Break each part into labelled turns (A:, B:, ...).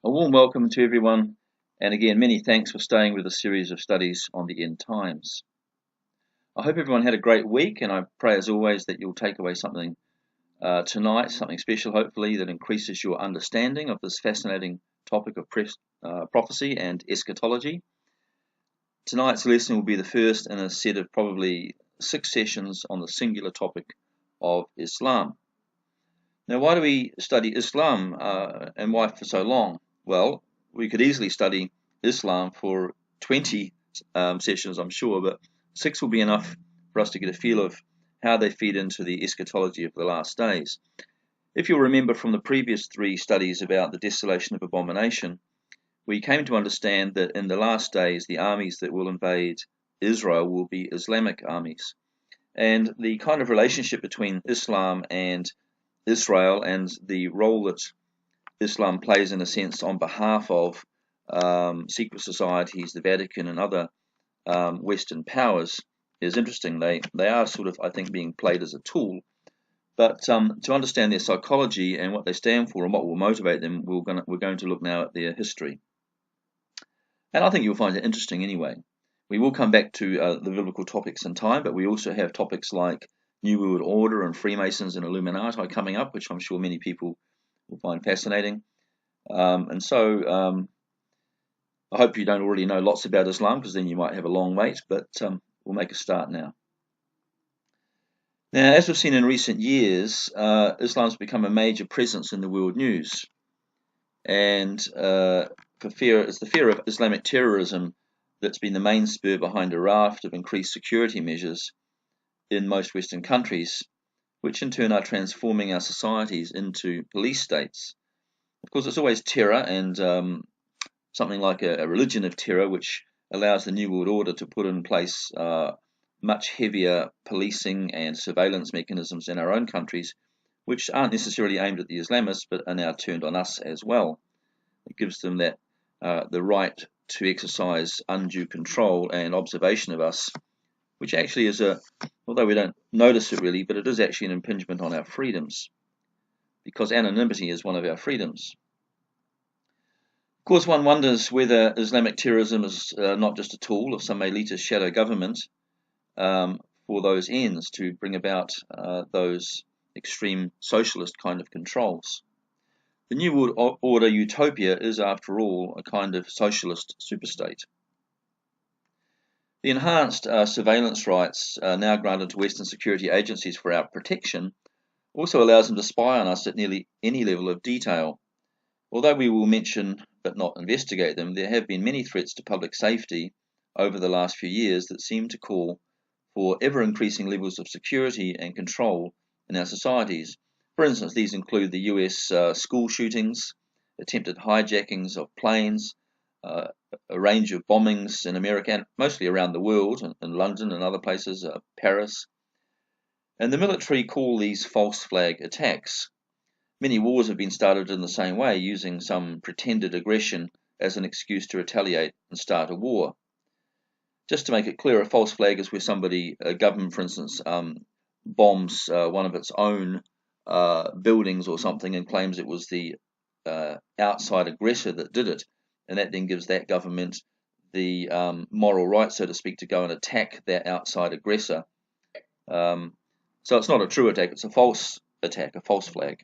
A: A warm welcome to everyone, and again, many thanks for staying with a series of studies on the end times. I hope everyone had a great week, and I pray as always that you'll take away something tonight, something special hopefully, that increases your understanding of this fascinating topic of prophecy and eschatology. Tonight's lesson will be the first in a set of probably 6 sessions on the singular topic of Islam. Now, why do we study Islam and why for so long? Well, we could easily study Islam for 20 sessions, I'm sure, but 6 will be enough for us to get a feel of how they feed into the eschatology of the last days. If you'll remember from the previous 3 studies about the desolation of abomination, we came to understand that in the last days the armies that will invade Israel will be Islamic armies. And the kind of relationship between Islam and Israel and the role that Islam plays, in a sense, on behalf of secret societies, the Vatican, and other Western powers is interesting. They are sort of, I think, being played as a tool. But to understand their psychology and what they stand for and what will motivate them, we're going to look now at their history. And I think you'll find it interesting anyway. We will come back to the biblical topics in time, but we also have topics like New World Order and Freemasons and Illuminati coming up, which I'm sure many people will find fascinating. And so I hope you don't already know lots about Islam, because then you might have a long wait, but we'll make a start now. Now, as we've seen in recent years, Islam's become a major presence in the world news. And it's the fear of Islamic terrorism that's been the main spur behind a raft of increased security measures in most Western countries, which in turn are transforming our societies into police states. Of course, it's always terror and something like a religion of terror, which allows the New World Order to put in place much heavier policing and surveillance mechanisms in our own countries, which aren't necessarily aimed at the Islamists, but are now turned on us as well. It gives them that the right to exercise undue control and observation of us, which actually is although we don't notice it really, but it is actually an impingement on our freedoms, because anonymity is one of our freedoms. Of course, one wonders whether Islamic terrorism is not just a tool of some elitist shadow government for those ends, to bring about those extreme socialist kind of controls. The New World Order utopia is, after all, a kind of socialist superstate. The enhanced surveillance rights now granted to Western security agencies for our protection also allows them to spy on us at nearly any level of detail. Although we will mention but not investigate them, there have been many threats to public safety over the last few years that seem to call for ever-increasing levels of security and control in our societies. For instance, these include the US school shootings, attempted hijackings of planes, a range of bombings in America and mostly around the world, in London and other places, Paris. And the military call these false flag attacks. Many wars have been started in the same way, using some pretended aggression as an excuse to retaliate and start a war. Just to make it clear, a false flag is where a government, for instance, bombs one of its own buildings or something and claims it was the outside aggressor that did it, and that then gives that government the moral right, so to speak, to go and attack that outside aggressor. So it's not a true attack, it's a false attack, a false flag.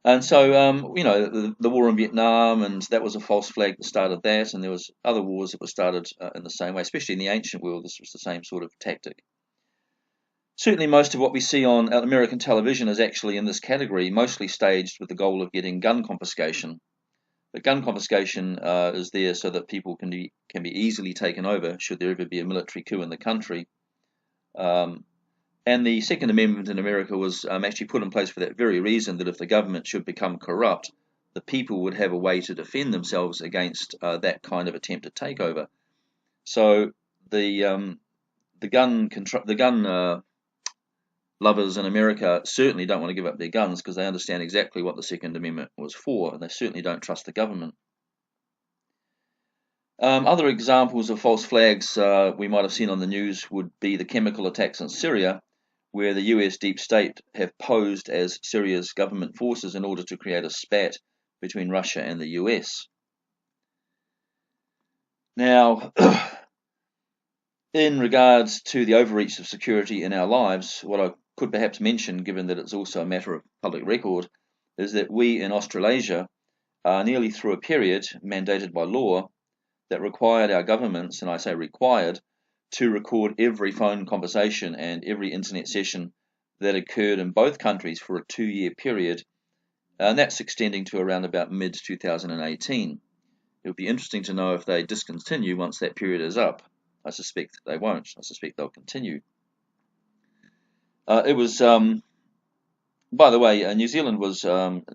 A: And so, the war in Vietnam, and that was a false flag that started that, and there was other wars that were started in the same way, especially in the ancient world. This was the same sort of tactic. Certainly most of what we see on American television is actually in this category, mostly staged with the goal of getting gun confiscation. But gun confiscation is there so that people can be easily taken over should there ever be a military coup in the country. And the Second Amendment in America was actually put in place for that very reason, that if the government should become corrupt, the people would have a way to defend themselves against that kind of attempted takeover. So the gun lovers in America certainly don't want to give up their guns, because they understand exactly what the Second Amendment was for, and they certainly don't trust the government. Other examples of false flags we might have seen on the news would be the chemical attacks in Syria, where the US deep state have posed as Syria's government forces in order to create a spat between Russia and the US. Now, in regards to the overreach of security in our lives, what I could perhaps mention, given that it's also a matter of public record, is that we in Australasia are nearly through a period mandated by law that required our governments, and I say required, to record every phone conversation and every internet session that occurred in both countries for a 2-year period, and that's extending to around about mid-2018. It would be interesting to know if they discontinue once that period is up. I suspect that they won't. I suspect they'll continue. It was, by the way, New Zealand was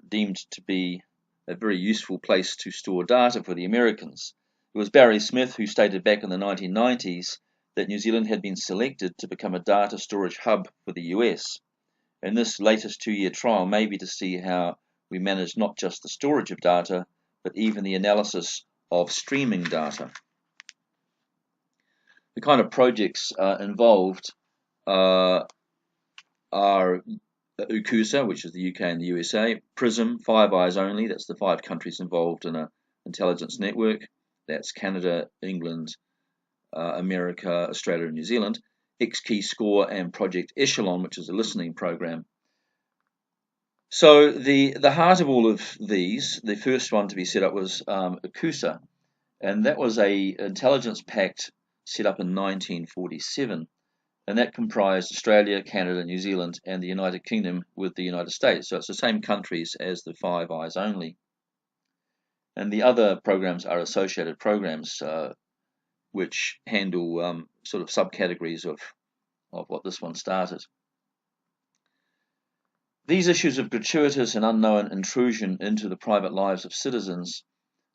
A: deemed to be a very useful place to store data for the Americans. It was Barry Smith who stated back in the 1990s that New Zealand had been selected to become a data storage hub for the US. And this latest 2-year trial may be to see how we manage not just the storage of data, but even the analysis of streaming data. The kind of projects involved are UKUSA, which is the UK and the USA, PRISM, Five Eyes Only, that's the 5 countries involved in an intelligence network, that's Canada, England, America, Australia and New Zealand, X-Keyscore and Project Echelon, which is a listening program. So the heart of all of these, the first one to be set up was UKUSA, and that was a intelligence pact set up in 1947. And that comprised Australia, Canada, New Zealand, and the United Kingdom with the United States. So it's the same countries as the Five Eyes Only. And the other programs are associated programs which handle sort of subcategories of what this one started. These issues of gratuitous and unknown intrusion into the private lives of citizens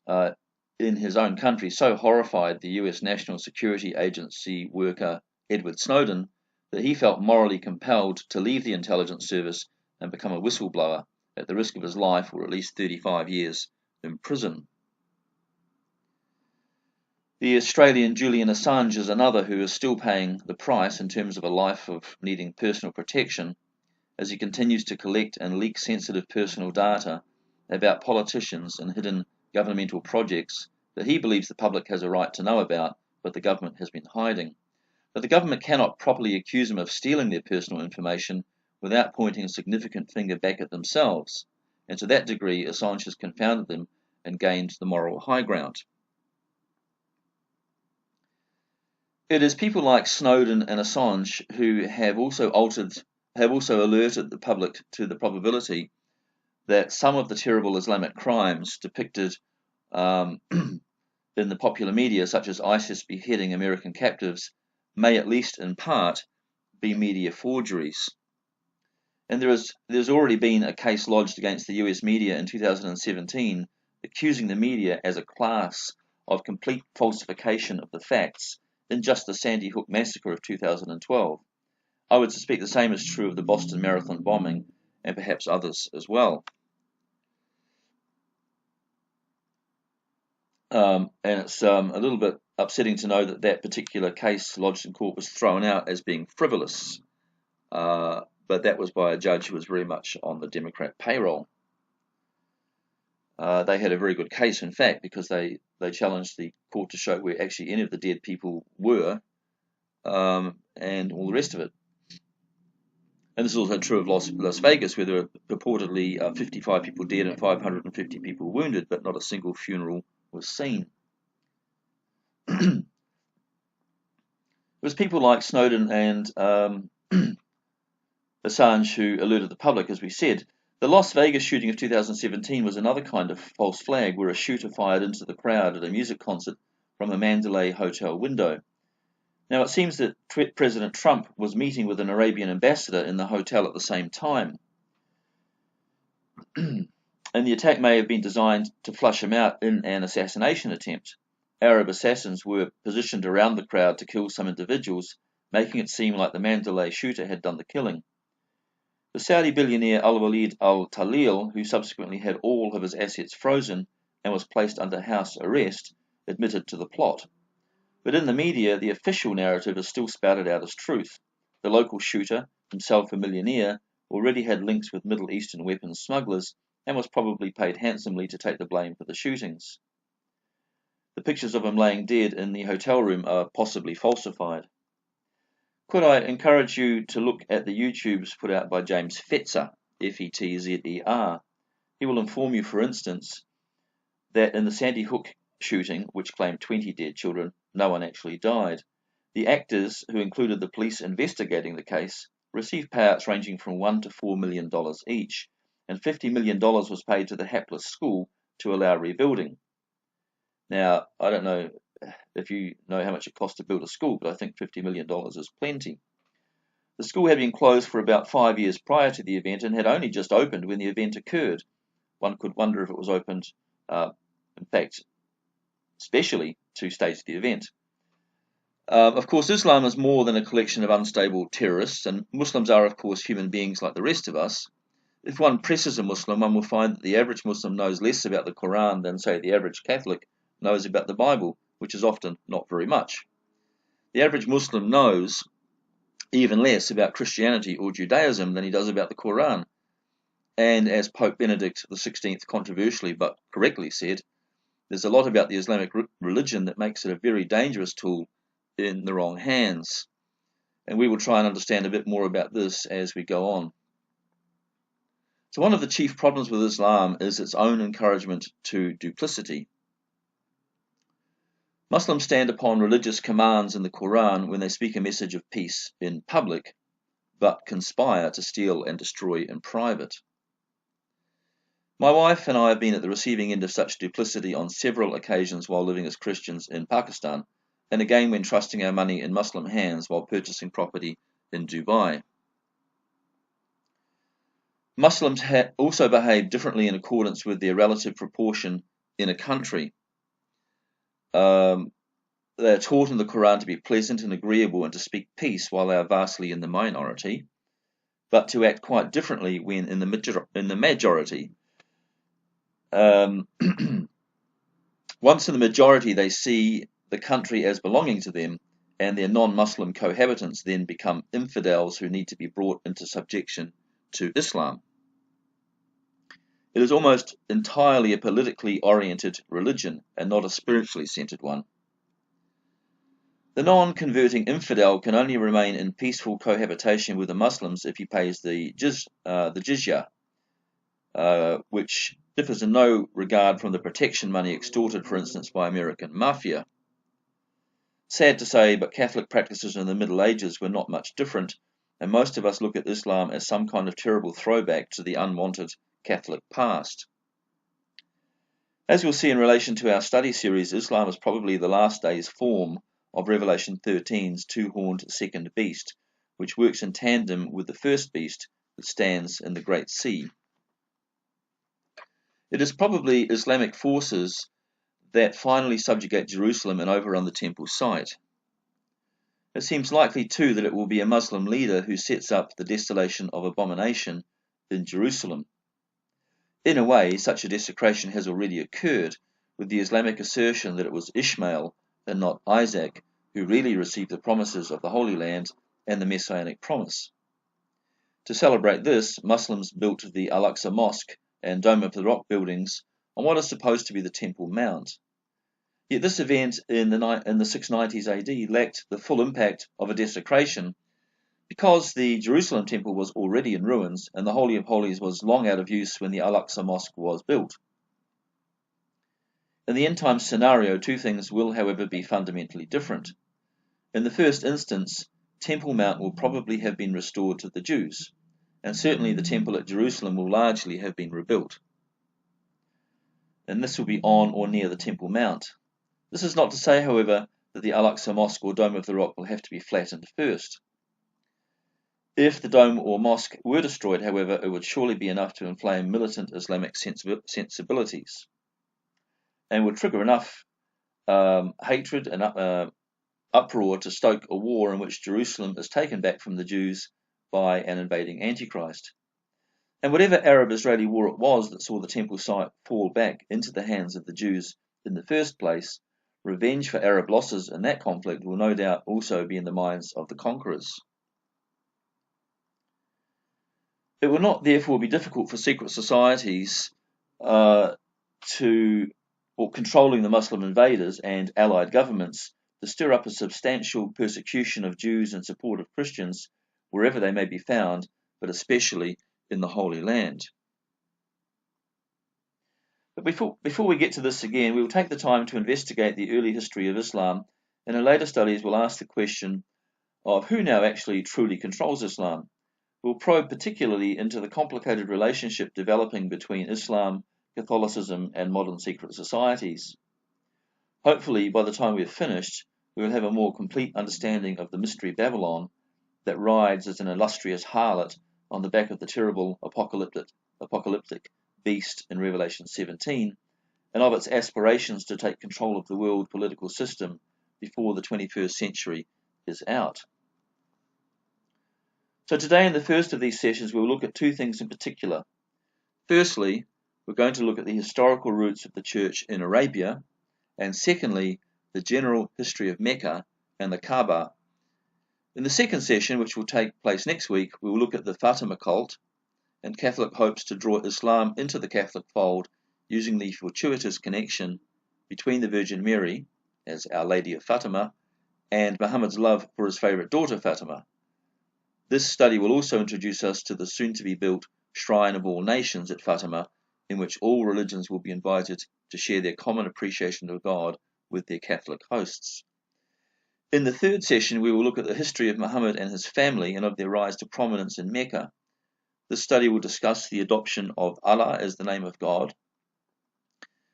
A: in his own country so horrified the US National Security Agency worker Edward Snowden that he felt morally compelled to leave the intelligence service and become a whistleblower at the risk of his life or at least 35 years in prison. The Australian Julian Assange is another who is still paying the price in terms of a life of needing personal protection as he continues to collect and leak sensitive personal data about politicians and hidden governmental projects that he believes the public has a right to know about, but the government has been hiding. But the government cannot properly accuse them of stealing their personal information without pointing a significant finger back at themselves, and to that degree Assange has confounded them and gained the moral high ground. It is people like Snowden and Assange who have also alerted the public to the probability that some of the terrible Islamic crimes depicted in the popular media, such as ISIS beheading American captives, may at least in part be media forgeries. And there's already been a case lodged against the US media in 2017 accusing the media as a class of complete falsification of the facts in just the Sandy Hook massacre of 2012. I would suspect the same is true of the Boston Marathon bombing and perhaps others as well. And it's a little bit upsetting to know that that particular case lodged in court was thrown out as being frivolous, but that was by a judge who was very much on the Democrat payroll. They had a very good case, in fact, because they challenged the court to show where actually any of the dead people were, and all the rest of it. And this is also true of Las Vegas, where there were purportedly 55 people dead and 550 people wounded, but not a single funeral was seen. It was people like Snowden and Assange who alerted the public, as we said. The Las Vegas shooting of 2017 was another kind of false flag, where a shooter fired into the crowd at a music concert from a Mandalay hotel window. Now, it seems that President Trump was meeting with an Arabian ambassador in the hotel at the same time. And the attack may have been designed to flush him out in an assassination attempt. Arab assassins were positioned around the crowd to kill some individuals, making it seem like the Mandalay shooter had done the killing. The Saudi billionaire Al-Walid Al-Talil, who subsequently had all of his assets frozen and was placed under house arrest, admitted to the plot. But in the media, the official narrative is still spouted out as truth. The local shooter, himself a millionaire, already had links with Middle Eastern weapons smugglers and was probably paid handsomely to take the blame for the shootings. The pictures of him laying dead in the hotel room are possibly falsified. Could I encourage you to look at the YouTubes put out by James Fetzer, F-E-T-Z-E-R. He will inform you, for instance, that in the Sandy Hook shooting, which claimed 20 dead children, no one actually died. The actors, who included the police investigating the case, received payouts ranging from $1 to $4 million each, and $50 million was paid to the hapless school to allow rebuilding. Now, I don't know if you know how much it costs to build a school, but I think $50 million is plenty. The school had been closed for about 5 years prior to the event and had only just opened when the event occurred. One could wonder if it was opened, in fact, specially to stage the event. Of course, Islam is more than a collection of unstable terrorists, and Muslims are, of course, human beings like the rest of us. If one presses a Muslim, one will find that the average Muslim knows less about the Quran than, say, the average Catholic knows about the Bible, which is often not very much. The average Muslim knows even less about Christianity or Judaism than he does about the Quran. And as Pope Benedict XVI controversially but correctly said, there's a lot about the Islamic religion that makes it a very dangerous tool in the wrong hands. And we will try and understand a bit more about this as we go on. So one of the chief problems with Islam is its own encouragement to duplicity. Muslims stand upon religious commands in the Quran when they speak a message of peace in public, but conspire to steal and destroy in private. My wife and I have been at the receiving end of such duplicity on several occasions while living as Christians in Pakistan, and again when trusting our money in Muslim hands while purchasing property in Dubai. Muslims also behave differently in accordance with their relative proportion in a country. They are taught in the Quran to be pleasant and agreeable and to speak peace while they are vastly in the minority, but to act quite differently when in the majority. Once in the majority, they see the country as belonging to them, and their non-Muslim cohabitants then become infidels who need to be brought into subjection to Islam. It is almost entirely a politically oriented religion and not a spiritually centered one. The non-converting infidel can only remain in peaceful cohabitation with the Muslims if he pays the jizya, which differs in no regard from the protection money extorted, for instance, by American mafia. Sad to say, but Catholic practices in the Middle Ages were not much different, and most of us look at Islam as some kind of terrible throwback to the unwanted Catholic past. As we'll see in relation to our study series, Islam is probably the last days form of Revelation 13's two-horned second beast, which works in tandem with the first beast that stands in the Great Sea. It is probably Islamic forces that finally subjugate Jerusalem and overrun the temple site. It seems likely too that it will be a Muslim leader who sets up the desolation of abomination in Jerusalem. In a way, such a desecration has already occurred, with the Islamic assertion that it was Ishmael and not Isaac who really received the promises of the Holy Land and the Messianic promise. To celebrate this, Muslims built the Al-Aqsa Mosque and Dome of the Rock buildings on what is supposed to be the Temple Mount. Yet this event in the 690s AD lacked the full impact of a desecration because the Jerusalem temple was already in ruins and the Holy of Holies was long out of use when the Al-Aqsa Mosque was built. In the end-time scenario, two things will, however, be fundamentally different. In the first instance, Temple Mount will probably have been restored to the Jews, and certainly the temple at Jerusalem will largely have been rebuilt. And this will be on or near the Temple Mount. This is not to say, however, that the Al-Aqsa Mosque or Dome of the Rock will have to be flattened first. If the dome or mosque were destroyed, however, it would surely be enough to inflame militant Islamic sensibilities and would trigger enough hatred and uproar to stoke a war in which Jerusalem is taken back from the Jews by an invading Antichrist. And whatever Arab-Israeli war it was that saw the temple site fall back into the hands of the Jews in the first place, revenge for Arab losses in that conflict will no doubt also be in the minds of the conquerors. It will not therefore be difficult for secret societies uh, or controlling the Muslim invaders and allied governments to stir up a substantial persecution of Jews and support of Christians wherever they may be found, but especially in the Holy Land. But before we get to this again, we will take the time to investigate the early history of Islam, and in later studies we'll ask the question of who now actually truly controls Islam. We'll probe particularly into the complicated relationship developing between Islam, Catholicism, and modern secret societies. Hopefully, by the time we've finished, we will have a more complete understanding of the mystery Babylon that rides as an illustrious harlot on the back of the terrible apocalyptic beast in Revelation 17, and of its aspirations to take control of the world political system before the 21st century is out. So today, in the first of these sessions, we'll look at two things in particular. Firstly, we're going to look at the historical roots of the church in Arabia, and secondly, the general history of Mecca and the Kaaba. In the second session, which will take place next week, we will look at the Fatima cult and Catholic hopes to draw Islam into the Catholic fold using the fortuitous connection between the Virgin Mary, as Our Lady of Fatima, and Muhammad's love for his favourite daughter Fatima. This study will also introduce us to the soon-to-be-built Shrine of All Nations at Fatima, in which all religions will be invited to share their common appreciation of God with their Catholic hosts. In the third session, we will look at the history of Muhammad and his family and of their rise to prominence in Mecca. This study will discuss the adoption of Allah as the name of God,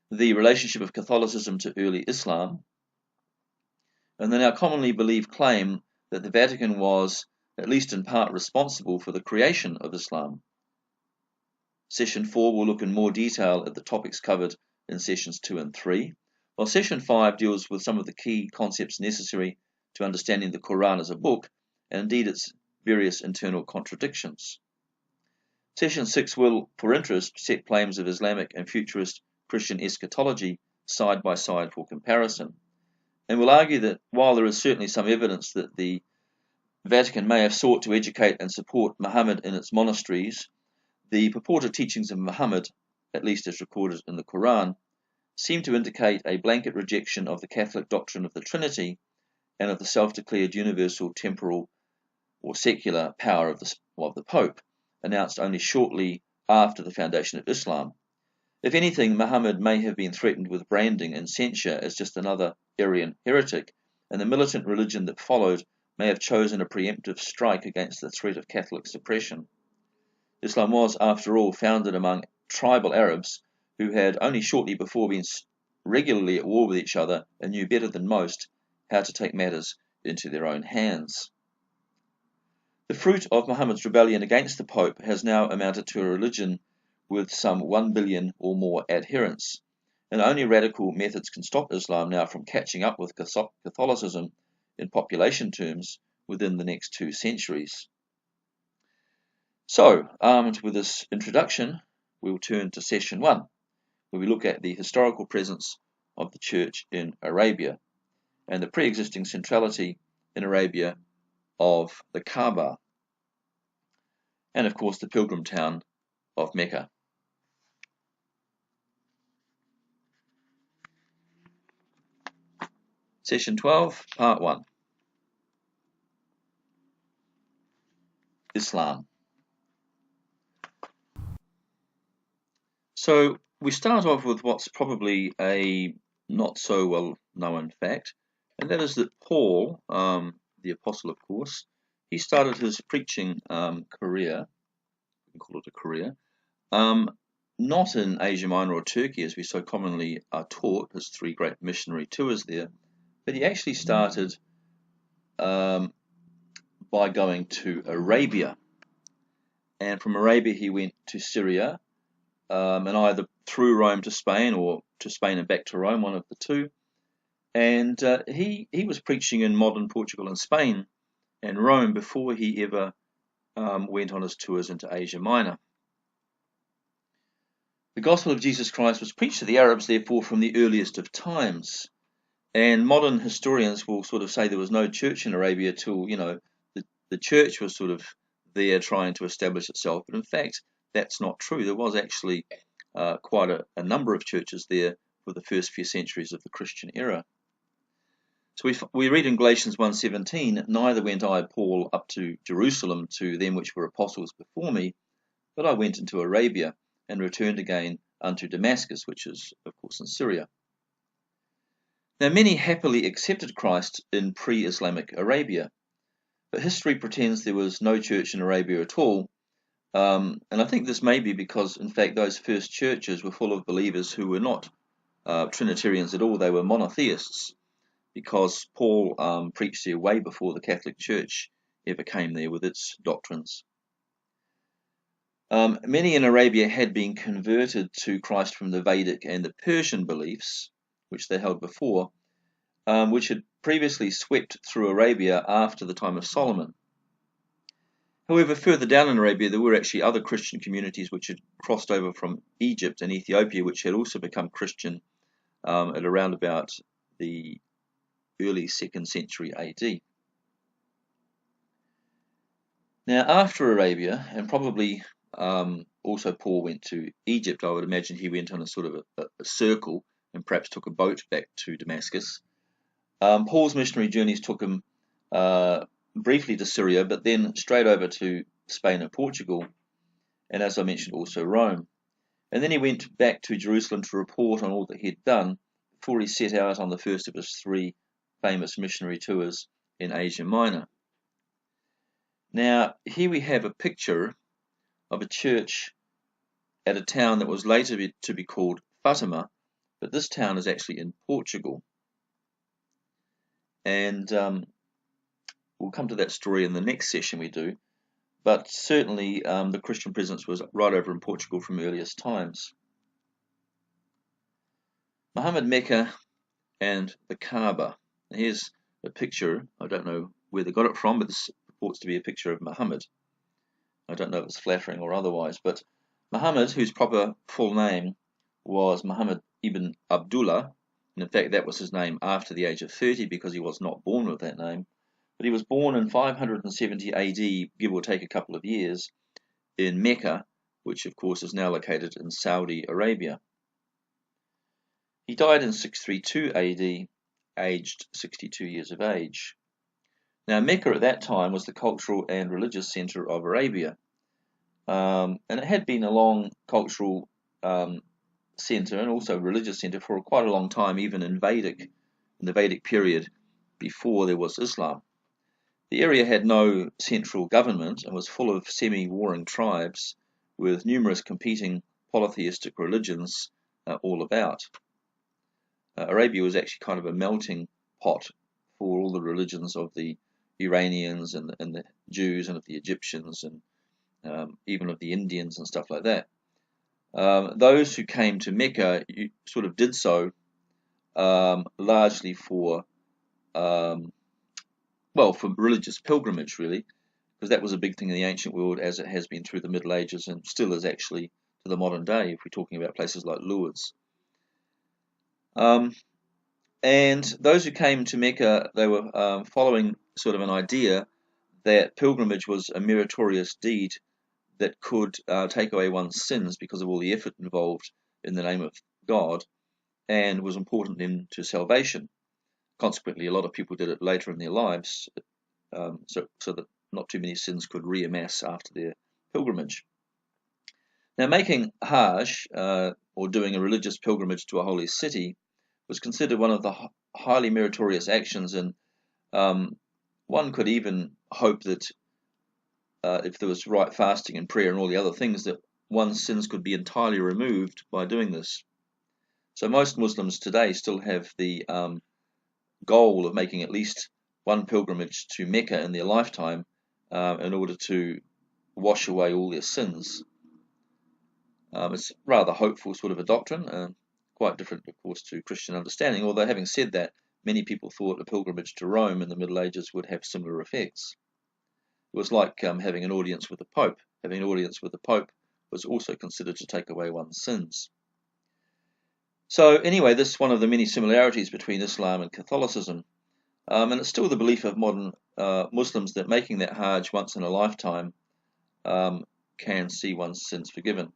A: the relationship of Catholicism to early Islam, and the now commonly believed claim that the Vatican was, at least in part, responsible for the creation of Islam. Session 4 will look in more detail at the topics covered in sessions 2 and 3, while session 5 deals with some of the key concepts necessary to understanding the Quran as a book, and indeed its various internal contradictions. Session 6 will, for interest, set claims of Islamic and futurist Christian eschatology side by side for comparison, and will argue that while there is certainly some evidence that the Vatican may have sought to educate and support Muhammad in its monasteries, the purported teachings of Muhammad, at least as recorded in the Quran, seem to indicate a blanket rejection of the Catholic doctrine of the Trinity and of the self-declared universal temporal or secular power of the Pope, announced only shortly after the foundation of Islam. If anything, Muhammad may have been threatened with branding and censure as just another Arian heretic, and the militant religion that followed may have chosen a preemptive strike against the threat of Catholic suppression. Islam was, after all, founded among tribal Arabs who had only shortly before been regularly at war with each other and knew better than most how to take matters into their own hands. The fruit of Muhammad's rebellion against the Pope has now amounted to a religion with some 1 billion or more adherents, and only radical methods can stop Islam now from catching up with Catholicism in population terms within the next 2 centuries. So, armed with this introduction, we will turn to session 1, where we look at the historical presence of the Church in Arabia and the pre-existing centrality in Arabia of the Kaaba, and of course the pilgrim town of Mecca. Session 12, Part 1. Islam. So we start off with what's probably a not so well known fact, and that is that Paul, the apostle of course, he started his preaching career, we can call it a career, not in Asia Minor or Turkey as we so commonly are taught, his 3 great missionary tours there, but he actually started by going to Arabia, and from Arabia he went to Syria, and either through Rome to Spain or to Spain and back to Rome, one of the two. And he was preaching in modern Portugal and Spain and Rome before he ever went on his tours into Asia Minor. The gospel of Jesus Christ was preached to the Arabs, therefore, from the earliest of times. And modern historians will sort of say there was no church in Arabia till, the church was sort of there trying to establish itself. But in fact, that's not true. There was actually quite a number of churches there for the first few centuries of the Christian era. So we read in Galatians 1:17, "Neither went I, Paul, up to Jerusalem to them which were apostles before me, but I went into Arabia, and returned again unto Damascus," which is, of course, in Syria. Now, many happily accepted Christ in pre-Islamic Arabia, but history pretends there was no church in Arabia at all, and I think this may be because, in fact, those first churches were full of believers who were not Trinitarians at all. They were monotheists, because Paul preached there way before the Catholic Church ever came there with its doctrines. Many in Arabia had been converted to Christ from the Vedic and the Persian beliefs, which they held before, which had previously swept through Arabia after the time of Solomon. However, further down in Arabia, there were actually other Christian communities which had crossed over from Egypt and Ethiopia, which had also become Christian at around about the early 2nd century AD. Now, after Arabia, and probably also Paul went to Egypt, I would imagine he went on a sort of a circle and perhaps took a boat back to Damascus. Paul's missionary journeys took him briefly to Syria, but then straight over to Spain and Portugal, and as I mentioned, also Rome. And then he went back to Jerusalem to report on all that he had done before he set out on the first of his 3 famous missionary tours in Asia Minor. Now, here we have a picture of a church at a town that was later to be called Fatima, but this town is actually in Portugal. And we'll come to that story in the next session we do, but certainly the Christian presence was right over in Portugal from earliest times. Muhammad, Mecca, and the Kaaba. And here's a picture. I don't know where they got it from, but this purports to be a picture of Muhammad. I don't know if it's flattering or otherwise, but Muhammad, whose proper full name was Muhammad ibn Abdullah, and in fact that was his name after the age of 30 because he was not born with that name, but he was born in 570 AD, give or take a couple of years, in Mecca, which of course is now located in Saudi Arabia. He died in 632 AD, aged 62 years of age. Now, Mecca at that time was the cultural and religious center of Arabia, and it had been a long cultural center and also religious center for quite a long time, even in the Vedic period before there was Islam. The area had no central government and was full of semi-warring tribes with numerous competing polytheistic religions all about. Arabia was actually kind of a melting pot for all the religions of the Iranians and the Jews and of the Egyptians and even of the Indians and stuff like that. Those who came to Mecca sort of did so largely for religious pilgrimage, really, because that was a big thing in the ancient world, as it has been through the Middle Ages and still is actually to the modern day if we're talking about places like Lourdes. And those who came to Mecca, they were following sort of an idea that pilgrimage was a meritorious deed that could take away one's sins because of all the effort involved in the name of God, and was important then to salvation. Consequently, a lot of people did it later in their lives, so that not too many sins could reamass after their pilgrimage. Now, making Hajj, or doing a religious pilgrimage to a holy city, was considered one of the highly meritorious actions, and one could even hope that if there was right fasting and prayer and all the other things, that one's sins could be entirely removed by doing this. So most Muslims today still have the goal of making at least one pilgrimage to Mecca in their lifetime in order to wash away all their sins. It's rather hopeful sort of a doctrine, quite different, of course, to Christian understanding, although having said that, many people thought a pilgrimage to Rome in the Middle Ages would have similar effects. It was like having an audience with the Pope. Having an audience with the Pope was also considered to take away one's sins. So anyway, this is one of the many similarities between Islam and Catholicism, and it's still the belief of modern Muslims that making that Hajj once in a lifetime can see one's sins forgiven.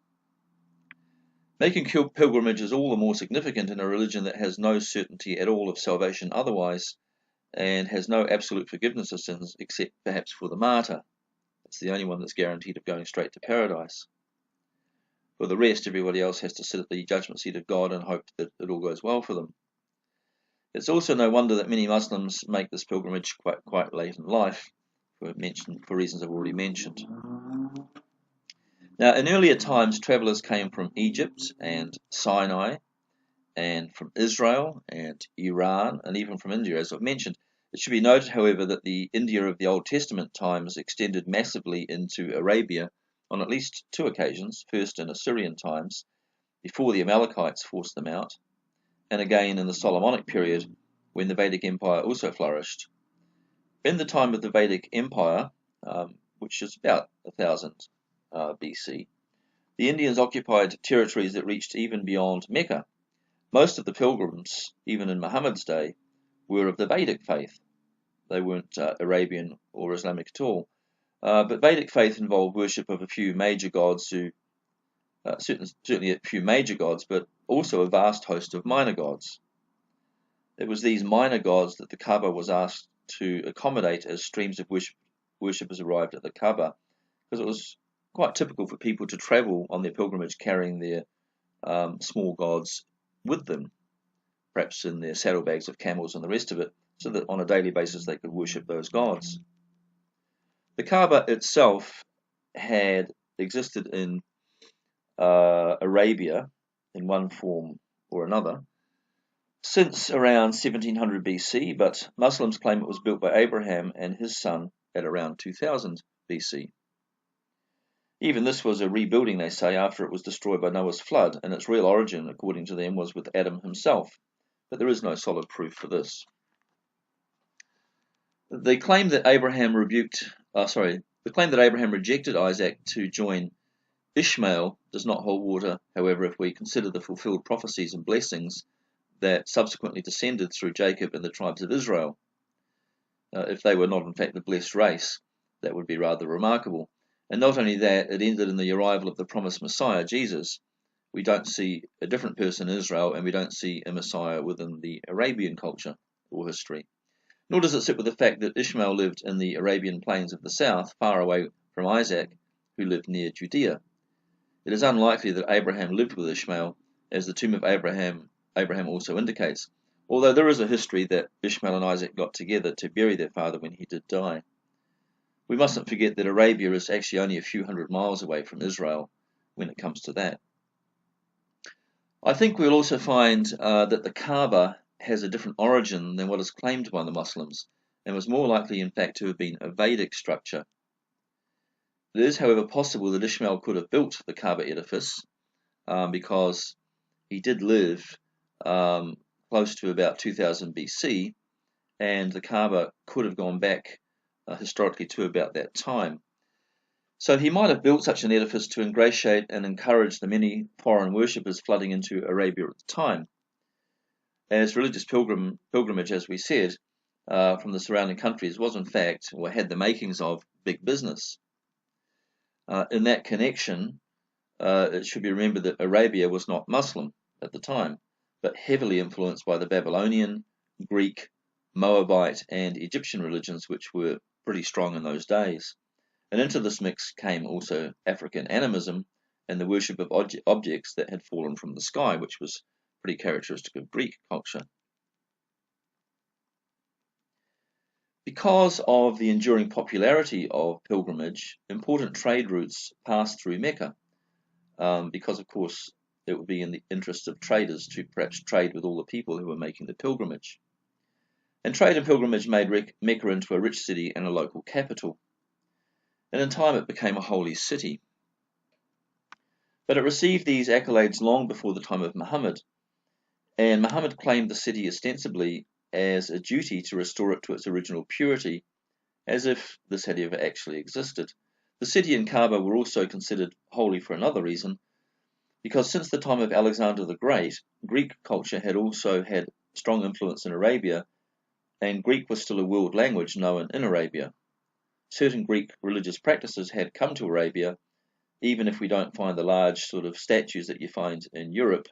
A: Making pilgrimage is all the more significant in a religion that has no certainty at all of salvation otherwise, and has no absolute forgiveness of sins except perhaps for the martyr. It's the only one that's guaranteed of going straight to paradise. For the rest, everybody else has to sit at the judgment seat of God and hope that it all goes well for them. It's also no wonder that many Muslims make this pilgrimage quite late in life, for reasons I've already mentioned. Now, in earlier times, travellers came from Egypt and Sinai, and from Israel and Iran, and even from India, as I've mentioned. It should be noted, however, that the India of the Old Testament times extended massively into Arabia on at least two occasions, first in Assyrian times, before the Amalekites forced them out, and again in the Solomonic period, when the Vedic Empire also flourished. In the time of the Vedic Empire, which is about 1000 BC, the Indians occupied territories that reached even beyond Mecca. Most of the pilgrims, even in Muhammad's day, were of the Vedic faith. They weren't Arabian or Islamic at all. But Vedic faith involved worship of a few major gods, certainly a few major gods, but also a vast host of minor gods. It was these minor gods that the Kaaba was asked to accommodate as streams of worshippers arrived at the Kaaba, because it was quite typical for people to travel on their pilgrimage carrying their small gods with them, perhaps in their saddlebags of camels and the rest of it, so that on a daily basis they could worship those gods. The Kaaba itself had existed in Arabia in one form or another since around 1700 BC, but Muslims claim it was built by Abraham and his son at around 2000 BC. Even this was a rebuilding, they say, after it was destroyed by Noah's flood, and its real origin, according to them, was with Adam himself. But there is no solid proof for this. The claim that Abraham rejected Isaac to join Ishmael does not hold water, however, if we consider the fulfilled prophecies and blessings that subsequently descended through Jacob and the tribes of Israel. If they were not, in fact, the blessed race, that would be rather remarkable. And not only that, it ended in the arrival of the promised Messiah, Jesus. We don't see a different person in Israel, and we don't see a Messiah within the Arabian culture or history. Nor does it sit with the fact that Ishmael lived in the Arabian plains of the south, far away from Isaac, who lived near Judea. It is unlikely that Abraham lived with Ishmael, as the tomb of Abraham also indicates, although there is a history that Ishmael and Isaac got together to bury their father when he did die. We mustn't forget that Arabia is actually only a few hundred miles away from Israel when it comes to that. I think we'll also find that the Kaaba has a different origin than what is claimed by the Muslims, and was more likely in fact to have been a Vedic structure. It is, however, possible that Ishmael could have built the Kaaba edifice because he did live close to about 2000 BC, and the Kaaba could have gone back historically to about that time. So he might have built such an edifice to ingratiate and encourage the many foreign worshippers flooding into Arabia at the time. As religious pilgrimage, as we said, from the surrounding countries was in fact, or had the makings of, big business. In that connection, it should be remembered that Arabia was not Muslim at the time, but heavily influenced by the Babylonian, Greek, Moabite, and Egyptian religions, which were pretty strong in those days. And into this mix came also African animism and the worship of objects that had fallen from the sky, which was pretty characteristic of Greek culture. Because of the enduring popularity of pilgrimage, important trade routes passed through Mecca, because of course it would be in the interest of traders to perhaps trade with all the people who were making the pilgrimage. And trade and pilgrimage made Mecca into a rich city and a local capital. And in time it became a holy city. But it received these accolades long before the time of Muhammad, and Muhammad claimed the city ostensibly as a duty to restore it to its original purity, as if this had ever actually existed. The city and Kaaba were also considered holy for another reason, because since the time of Alexander the Great, Greek culture had also had strong influence in Arabia, and Greek was still a world language known in Arabia. certain Greek religious practices had come to Arabia, even if we don't find the large sort of statues that you find in Europe.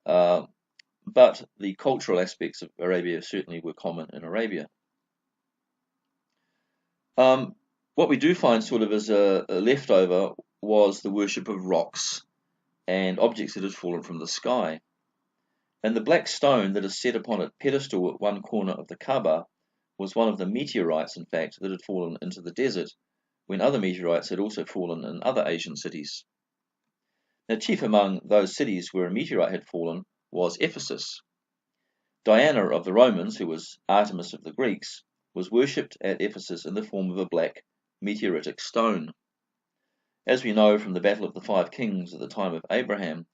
A: But the cultural aspects of Arabia certainly were common in Arabia. What we do find sort of as a leftover was the worship of rocks and objects that had fallen from the sky. And the black stone that is set upon a pedestal at one corner of the Kaaba was one of the meteorites, in fact, that had fallen into the desert, when other meteorites had also fallen in other Asian cities. Now, chief among those cities where a meteorite had fallen was Ephesus. Diana of the Romans, who was Artemis of the Greeks, was worshipped at Ephesus in the form of a black meteoritic stone. As we know from the Battle of the Five Kings at the time of Abraham,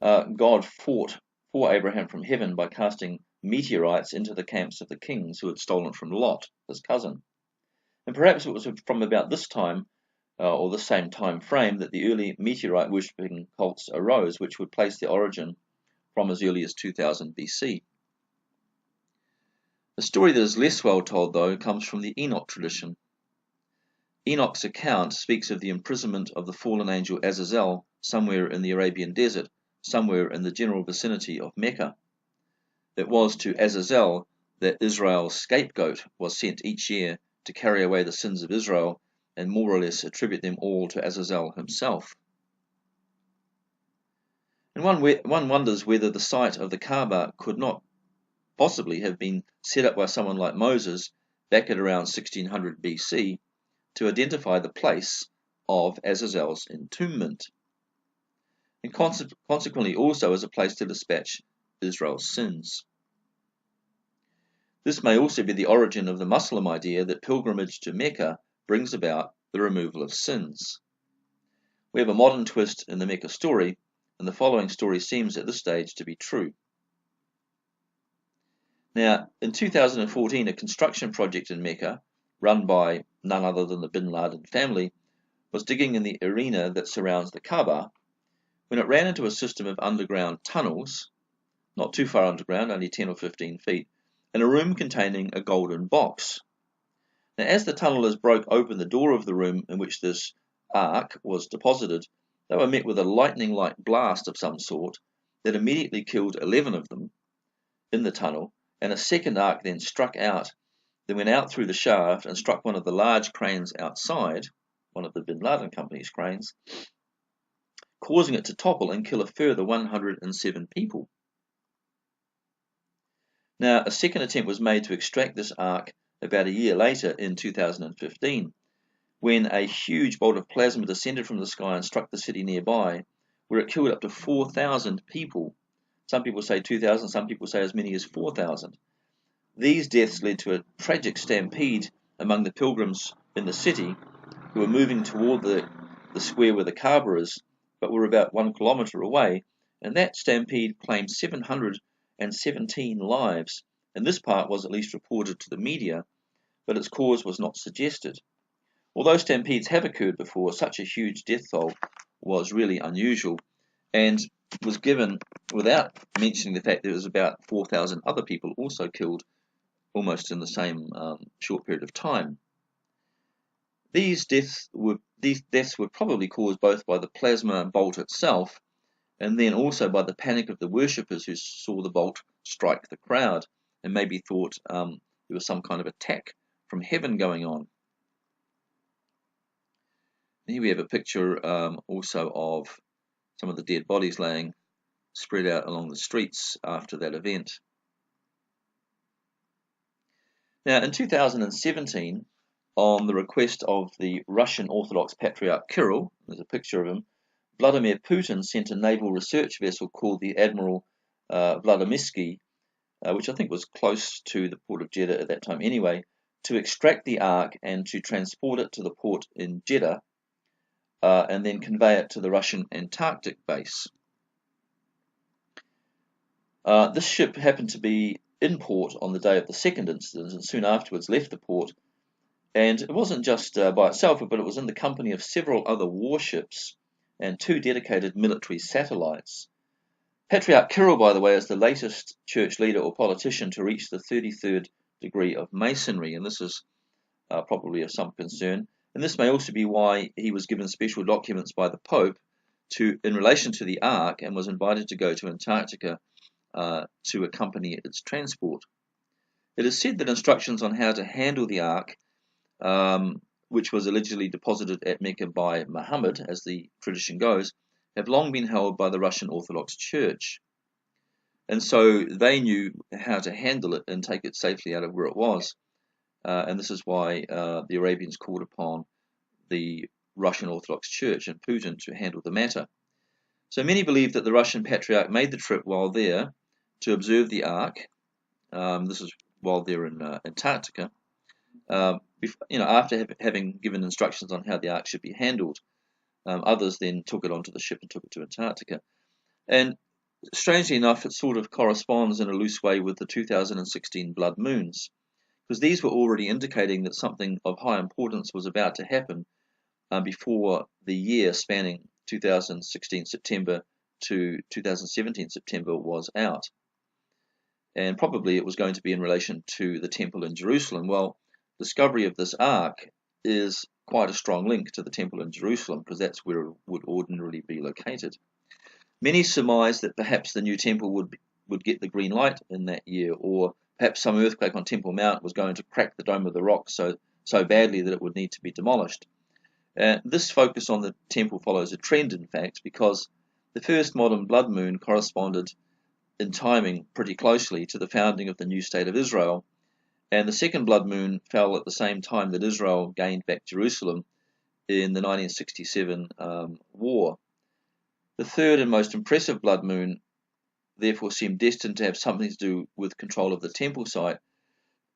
A: God fought for Abraham from heaven by casting meteorites into the camps of the kings who had stolen from Lot, his cousin. And perhaps it was from about this time, or the same time frame, that the early meteorite worshipping cults arose, which would place their origin from as early as 2000 BC. A story that is less well told, though, comes from the Enoch tradition. Enoch's account speaks of the imprisonment of the fallen angel Azazel somewhere in the Arabian desert, somewhere in the general vicinity of Mecca. It was to Azazel that Israel's scapegoat was sent each year to carry away the sins of Israel and more or less attribute them all to Azazel himself. And one wonders whether the site of the Kaaba could not possibly have been set up by someone like Moses back at around 1600 BC to identify the place of Azazel's entombment, and consequently also as a place to dispatch Israel's sins. This may also be the origin of the Muslim idea that pilgrimage to Mecca brings about the removal of sins. We have a modern twist in the Mecca story, and the following story seems at this stage to be true. Now, in 2014, a construction project in Mecca, run by none other than the bin Laden family, was digging in the arena that surrounds the Kaaba when it ran into a system of underground tunnels, not too far underground, only 10 or 15 feet, and a room containing a golden box. Now, as the tunnelers broke open the door of the room in which this ark was deposited, they were met with a lightning-like blast of some sort that immediately killed 11 of them in the tunnel, and a second arc then struck out, then went out through the shaft and struck one of the large cranes outside, one of the Bin Laden company's cranes, causing it to topple and kill a further 107 people. Now, a second attempt was made to extract this ark about a year later in 2015, when a huge bolt of plasma descended from the sky and struck the city nearby, where it killed up to 4,000 people. Some people say 2,000, some people say as many as 4,000. These deaths led to a tragic stampede among the pilgrims in the city who were moving toward the square where the Kaaba is, but were about 1 kilometer away, and that stampede claimed 717 lives, and this part was at least reported to the media, but its cause was not suggested. Although stampedes have occurred before, such a huge death toll was really unusual, and was given without mentioning the fact that there was about 4,000 other people also killed almost in the same short period of time. These deaths were probably caused both by the plasma bolt itself and then also by the panic of the worshippers who saw the bolt strike the crowd and maybe thought there was some kind of attack from heaven going on. Here we have a picture also of some of the dead bodies laying spread out along the streets after that event. Now, in 2017, on the request of the Russian Orthodox Patriarch Kirill, there's a picture of him, Vladimir Putin sent a naval research vessel called the Admiral Vladimirsky, which I think was close to the port of Jeddah at that time anyway, to extract the Ark and to transport it to the port in Jeddah, and then convey it to the Russian Antarctic base. This ship happened to be in port on the day of the second incident and soon afterwards left the port, and it wasn't just by itself, but it was in the company of several other warships and 2 dedicated military satellites. Patriarch Kirill, by the way, is the latest church leader or politician to reach the 33rd degree of Masonry, and this is probably of some concern. And this may also be why he was given special documents by the Pope in relation to the Ark, and was invited to go to Antarctica to accompany its transport. It is said that instructions on how to handle the Ark, which was allegedly deposited at Mecca by Muhammad, as the tradition goes, have long been held by the Russian Orthodox Church. And so they knew how to handle it and take it safely out of where it was. And this is why the Arabians called upon the Russian Orthodox Church and Putin to handle the matter. So many believe that the Russian Patriarch made the trip while there to observe the Ark. This is while they're in Antarctica. After having given instructions on how the Ark should be handled, others then took it onto the ship and took it to Antarctica. And strangely enough, it sort of corresponds in a loose way with the 2016 blood moons, because these were already indicating that something of high importance was about to happen before the year spanning 2016 September to 2017 September was out. And probably it was going to be in relation to the temple in Jerusalem. Well, discovery of this ark is quite a strong link to the temple in Jerusalem, because that's where it would ordinarily be located. Many surmise that perhaps the new temple would get the green light in that year, or perhaps some earthquake on Temple Mount was going to crack the Dome of the Rock so badly that it would need to be demolished. This focus on the temple follows a trend, in fact, because the first modern blood moon corresponded in timing pretty closely to the founding of the new state of Israel, and the second blood moon fell at the same time that Israel gained back Jerusalem in the 1967 war. The third and most impressive blood moon therefore seemed destined to have something to do with control of the temple site,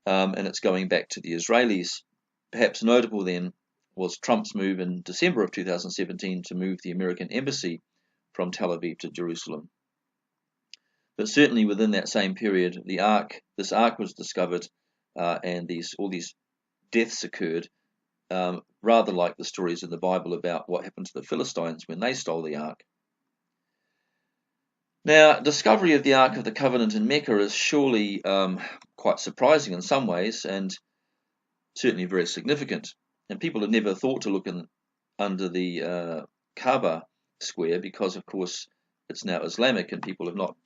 A: and it's going back to the Israelis. Perhaps notable then was Trump's move in December of 2017 to move the American embassy from Tel Aviv to Jerusalem. But certainly within that same period, this ark was discovered, and all these deaths occurred, rather like the stories in the Bible about what happened to the Philistines when they stole the ark. Now, discovery of the Ark of the Covenant in Mecca is surely quite surprising in some ways, and certainly very significant. And people have never thought to look under the Kaaba square, because, of course, it's now Islamic, and people have not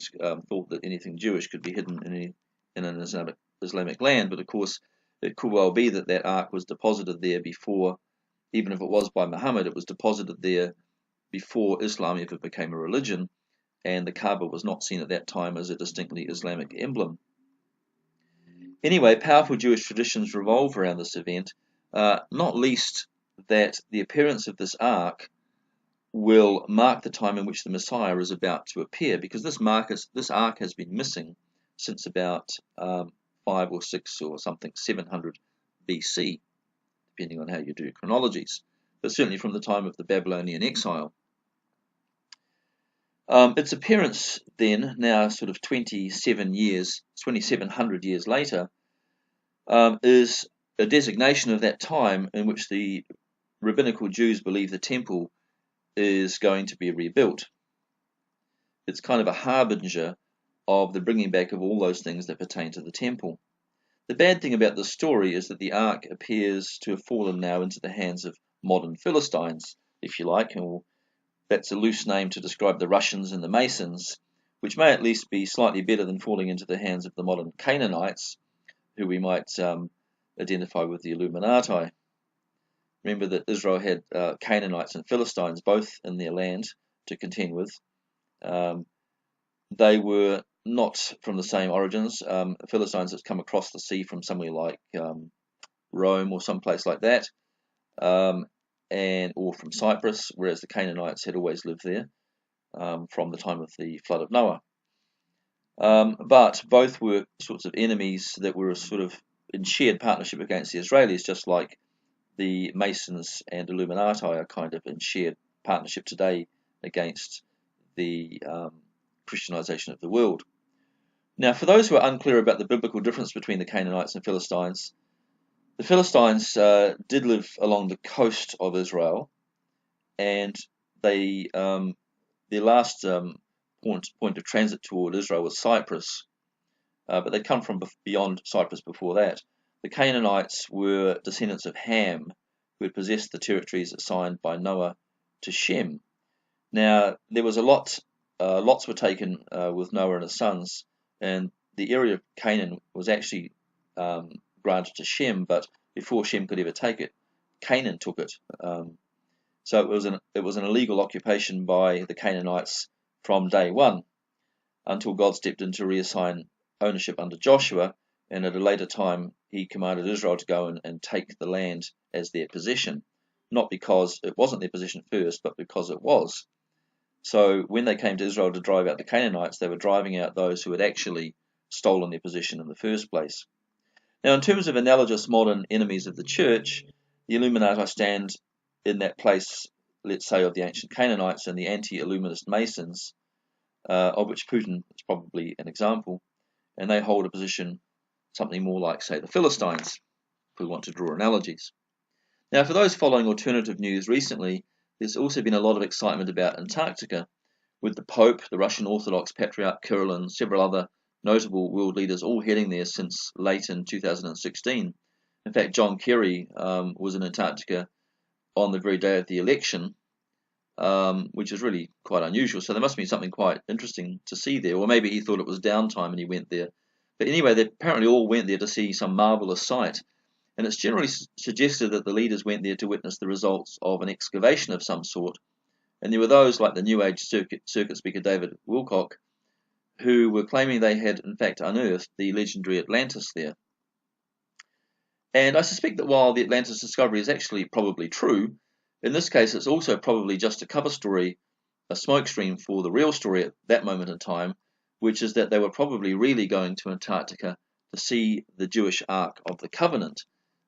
A: thought that anything Jewish could be hidden in an Islamic land. But, of course, it could well be that that Ark was deposited there before, even if it was by Muhammad, it was deposited there before Islam ever became a religion, and the Kaaba was not seen at that time as a distinctly Islamic emblem. Anyway, powerful Jewish traditions revolve around this event, not least that the appearance of this ark will mark the time in which the Messiah is about to appear, because this ark has been missing since about 5 or 6 or something 700 BC, depending on how you do chronologies, but certainly from the time of the Babylonian exile. Its appearance then, now sort of 2,700 years later, is a designation of that time in which the rabbinical Jews believe the temple is going to be rebuilt. It's kind of a harbinger of the bringing back of all those things that pertain to the temple. The bad thing about this story is that the ark appears to have fallen now into the hands of modern Philistines, if you like, or that's a loose name to describe the Russians and the Masons, which may at least be slightly better than falling into the hands of the modern Canaanites, who we might identify with the Illuminati. Remember that Israel had Canaanites and Philistines both in their land to contend with. They were not from the same origins. Philistines had come across the sea from somewhere like Rome or someplace like that, or from Cyprus, whereas the Canaanites had always lived there from the time of the flood of Noah. But both were sorts of enemies that were sort of in shared partnership against the Israelis, just like the Masons and Illuminati are kind of in shared partnership today against the Christianization of the world. Now, for those who are unclear about the biblical difference between the Canaanites and Philistines, the Philistines did live along the coast of Israel, and their last point of transit toward Israel was Cyprus, but they'd come from beyond Cyprus before that. the Canaanites were descendants of Ham, who had possessed the territories assigned by Noah to Shem. Now, there was a lot, lots were taken with Noah and his sons, and the area of Canaan was actually granted to Shem, but before Shem could ever take it, Canaan took it. So it was an illegal occupation by the Canaanites from day one, until God stepped in to reassign ownership under Joshua, and at a later time he commanded Israel to go and take the land as their possession, not because it wasn't their possession first, but because it was. So when they came to Israel to drive out the Canaanites, they were driving out those who had actually stolen their possession in the first place. Now, in terms of analogous modern enemies of the church, the Illuminati stand in that place, let's say, of the ancient Canaanites and the anti-Illuminist Masons, of which Putin is probably an example, and they hold a position something more like, say, the Philistines, if we want to draw analogies. Now, for those following alternative news recently, there's also been a lot of excitement about Antarctica, with the Pope, the Russian Orthodox Patriarch Kirill, and several other notable world leaders all heading there since late in 2016. In fact, John Kerry was in Antarctica on the very day of the election, which is really quite unusual. So there must be something quite interesting to see there, or maybe he thought it was downtime and he went there. But anyway, they apparently all went there to see some marvelous sight, and it's generally suggested that the leaders went there to witness the results of an excavation of some sort. And there were those like the New Age circuit speaker David Wilcock, who were claiming they had in fact unearthed the legendary Atlantis there. And I suspect that while the Atlantis discovery is actually probably true, in this case it's also probably just a cover story, a smokescreen for the real story at that moment in time, which is that they were probably really going to Antarctica to see the Jewish Ark of the Covenant,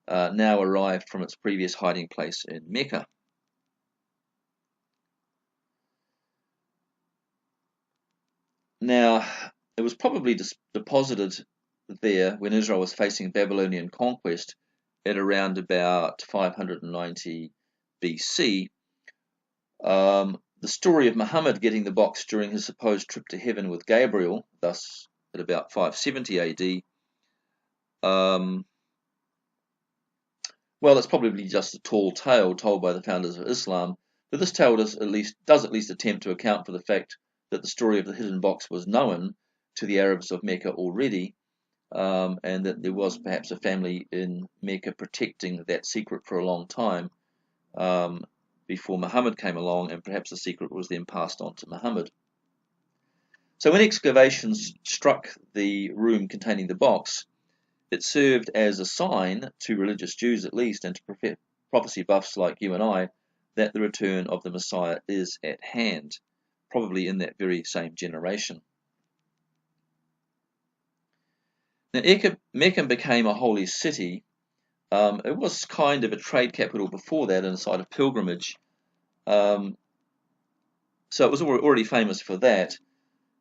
A: now arrived from its previous hiding place in Mecca. Now, it was probably deposited there when Israel was facing Babylonian conquest at around about 590 BC. The story of Muhammad getting the box during his supposed trip to heaven with Gabriel, thus at about 570 AD, well, it's probably just a tall tale told by the founders of Islam, but this tale does at least attempt to account for the fact that the story of the hidden box was known to the Arabs of Mecca already, and that there was perhaps a family in Mecca protecting that secret for a long time before Muhammad came along, and perhaps the secret was then passed on to Muhammad. So when excavations struck the room containing the box, it served as a sign to religious Jews at least, and to prophecy buffs like you and I, that the return of the Messiah is at hand, probably in that very same generation. Now, Mecca became a holy city. It was kind of a trade capital before that and a site of pilgrimage. So it was already famous for that.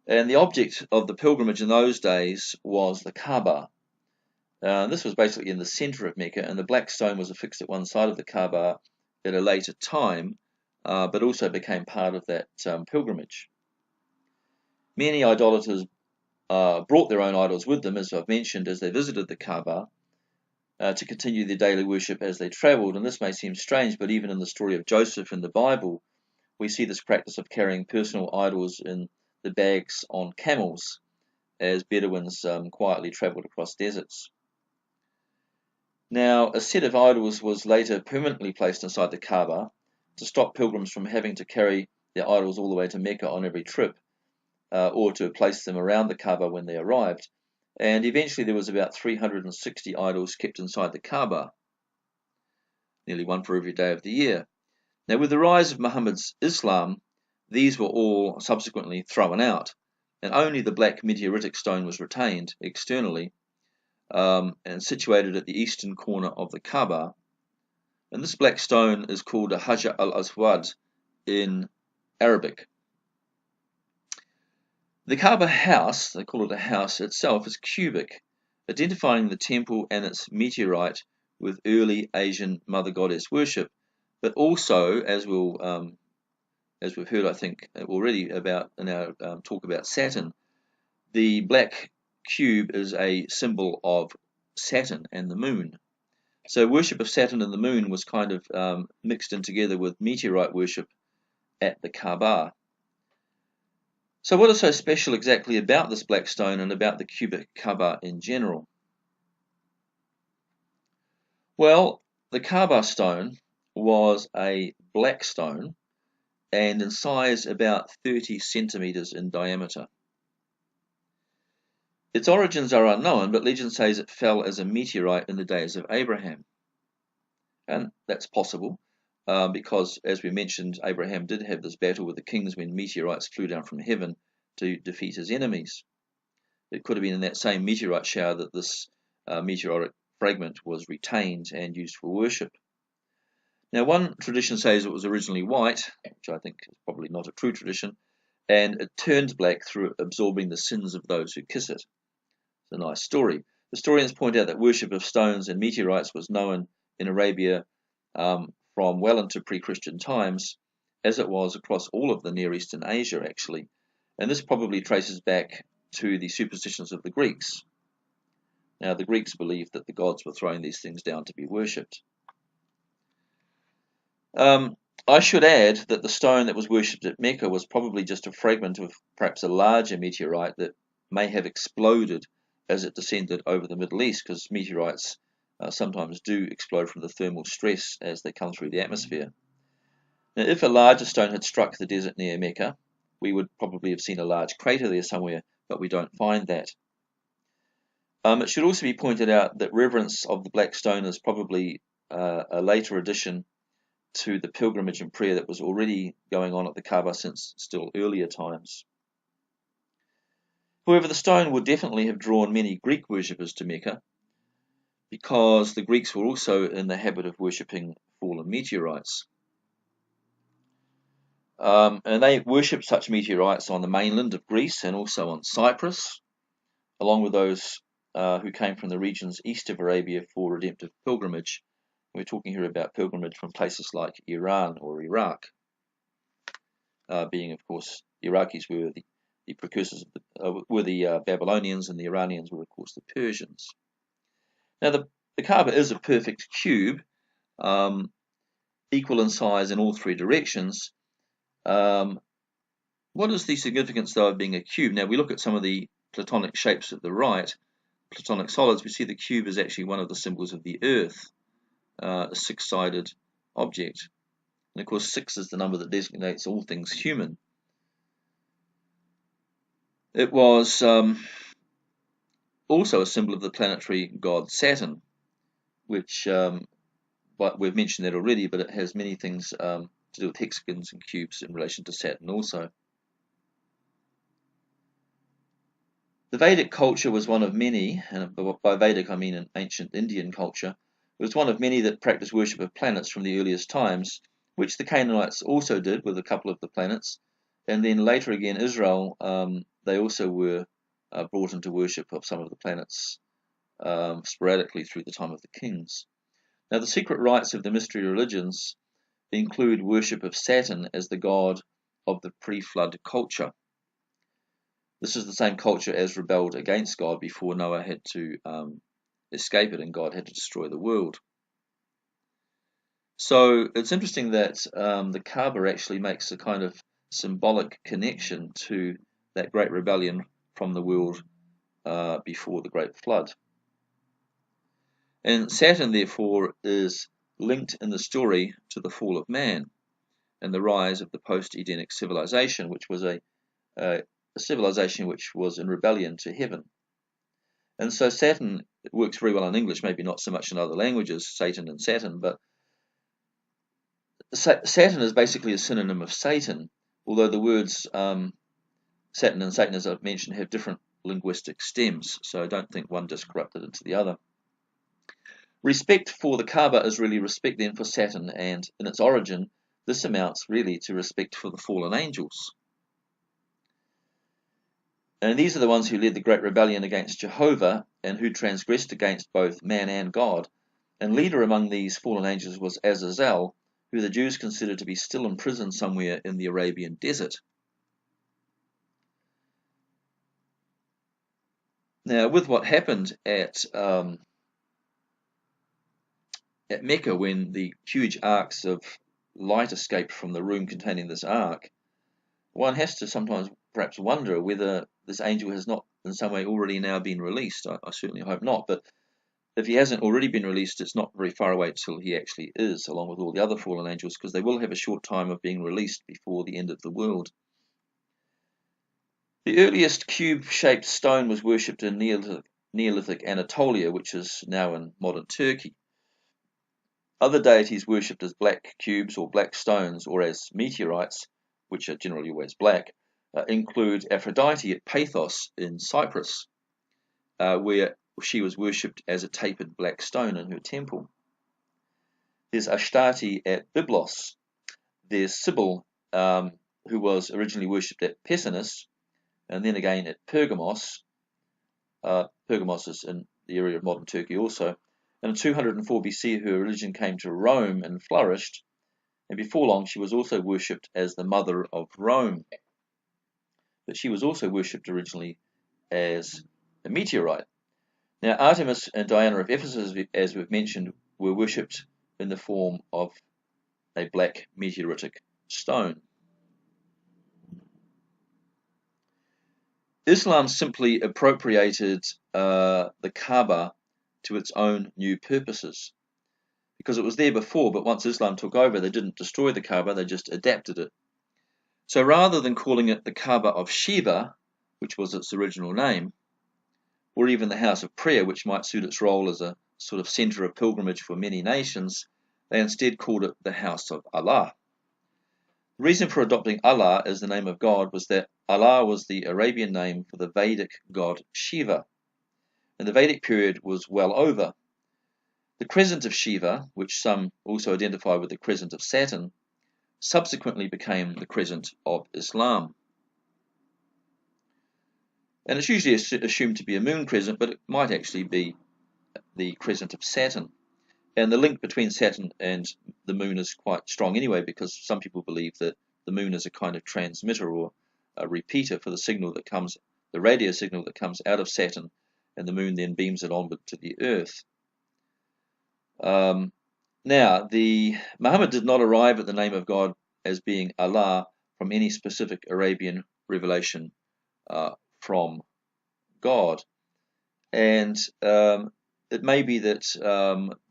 A: And the object of the pilgrimage in those days was the Kaaba. This was basically in the center of Mecca, and the black stone was affixed at one side of the Kaaba at a later time, but also became part of that pilgrimage. Many idolaters brought their own idols with them, as I've mentioned, as they visited the Kaaba to continue their daily worship as they traveled. And this may seem strange, but even in the story of Joseph in the Bible, we see this practice of carrying personal idols in the bags on camels as Bedouins quietly traveled across deserts. Now, a set of idols was later permanently placed inside the Kaaba to stop pilgrims from having to carry their idols all the way to Mecca on every trip, or to place them around the Kaaba when they arrived. And eventually there was about 360 idols kept inside the Kaaba, nearly one for every day of the year. Now, with the rise of Muhammad's Islam, these were all subsequently thrown out, and only the black meteoritic stone was retained externally, and situated at the eastern corner of the Kaaba. And this black stone is called a Hajar al-Aswad in Arabic. The Kaaba house, they call it a house itself, is cubic, identifying the temple and its meteorite with early Asian mother goddess worship, but also, as we've heard, I think, already about in our talk about Saturn, the black cube is a symbol of Saturn and the moon. So worship of Saturn and the moon was kind of mixed in together with meteorite worship at the Kaaba. So what is so special exactly about this black stone and about the cubic Kaaba in general? Well, the Kaaba stone was a black stone and in size about 30 centimeters in diameter. Its origins are unknown, but legend says it fell as a meteorite in the days of Abraham. And that's possible because, as we mentioned, Abraham did have this battle with the kings when meteorites flew down from heaven to defeat his enemies. It could have been in that same meteorite shower that this meteoric fragment was retained and used for worship. Now, one tradition says it was originally white, which I think is probably not a true tradition, and it turns black through absorbing the sins of those who kiss it. It's a nice story. Historians point out that worship of stones and meteorites was known in Arabia from well into pre-Christian times, as it was across all of the Near Eastern Asia, actually. And this probably traces back to the superstitions of the Greeks. Now, the Greeks believed that the gods were throwing these things down to be worshipped. I should add that the stone that was worshipped at Mecca was probably just a fragment of perhaps a larger meteorite that may have exploded as it descended over the Middle East, because meteorites sometimes do explode from the thermal stress as they come through the atmosphere. Now, if a larger stone had struck the desert near Mecca, we would probably have seen a large crater there somewhere, but we don't find that. It should also be pointed out that reverence of the black stone is probably a later addition to the pilgrimage and prayer that was already going on at the Kaaba since still earlier times. However, the stone would definitely have drawn many Greek worshippers to Mecca, because the Greeks were also in the habit of worshipping fallen meteorites. And they worshipped such meteorites on the mainland of Greece and also on Cyprus, along with those who came from the regions east of Arabia for redemptive pilgrimage. We're talking here about pilgrimage from places like Iran or Iraq, being, of course, Iraqis were the precursors of were the Babylonians, and the Iranians were, of course, the Persians. Now, the Kaaba is a perfect cube, equal in size in all three directions. What is the significance, though, of being a cube? Now, we look at some of the Platonic shapes at the right, Platonic solids. We see the cube is actually one of the symbols of the Earth, a six-sided object. And, of course, 6 is the number that designates all things human. It was also a symbol of the planetary god Saturn, which but we've mentioned that already, but it has many things to do with hexagons and cubes in relation to Saturn also. The Vedic culture was one of many, and by Vedic I mean an ancient Indian culture. It was one of many that practiced worship of planets from the earliest times, which the Canaanites also did with a couple of the planets, and then later again Israel, they also were brought into worship of some of the planets sporadically through the time of the kings. Now, the secret rites of the mystery religions include worship of Saturn as the god of the pre-flood culture. This is the same culture as rebelled against God before Noah had to escape it and God had to destroy the world. So it's interesting that the Kaaba actually makes a kind of symbolic connection to that great rebellion from the world before the great flood. And Saturn, therefore, is linked in the story to the fall of man and the rise of the post-Edenic civilization, which was a civilization which was in rebellion to heaven. And so Saturn works very well in English, maybe not so much in other languages, Satan and Saturn, but Saturn is basically a synonym of Satan, although the words Saturn and Satan, as I've mentioned, have different linguistic stems, so I don't think one just corrupted into the other. Respect for the Kaaba is really respect then for Saturn, and in its origin, this amounts really to respect for the fallen angels. And these are the ones who led the great rebellion against Jehovah and who transgressed against both man and God. And leader among these fallen angels was Azazel, who the Jews considered to be still in prison somewhere in the Arabian desert. Now, with what happened at at Mecca, when the huge arcs of light escaped from the room containing this ark, one has to sometimes perhaps wonder whether this angel has not in some way already now been released. I certainly hope not, but if he hasn't already been released, it's not very far away till he actually is, along with all the other fallen angels, because they will have a short time of being released before the end of the world. The earliest cube-shaped stone was worshipped in Neolithic Anatolia, which is now in modern Turkey. Other deities worshipped as black cubes or black stones, or as meteorites, which are generally always black, include Aphrodite at Paphos in Cyprus, where she was worshipped as a tapered black stone in her temple. There's Astarte at Byblos. There's Sibyl, who was originally worshipped at Pessinus, and then again at Pergamos. Pergamos is in the area of modern Turkey also. And in 204 BC, her religion came to Rome and flourished, and before long she was also worshipped as the mother of Rome. But she was also worshipped originally as a meteorite. Now, Artemis and Diana of Ephesus, as we've mentioned, were worshipped in the form of a black meteoritic stone. Islam simply appropriated the Kaaba to its own new purposes, because it was there before, but once Islam took over, they didn't destroy the Kaaba, they just adapted it. So rather than calling it the Kaaba of Shiva, which was its original name, or even the House of Prayer, which might suit its role as a sort of center of pilgrimage for many nations, they instead called it the House of Allah. The reason for adopting Allah as the name of God was that Allah was the Arabian name for the Vedic god Shiva, and the Vedic period was well over. The crescent of Shiva, which some also identify with the crescent of Saturn, subsequently became the crescent of Islam. And it's usually assumed to be a moon crescent, but it might actually be the crescent of Saturn. And the link between Saturn and the moon is quite strong anyway, because some people believe that the moon is a kind of transmitter or a repeater for the signal that comes, the radio signal that comes out of Saturn, and the moon then beams it onward to the Earth. Now, Muhammad did not arrive at the name of God as being Allah from any specific Arabian revelation from God, and it may be that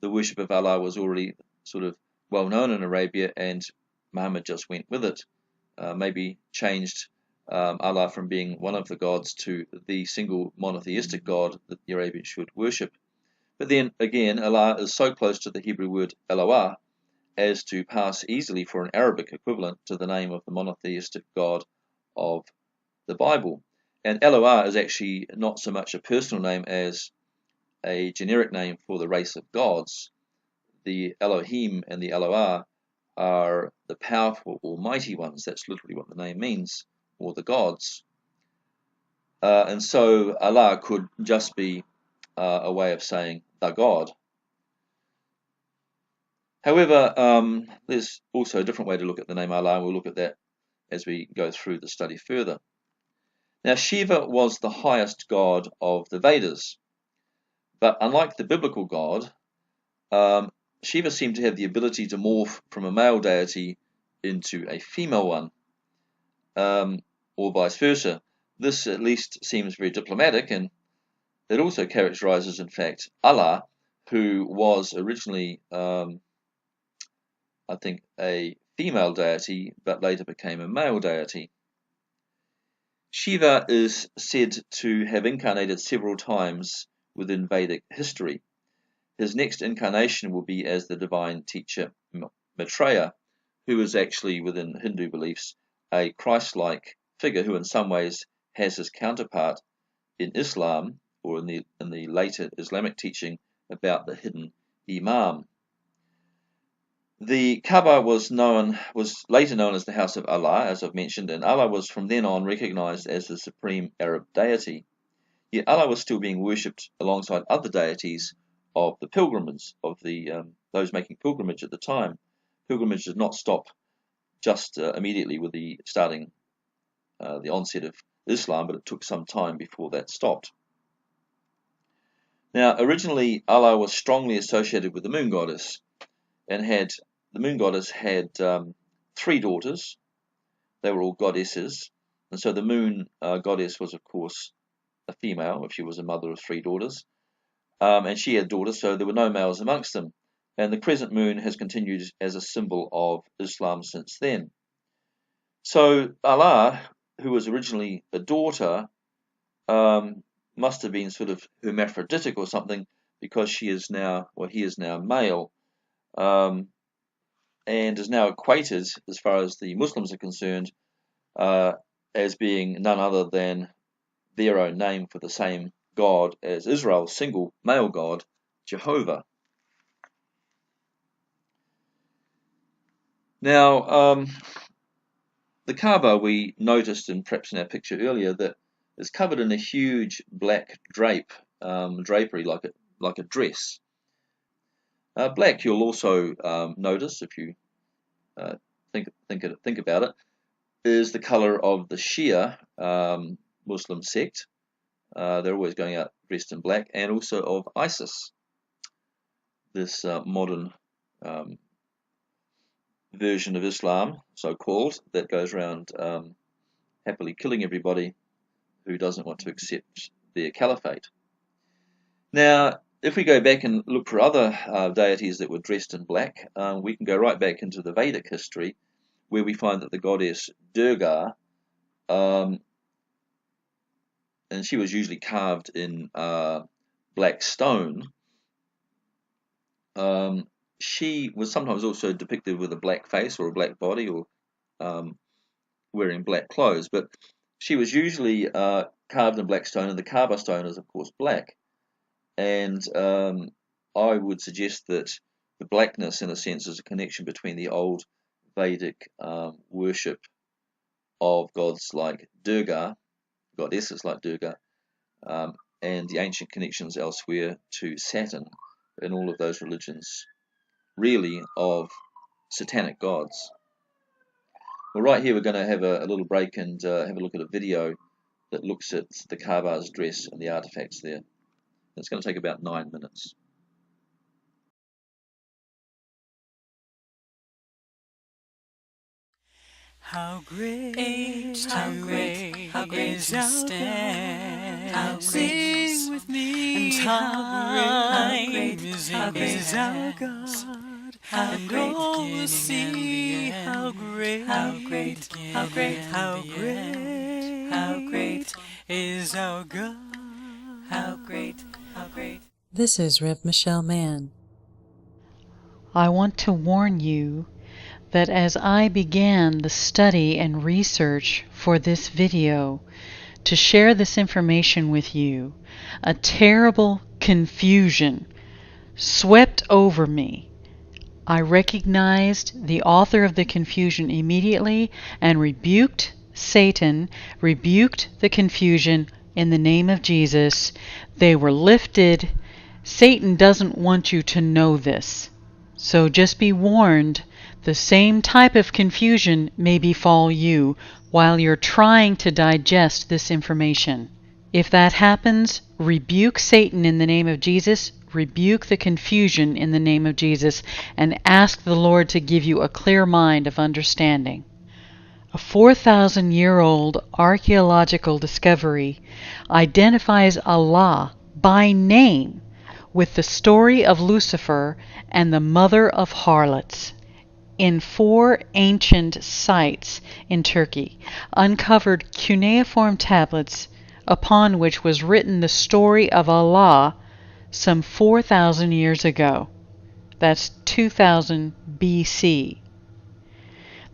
A: the worship of Allah was already sort of well known in Arabia, and Muhammad just went with it, maybe changed Allah from being one of the gods to the single monotheistic God that the Arabians should worship. But then again, Allah is so close to the Hebrew word Eloah as to pass easily for an Arabic equivalent to the name of the monotheistic God of the Bible. And Eloah is actually not so much a personal name as a generic name for the race of gods. The Elohim and the Eloah are the powerful, almighty ones. That's literally what the name means, or the gods. And so Allah could just be a way of saying the God. However, there's also a different way to look at the name Allah, and we'll look at that as we go through the study further. Now, Shiva was the highest god of the Vedas, but unlike the biblical god, Shiva seemed to have the ability to morph from a male deity into a female one, or vice versa. This at least seems very diplomatic, and it also characterizes, in fact, Allah, who was originally, I think, a female deity, but later became a male deity. Shiva is said to have incarnated several times within Vedic history. His next incarnation will be as the divine teacher Maitreya, who is actually, within Hindu beliefs, a Christ-like figure who in some ways has his counterpart in Islam, or in the later Islamic teaching about the hidden Imam. The Kaaba was later known as the House of Allah, as I've mentioned, and Allah was from then on recognized as the supreme Arab deity. Yet Allah was still being worshipped alongside other deities of the pilgrims, of those making pilgrimage at the time. Pilgrimage did not stop just immediately with the onset of Islam, but it took some time before that stopped. Now, originally Allah was strongly associated with the moon goddess, and the moon goddess had 3 daughters. They were all goddesses, and so the moon goddess was, of course, a female if she was a mother of 3 daughters, and she had daughters, so there were no males amongst them. And the crescent moon has continued as a symbol of Islam since then. So Allah, who was originally a daughter, must have been sort of hermaphroditic or something, because he is now male, and is now equated, as far as the Muslims are concerned, as being none other than their own name for the same God as Israel's single male God, Jehovah. Now, the Kaaba, we noticed, and perhaps in our picture earlier, that is covered in a huge black drapery, like a dress. Black, you'll also notice, if you think about it, is the color of the Shia Muslim sect. They're always going out dressed in black, and also of ISIS, this modern version of Islam, so-called, that goes around happily killing everybody who doesn't want to accept their caliphate. Now, if we go back and look for other deities that were dressed in black, we can go right back into the Vedic history, where we find that the goddess Durga, and she was usually carved in black stone, she was sometimes also depicted with a black face or a black body, or wearing black clothes, but she was usually carved in black stone, and the Kaaba stone is, of course, black. And I would suggest that the blackness, in a sense, is a connection between the old Vedic worship of gods like Durga, goddesses like Durga, and the ancient connections elsewhere to Saturn, in all of those religions, really of satanic gods. Well, right here we're going to have a little break and have a look at a video that looks at the Kaaba's dress and the artifacts there. It's going to take about 9 minutes.
B: How great is our stand. How sing with me. And how great is our God. And all will see how great is our God. How great.
C: This is Rev. Michelle Mann.
D: I want to warn you that as I began the study and research for this video to share this information with you, a terrible confusion swept over me. I recognized the author of the confusion immediately and rebuked Satan, rebuked the confusion in the name of Jesus. They were lifted. Satan doesn't want you to know this. So just be warned, the same type of confusion may befall you while you're trying to digest this information. If that happens, rebuke Satan in the name of Jesus, rebuke the confusion in the name of Jesus, and ask the Lord to give you a clear mind of understanding. A 4,000-year-old archaeological discovery identifies Allah by name with the story of Lucifer and the mother of harlots. In 4 ancient sites in Turkey, uncovered cuneiform tablets upon which was written the story of Allah some 4,000 years ago. That's 2000 BC.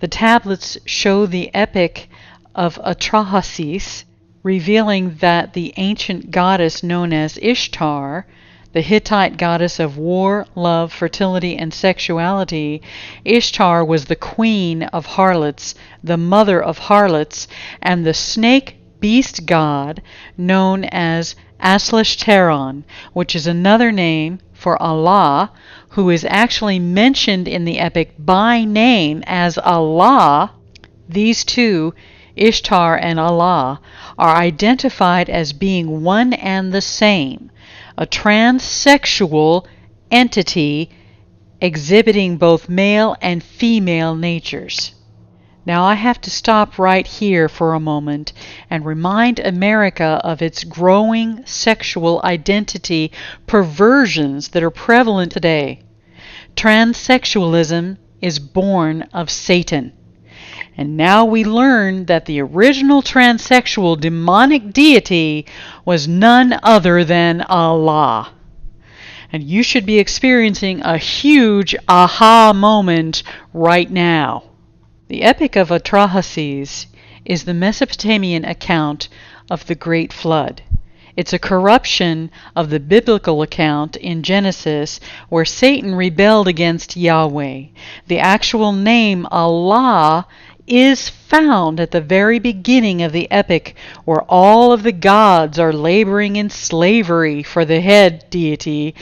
D: The tablets show the epic of Atrahasis, revealing that the ancient goddess known as Ishtar, the Hittite goddess of war, love, fertility, and sexuality, Ishtar was the queen of harlots, the mother of harlots, and the snake beast god known as Aslashtaron, which is another name for Allah, who is actually mentioned in the epic by name as Allah. These two, Ishtar and Allah, are identified as being one and the same, a transsexual entity exhibiting both male and female natures. Now I have to stop right here for a moment and remind America of its growing sexual identity perversions that are prevalent today. Transsexualism is born of Satan. And now we learn that the original transsexual demonic deity was none other than Allah. And you should be experiencing a huge aha moment right now. The Epic of Atrahasis is the Mesopotamian account of the Great Flood. It's a corruption of the biblical account in Genesis where Satan rebelled against Yahweh. The actual name Allah is found at the very beginning of the epic, where all of the gods are laboring in slavery for the head deity,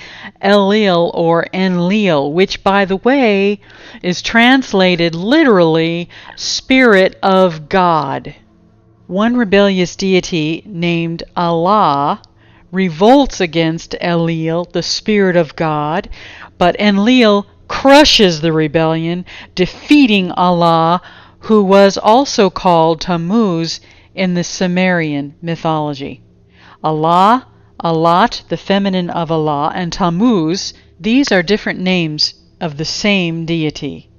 D: Elil or Enlil, which, by the way, is translated literally Spirit of God. One rebellious deity named Allah revolts against Elil, the Spirit of God, but Enlil crushes the rebellion, defeating Allah, who was also called Tammuz in the Sumerian mythology. Allah, Alat, the feminine of Allah, and Tammuz, these are different names of the same deity.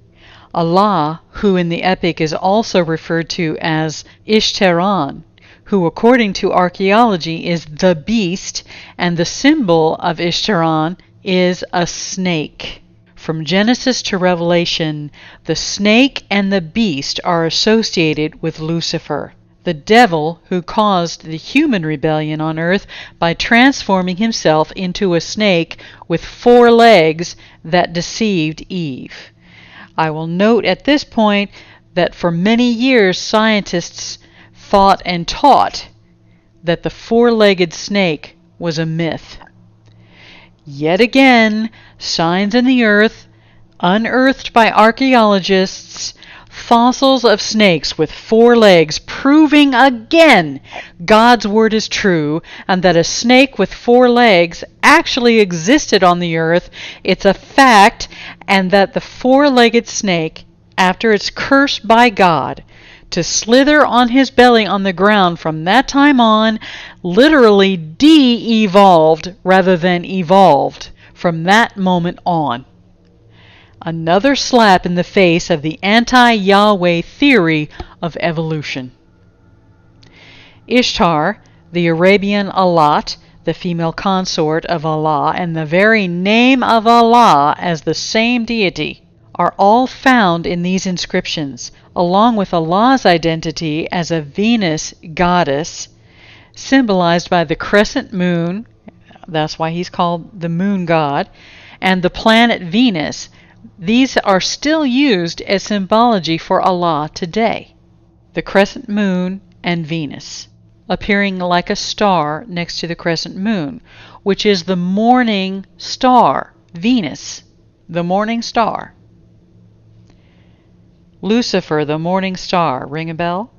D: Allah, who in the epic is also referred to as Ishtaran, who according to archaeology is the beast, and the symbol of Ishtaran is a snake. From Genesis to Revelation, the snake and the beast are associated with Lucifer, the devil who caused the human rebellion on earth by transforming himself into a snake with 4 legs that deceived Eve. I will note at this point that for many years scientists thought and taught that the 4-legged snake was a myth. Yet again, signs in the earth, unearthed by archaeologists, fossils of snakes with 4 legs, proving again God's word is true and that a snake with 4 legs actually existed on the earth. It's a fact, and that the 4-legged snake, after it's cursed by God to slither on his belly on the ground from that time on, literally de-evolved rather than evolved from that moment on. Another slap in the face of the anti-Yahweh theory of evolution. Ishtar, the Arabian Alat, the female consort of Allah, and the very name of Allah as the same deity, are all found in these inscriptions, along with Allah's identity as a Venus goddess, symbolized by the crescent moon, that's why he's called the moon god, and the planet Venus. These are still used as symbology for Allah today. The crescent moon and Venus, appearing like a star next to the crescent moon, which is the morning star, Venus, the morning star. Lucifer, the morning star, ring a bell?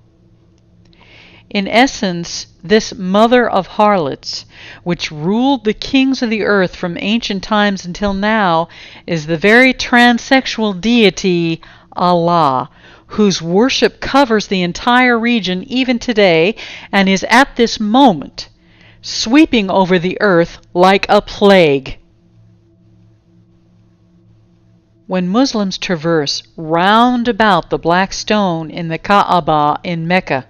D: In essence, this mother of harlots, which ruled the kings of the earth from ancient times until now, is the very transsexual deity Allah, whose worship covers the entire region even today and is at this moment sweeping over the earth like a plague. When Muslims traverse round about the black stone in the Kaaba in Mecca,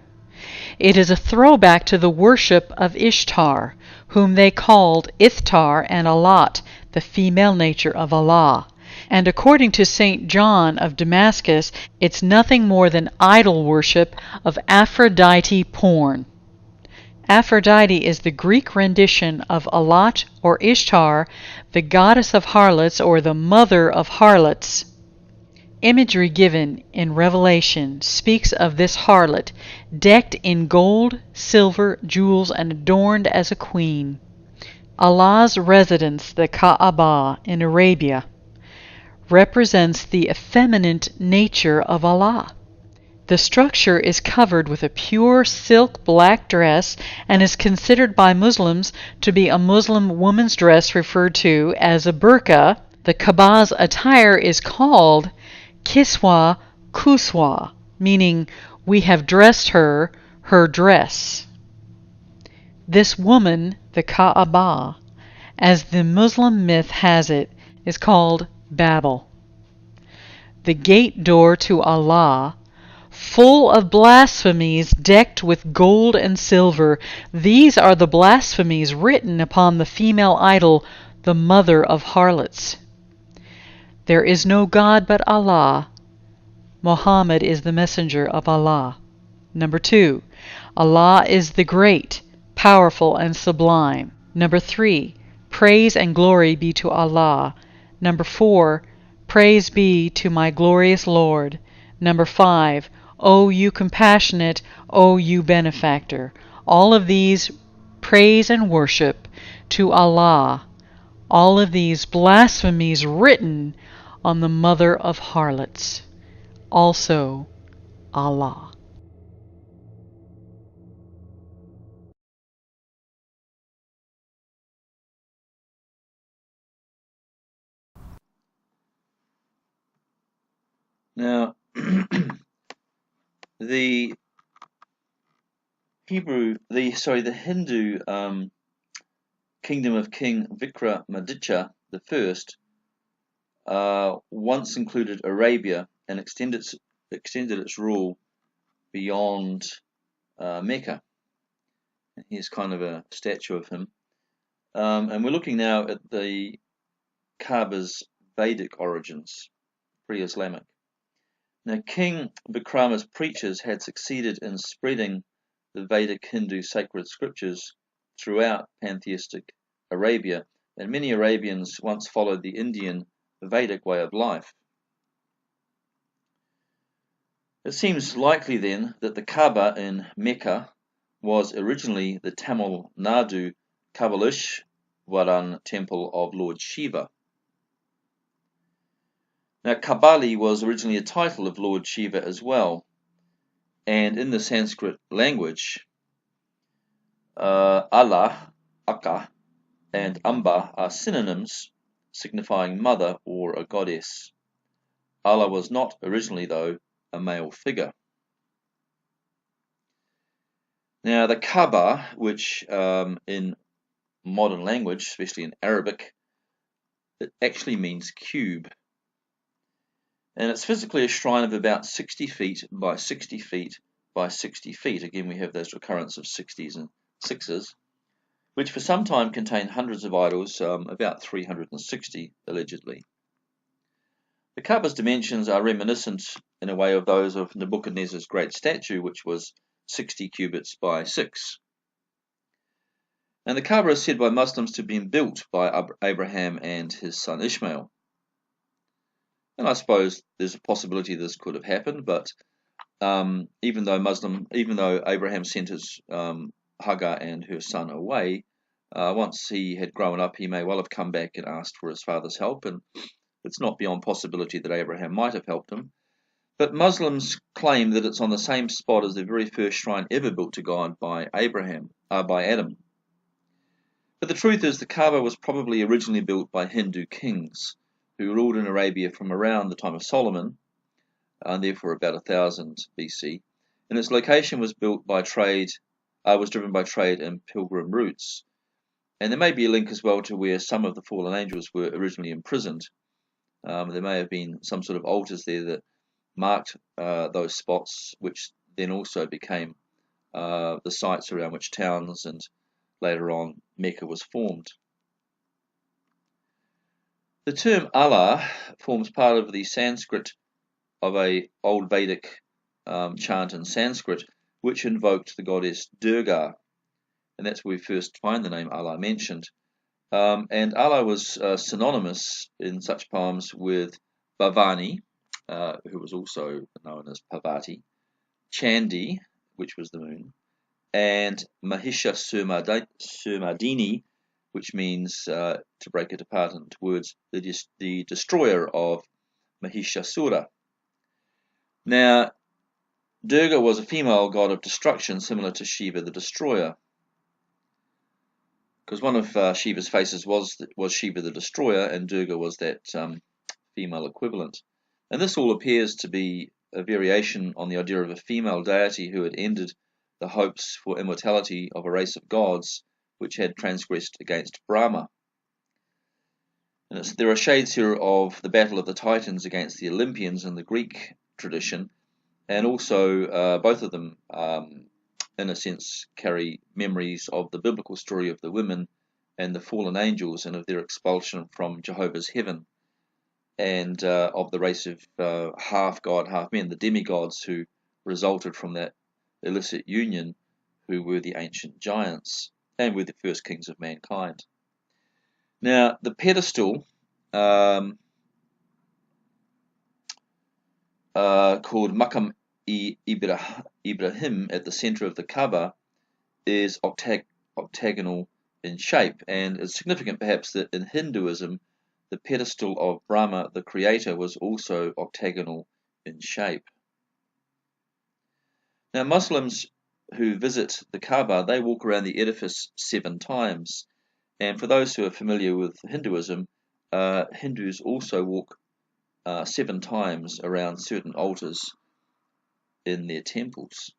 D: it is a throwback to the worship of Ishtar, whom they called Ithtar and Alat, the female nature of Allah. And according to St. John of Damascus, it's nothing more than idol worship of Aphrodite porn. Aphrodite is the Greek rendition of Alat or Ishtar, the goddess of harlots or the mother of harlots. Imagery given in Revelation speaks of this harlot, decked in gold, silver, jewels, and adorned as a queen. Allah's residence, the Kaaba in Arabia, represents the effeminate nature of Allah. The structure is covered with a pure silk black dress and is considered by Muslims to be a Muslim woman's dress referred to as a burqa, The Kaaba's attire is called Kiswa Kuswa, meaning we have dressed her, her dress. This woman, the Kaaba, as the Muslim myth has it, is called Babel. The gate door to Allah, full of blasphemies decked with gold and silver. These are the blasphemies written upon the female idol, the mother of harlots. There is no God but Allah. Muhammad is the messenger of Allah. Number 2, Allah is the great, powerful, and sublime. Number 3, praise and glory be to Allah. Number 4, praise be to my glorious Lord. Number 5, O you compassionate, O you benefactor. All of these praise and worship to Allah. All of these blasphemies written on the mother of harlots. Also Allah.
A: Now, the the Hindu kingdom of King Vikramaditya I once included Arabia and extended its rule beyond Mecca. And here's kind of a statue of him. And we're looking now at the Kaaba's Vedic origins, pre-Islamic. Now, King Vikrama's preachers had succeeded in spreading the Vedic Hindu sacred scriptures throughout pantheistic Arabia, and many Arabians once followed the Indian Vedic way of life. It seems likely then that the Kaaba in Mecca was originally the Tamil Nadu Kabaleshwaran temple of Lord Shiva. Now, Kabali was originally a title of Lord Shiva as well, and in the Sanskrit language, Allah, Akka, and Amba are synonyms signifying mother or a goddess. Allah was not originally, though, a male figure. Now, the Kaaba, which in modern language, especially in Arabic, it actually means cube. And it's physically a shrine of about 60 feet by 60 feet by 60 feet. Again, we have those recurrence of 60s and 6s, which for some time contained hundreds of idols, about 360 allegedly. The Kaaba's dimensions are reminiscent in a way of those of Nebuchadnezzar's great statue, which was 60 cubits by 6. And the Kaaba is said by Muslims to have been built by Abraham and his son Ishmael. And I suppose there's a possibility this could have happened, but even though Abraham sent his Hagar and her son away, once he had grown up, he may well have come back and asked for his father's help, and it's not beyond possibility that Abraham might have helped him. But Muslims claim that it's on the same spot as the very first shrine ever built to God by Adam. But the truth is the Kaaba was probably originally built by Hindu kings who ruled in Arabia from around the time of Solomon, and therefore about 1000 BC, and its location was driven by trade and pilgrim routes. And there may be a link as well to where some of the fallen angels were originally imprisoned. There may have been some sort of altars there that marked those spots, which then also became the sites around which towns and later on Mecca was formed. The term Allah forms part of the Sanskrit of a old Vedic chant in Sanskrit, which invoked the goddess Durga, and that's where we first find the name Allah mentioned. And Allah was synonymous in such poems with Bhavani, who was also known as Parvati, Chandi, which was the moon, and Mahishasumardini, which means, to break it apart into words, the destroyer of Mahishasura. Now, Durga was a female god of destruction, similar to Shiva the destroyer. because one of Shiva's faces was Shiva the Destroyer, and Durga was that female equivalent. And this all appears to be a variation on the idea of a female deity who had ended the hopes for immortality of a race of gods which had transgressed against Brahma. And there are shades here of the battle of the Titans against the Olympians in the Greek tradition, and also both of them, in a sense, carry memories of the biblical story of the women and the fallen angels and of their expulsion from Jehovah's heaven, and of the race of half god, half men, the demigods who resulted from that illicit union, who were the ancient giants and were the first kings of mankind. Now, the pedestal called Makam Ibrahim at the center of the Kaaba is octagonal in shape, and it's significant perhaps that in Hinduism the pedestal of Brahma, the creator, was also octagonal in shape. Now, Muslims who visit the Kaaba, they walk around the edifice 7 times, and for those who are familiar with Hinduism, Hindus also walk 7 times around certain altars in their temples.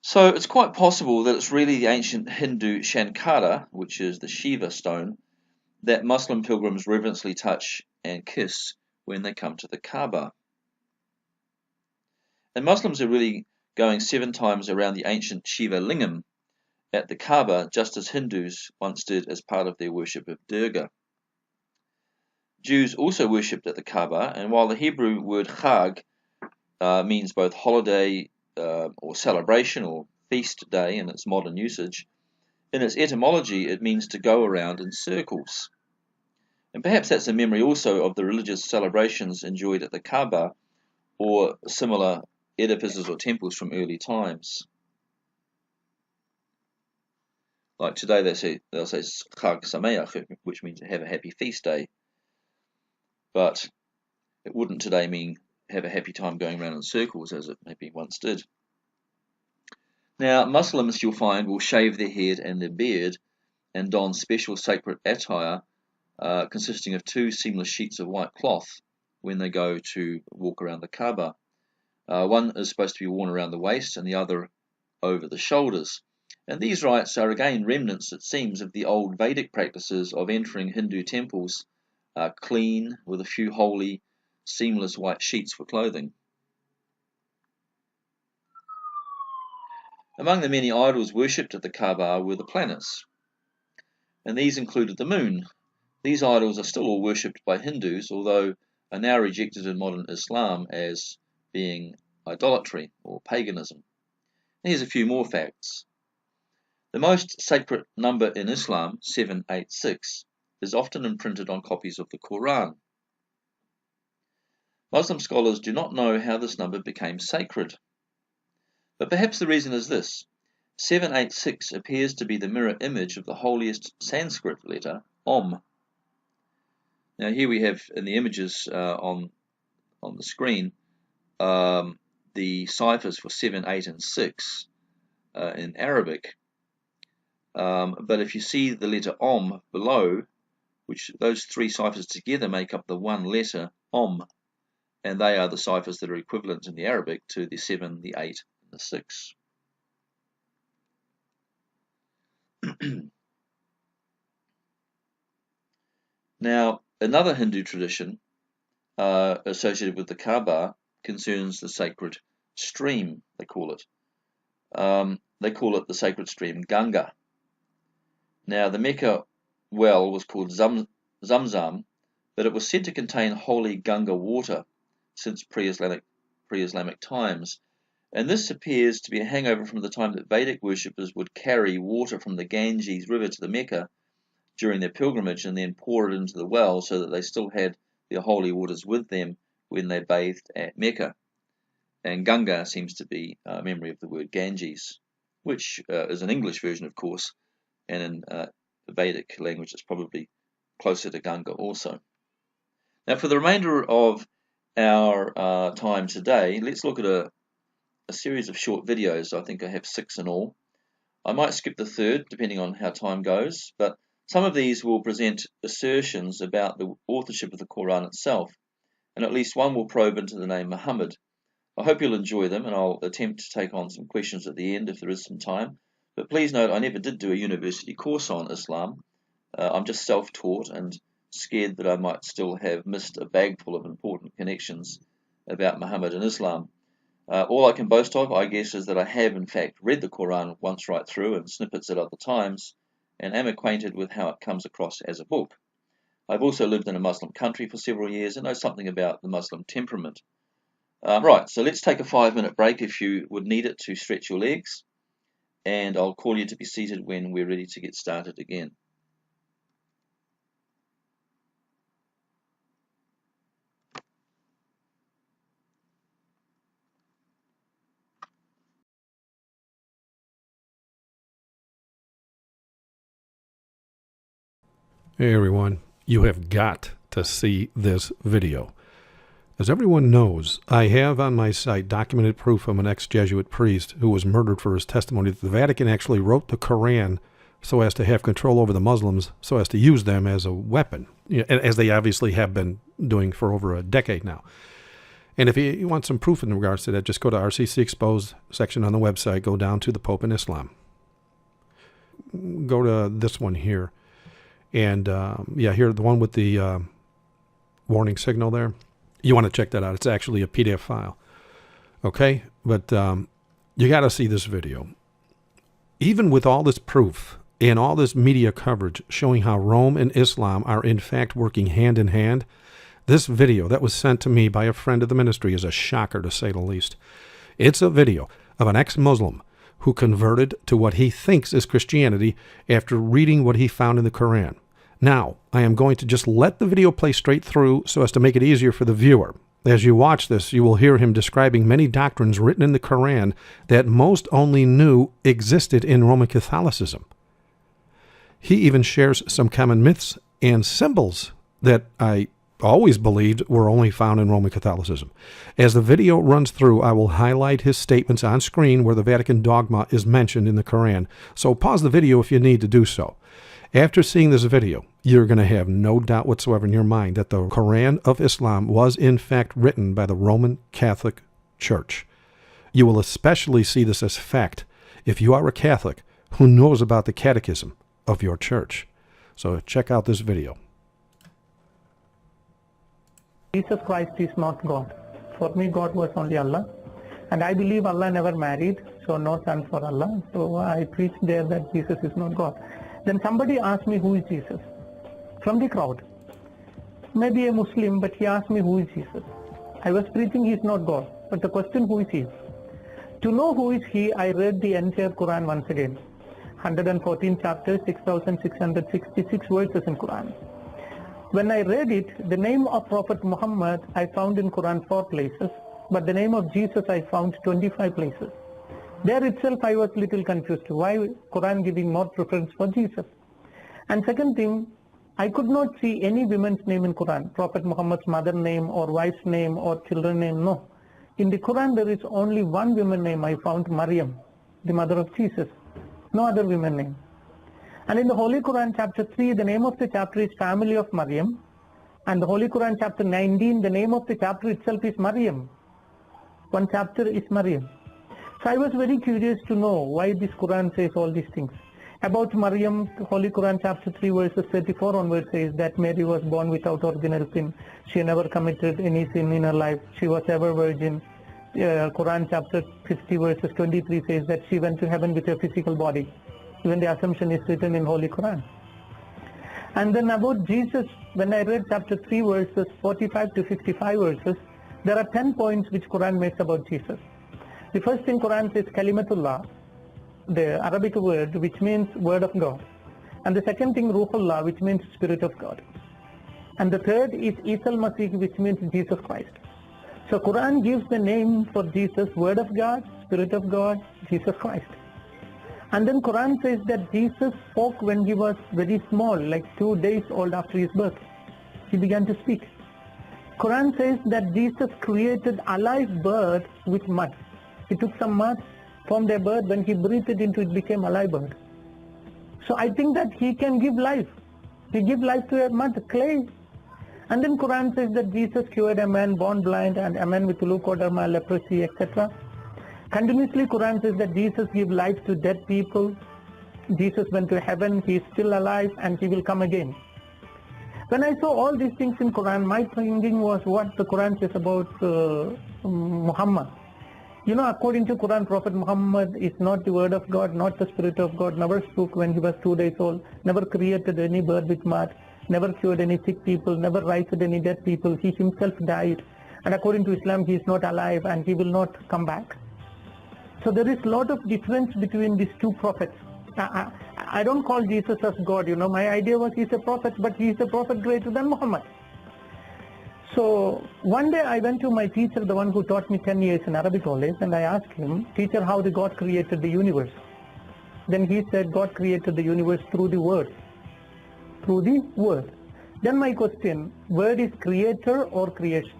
A: So it's quite possible that it's really the ancient Hindu Shankara, which is the Shiva stone, that Muslim pilgrims reverently touch and kiss when they come to the Kaaba. And Muslims are really going 7 times around the ancient Shiva Lingam at the Kaaba, just as Hindus once did as part of their worship of Durga. Jews also worshipped at the Kaaba, and while the Hebrew word Chag means both holiday or celebration or feast day in its modern usage, in its etymology it means to go around in circles. And perhaps that's a memory also of the religious celebrations enjoyed at the Kaaba or similar edifices or temples from early times. Like today they'll say Chag Sameach, which means have a happy feast day. But it wouldn't today mean have a happy time going around in circles as it maybe once did. Now, Muslims, you'll find, will shave their head and their beard and don special sacred attire consisting of 2 seamless sheets of white cloth when they go to walk around the Kaaba. One is supposed to be worn around the waist and the other over the shoulders. And these rites are again remnants, it seems, of the old Vedic practices of entering Hindu temples clean with a few holy, seamless white sheets for clothing. Among the many idols worshipped at the Kaaba were the planets, and these included the moon. These idols are still all worshipped by Hindus, although are now rejected in modern Islam as being idolatry or paganism. And here's a few more facts. The most sacred number in Islam, 786, is often imprinted on copies of the Quran. Muslim scholars do not know how this number became sacred, but perhaps the reason is this. 786 appears to be the mirror image of the holiest Sanskrit letter, Om. Now here we have in the images on the screen the ciphers for 7, 8, and 6 in Arabic. But if you see the letter Om below, which those 3 ciphers together make up the one letter Om, and they are the ciphers that are equivalent in the Arabic to the 7, the 8, and the 6. Now, another Hindu tradition associated with the Kaaba concerns the sacred stream, they call it. They call it the sacred stream Ganga. Now, the Mecca well was called Zamzam, but it was said to contain holy Ganga water since pre-Islamic times. And this appears to be a hangover from the time that Vedic worshippers would carry water from the Ganges River to the Mecca during their pilgrimage and then pour it into the well so that they still had their holy waters with them when they bathed at Mecca. And Ganga seems to be a memory of the word Ganges, which is an English version, of course, and in the Vedic language it's probably closer to Ganga also. Now, for the remainder of our time today, let's look at a series of short videos. I think I have 6 in all. I might skip the third, depending on how time goes, but some of these will present assertions about the authorship of the Quran itself, and at least one will probe into the name Muhammad. I hope you'll enjoy them, and I'll attempt to take on some questions at the end if there is some time. But please note, I never did do a university course on Islam. I'm just self-taught and scared that I might still have missed a bag full of important connections about Muhammad and Islam. All I can boast of, I guess, is that I have in fact read the Quran once right through and snippets at other times, and am acquainted with how it comes across as a book. I've also lived in a Muslim country for several years and know something about the Muslim temperament. Right, so let's take a 5-minute break if you would need it to stretch your legs, and I'll call you to be seated when we're ready to get started again.
E: Hey everyone, you have got to see this video. As everyone knows, I have on my site documented proof of an ex-Jesuit priest who was murdered for his testimony that the Vatican actually wrote the Quran so as to have control over the Muslims, so as to use them as a weapon, as they obviously have been doing for over a decade now. And if you want some proof in regards to that, just go to RCC Exposed section on the website, go down to the Pope and Islam. Go to this one here. And here, the one with the warning signal there. You want to check that out. It's actually a PDF file. Okay? But you got to see this video. Even with all this proof and all this media coverage showing how Rome and Islam are in fact working hand in hand, this video that was sent to me by a friend of the ministry is a shocker, to say the least. It's a video of an ex-Muslim who converted to what he thinks is Christianity after reading what he found in the Quran. Now, I am going to just let the video play straight through so as to make it easier for the viewer. As you watch this, you will hear him describing many doctrines written in the Quran that most only knew existed in Roman Catholicism. He even shares some common myths and symbols that I always believed were only found in Roman Catholicism. As the video runs through, I will highlight his statements on screen where the Vatican dogma is mentioned in the Quran. So pause the video if you need to do so. After seeing this video, you're going to have no doubt whatsoever in your mind that the Quran of Islam was in fact written by the Roman Catholic Church. You will especially see this as fact if you are a Catholic who knows about the catechism of your church. So check out this video.
F: Jesus Christ is not God. For me, God was only Allah. And I believe Allah never married, so no son for Allah. So I preach there that Jesus is not God. Then somebody asked me, who is Jesus? From the crowd. Maybe a Muslim, but he asked me, who is Jesus? I was preaching he is not God. But the question, who is he? To know who is he, I read the entire Quran once again. 114 chapters, 6,666 verses in Quran. When I read it, the name of Prophet Muhammad I found in Quran 4 places, but the name of Jesus I found 25 places. There itself I was little confused. Why Quran giving more preference for Jesus? And second thing, I could not see any woman's name in Quran. Prophet Muhammad's mother name or wife's name or children name, no. In the Quran there is only one woman name I found, Maryam, the mother of Jesus. No other woman name. And in the Holy Quran chapter 3, the name of the chapter is Family of Maryam. And the Holy Quran chapter 19, the name of the chapter itself is Maryam. One chapter is Maryam. So I was very curious to know why this Quran says all these things. About Maryam, the Holy Quran chapter 3 verses 34 onwards says that Mary was born without original sin. She never committed any sin in her life. She was ever virgin. Quran chapter 50 verses 23 says that she went to heaven with a physical body. Even the assumption is written in Holy Quran. And then about Jesus, when I read chapter 3 verses 45 to 55 verses, there are 10 points which Quran makes about Jesus. The first thing Quran says Kalimatullah, the Arabic word which means word of God. And the second thing Ruhullah, which means spirit of God. And the third is Isa al-Masih, which means Jesus Christ. So Quran gives the name for Jesus, word of God, spirit of God, Jesus Christ. And then Quran says that Jesus spoke when he was very small, like 2 days old after his birth. He began to speak. Quran says that Jesus created alive birds with mud. He took some mud, formed a bird. When he breathed it into it, became a live bird. So I think that he can give life. He gives life to a mud, clay. And then Quran says that Jesus cured a man born blind and a man with leukoderma, leprosy, etc. Continuously Quran says that Jesus gives life to dead people. Jesus went to heaven, he is still alive and he will come again. When I saw all these things in Quran, my thinking was what the Quran says about Muhammad. You know, according to Quran, Prophet Muhammad is not the word of God, not the spirit of God, never spoke when he was 2 days old, never created any bird with mud, never cured any sick people, never raised any dead people. He himself died. And according to Islam, he is not alive and he will not come back. So there is a lot of difference between these two prophets. I don't call Jesus as God, you know. My idea was he's a prophet, but he's a prophet greater than Muhammad. So one day I went to my teacher, the one who taught me 10 years in Arabic college, and I asked him, teacher, how did God created the universe? Then he said, God created the universe through the word. Through the word. Then my question, word is creator or creation?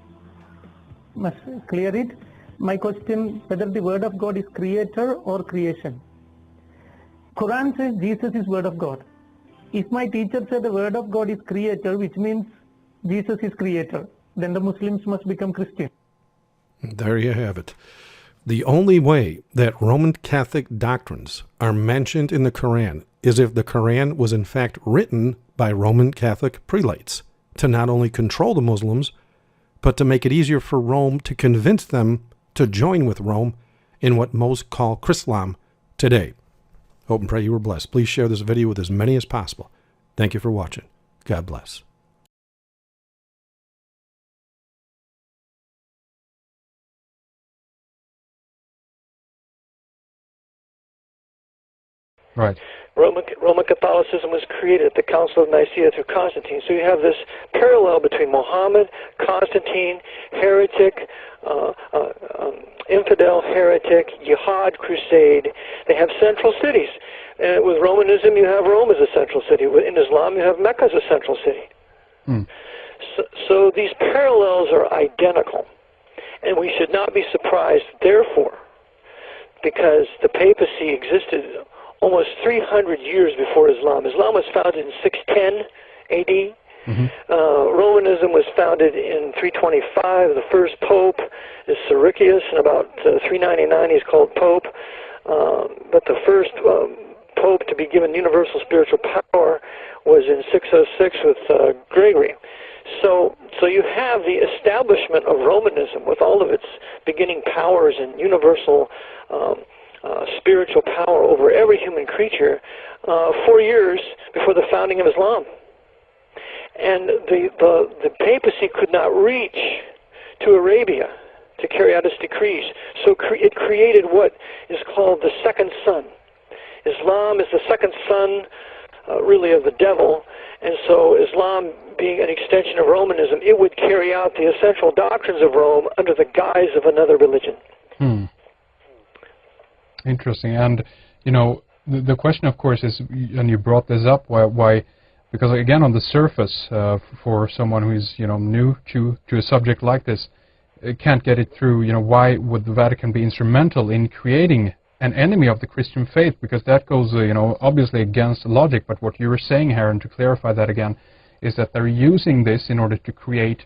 F: Must clear it. My question, whether the word of God is creator or creation. Quran says Jesus is word of God. If my teacher said the word of God is creator, which means Jesus is creator, then the Muslims must become Christian.
E: There you have it. The only way that Roman Catholic doctrines are mentioned in the Quran is if the Quran was in fact written by Roman Catholic prelates to not only control the Muslims, but to make it easier for Rome to convince them to join with Rome in what most call Chrislam today. Hope and pray you were blessed. Please share this video with as many as possible. Thank you for watching. God bless.
G: Right. Roman Catholicism was created at the Council of Nicaea through Constantine. So you have this parallel between Muhammad, Constantine, heretic, infidel, heretic, jihad, crusade. They have central cities. And with Romanism, you have Rome as a central city. In Islam, you have Mecca as a central city. So these parallels are identical. And we should not be surprised, therefore, because the papacy existed almost 300 years before Islam. Islam was founded in 610 AD. Romanism was founded in 325. The first pope is Siricius. In about 399, he's called pope. But the first pope to be given universal spiritual power was in 606 with Gregory. So you have the establishment of Romanism with all of its beginning powers and universal spiritual power over every human creature 4 years before the founding of Islam. And the papacy could not reach to Arabia to carry out its decrees. So it created what is called the second son. Islam is the second son, really, of the devil. And so Islam, being an extension of Romanism, it would carry out the essential doctrines of Rome under the guise of another religion. Interesting. And, you know, the question, of course, is, and you brought this up, why because, again, on the surface, for someone who is, you know, new to a subject like this, can't get it through, you know, why would the Vatican be instrumental in creating an enemy of the Christian faith? Because that goes, you know, obviously against logic. But what you were saying here, and to clarify that again, is that they're using this in order to create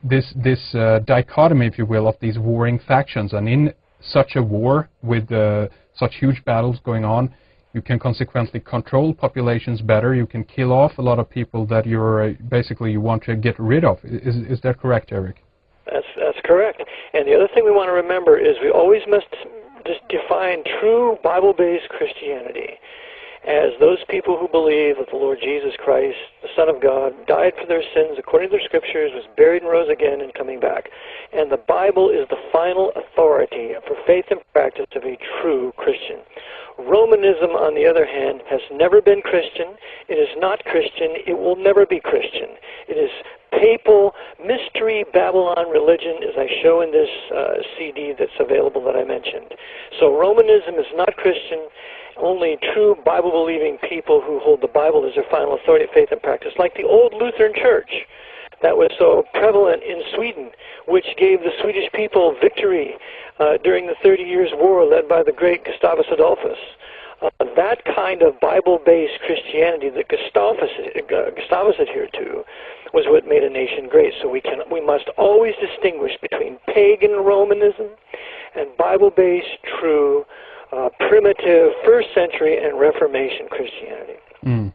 G: this dichotomy, if you will, of these warring factions. And in such a war with such huge battles going on, you can consequently control populations better. You can kill off a lot of people that you're basically you want to get rid of. Is that correct, Eric?
F: That's correct. And the other thing we want to remember is we always must just define true Bible-based Christianity as those people who believe that the Lord Jesus Christ, the Son of God, died for their sins according to the Scriptures, was buried and rose again and coming back. And the Bible is the final authority for faith and practice of a true Christian. Romanism, on the other hand, has never been Christian. It is not Christian. It will never be Christian. It is papal, mystery Babylon religion, as I show in this CD that's available that I mentioned. So Romanism is not Christian. Only true Bible-believing people who hold the Bible as their final authority of faith and practice, like the old Lutheran Church.
G: that was so prevalent in Sweden, which gave the Swedish people victory during the 30 Years' War led by the great Gustavus Adolphus. That kind of Bible-based Christianity that Gustavus adhered to was what made a nation great. So we must always distinguish between pagan Romanism and Bible-based, true, primitive, first century and Reformation Christianity.
H: Mm.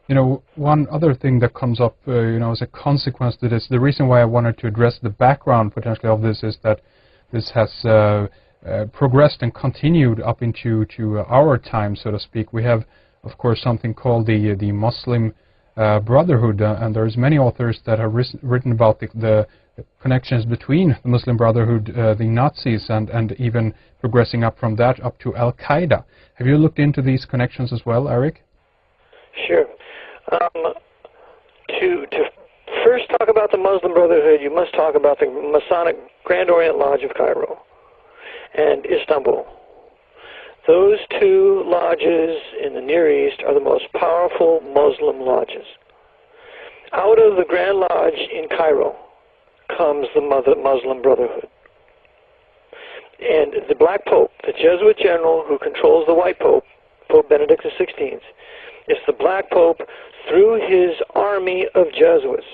H: You know, one other thing that comes up, as a consequence to this, the reason why I wanted to address the background potentially of this is that this has progressed and continued up into our time, so to speak. We have, of course, something called the Muslim Brotherhood, and there's many authors that have written about the connections between the Muslim Brotherhood, the Nazis, and even progressing up from that up to Al-Qaeda. Have you looked into these connections as well, Eric?
G: Sure. To first talk about the Muslim Brotherhood, you must talk about the Masonic Grand Orient Lodge of Cairo and Istanbul. Those two lodges in the Near East are the most powerful Muslim lodges. Out of the Grand Lodge in Cairo comes the Muslim Brotherhood. And the Black Pope, the Jesuit general who controls the White Pope, Pope Benedict XVI, is the Black Pope through his army of Jesuits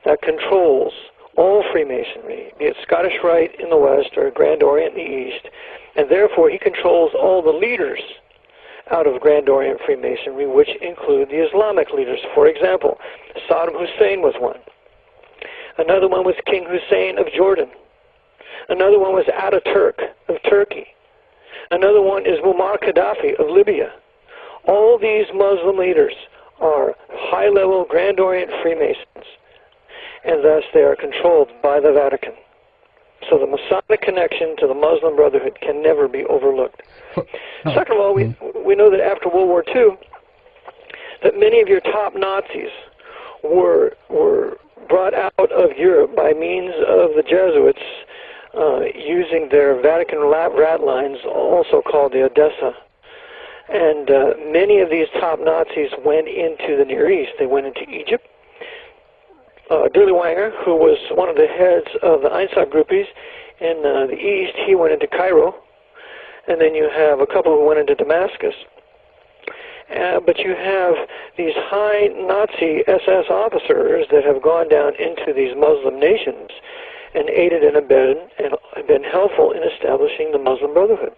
G: that controls all Freemasonry, be it Scottish Rite in the West or Grand Orient in the East, and therefore he controls all the leaders out of Grand Orient Freemasonry, which include the Islamic leaders. For example, Saddam Hussein was one. Another one was King Hussein of Jordan. Another one was Ataturk of Turkey. Another one is Muammar Gaddafi of Libya. All these Muslim leaders are high-level Grand Orient Freemasons, and thus they are controlled by the Vatican. So the Masonic connection to the Muslim Brotherhood can never be overlooked. Second of all, we know that after World War II, that many of your top Nazis were brought out of Europe by means of the Jesuits using their Vatican rat lines, also called the Odessa. And many of these top Nazis went into the Near East. They went into Egypt. Dirlewanger, who was one of the heads of the Einstein groupies in the East, he went into Cairo. And then you have a couple who went into Damascus. But you have these high Nazi SS officers that have gone down into these Muslim nations and aided and abetted and been helpful in establishing the Muslim Brotherhood.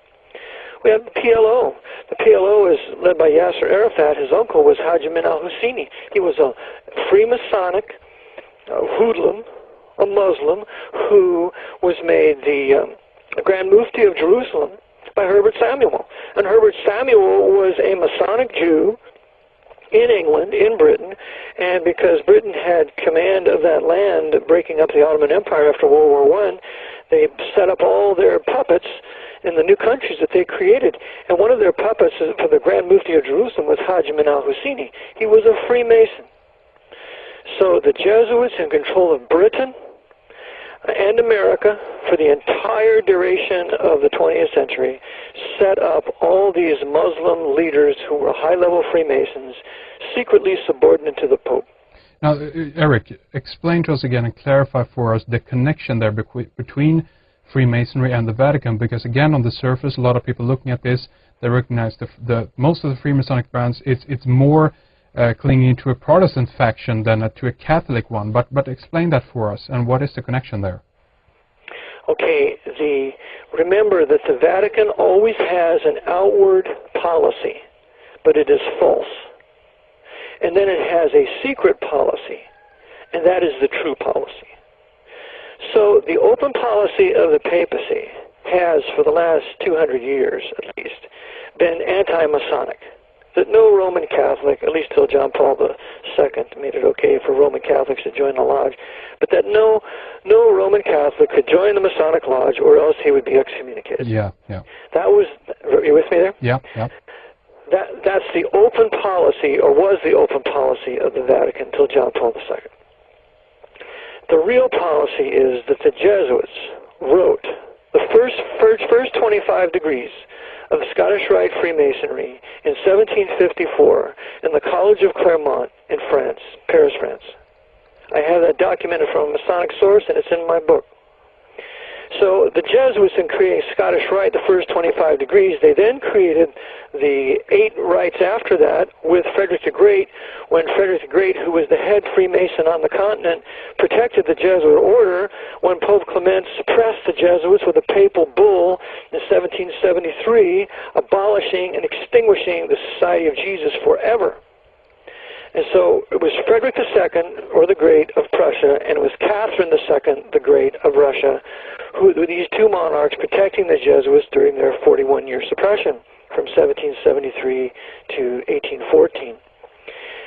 G: We have the PLO. The PLO is led by Yasser Arafat. His uncle was Haji Min al-Husseini. He was a Freemasonic hoodlum, a Muslim, who was made the Grand Mufti of Jerusalem by Herbert Samuel. And Herbert Samuel was a Masonic Jew in England, in Britain, and because Britain had command of that land, breaking up the Ottoman Empire after World War I, they set up all their puppets in the new countries that they created. And one of their puppets for the Grand Mufti of Jerusalem was Haji Min al-Husseini. He was a Freemason. So the Jesuits in control of Britain and America for the entire duration of the 20th century set up all these Muslim leaders who were high-level Freemasons, secretly subordinate to the Pope.
H: Now, Eric, explain to us again and clarify for us the connection there between Freemasonry and the Vatican, because again, on the surface, a lot of people looking at this, they recognize the most of the Freemasonic brands. It's more clinging to a Protestant faction than to a Catholic one. But explain that for us, and what is the connection there?
G: Okay, remember that the Vatican always has an outward policy, but it is false. And then it has a secret policy, and that is the true policy. So the open policy of the papacy has, for the last 200 years at least, been anti-Masonic. That no Roman Catholic, at least till John Paul II made it okay for Roman Catholics to join the lodge, but that no Roman Catholic could join the Masonic lodge or else he would be excommunicated.
H: Yeah.
G: That was, are you with me there?
H: Yeah.
G: That's the open policy, or was the open policy of the Vatican till John Paul II. The real policy is that the Jesuits wrote the first 25 degrees of Scottish Rite Freemasonry in 1754 in the College of Clermont in France, Paris, France. I have that documented from a Masonic source, and it's in my book. So the Jesuits, in creating Scottish Rite, the first 25 degrees, they then created the 8 rites after that with Frederick the Great, when Frederick the Great, who was the head Freemason on the continent, protected the Jesuit order when Pope Clement suppressed the Jesuits with a papal bull in 1773, abolishing and extinguishing the Society of Jesus forever. And so it was Frederick II, or the Great, of Prussia, and it was Catherine II, the Great, of Russia, who were these two monarchs protecting the Jesuits during their 41-year suppression from 1773 to 1814.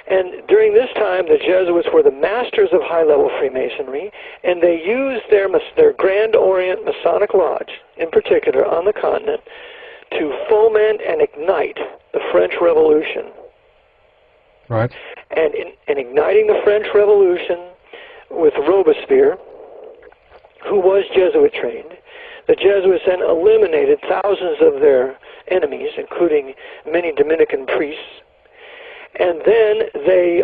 G: And during this time, the Jesuits were the masters of high-level Freemasonry, and they used their Grand Orient Masonic Lodge, in particular, on the continent, to foment and ignite the French Revolution.
H: Right.
G: And in igniting the French Revolution with Robespierre, who was Jesuit trained, the Jesuits then eliminated thousands of their enemies, including many Dominican priests, and then they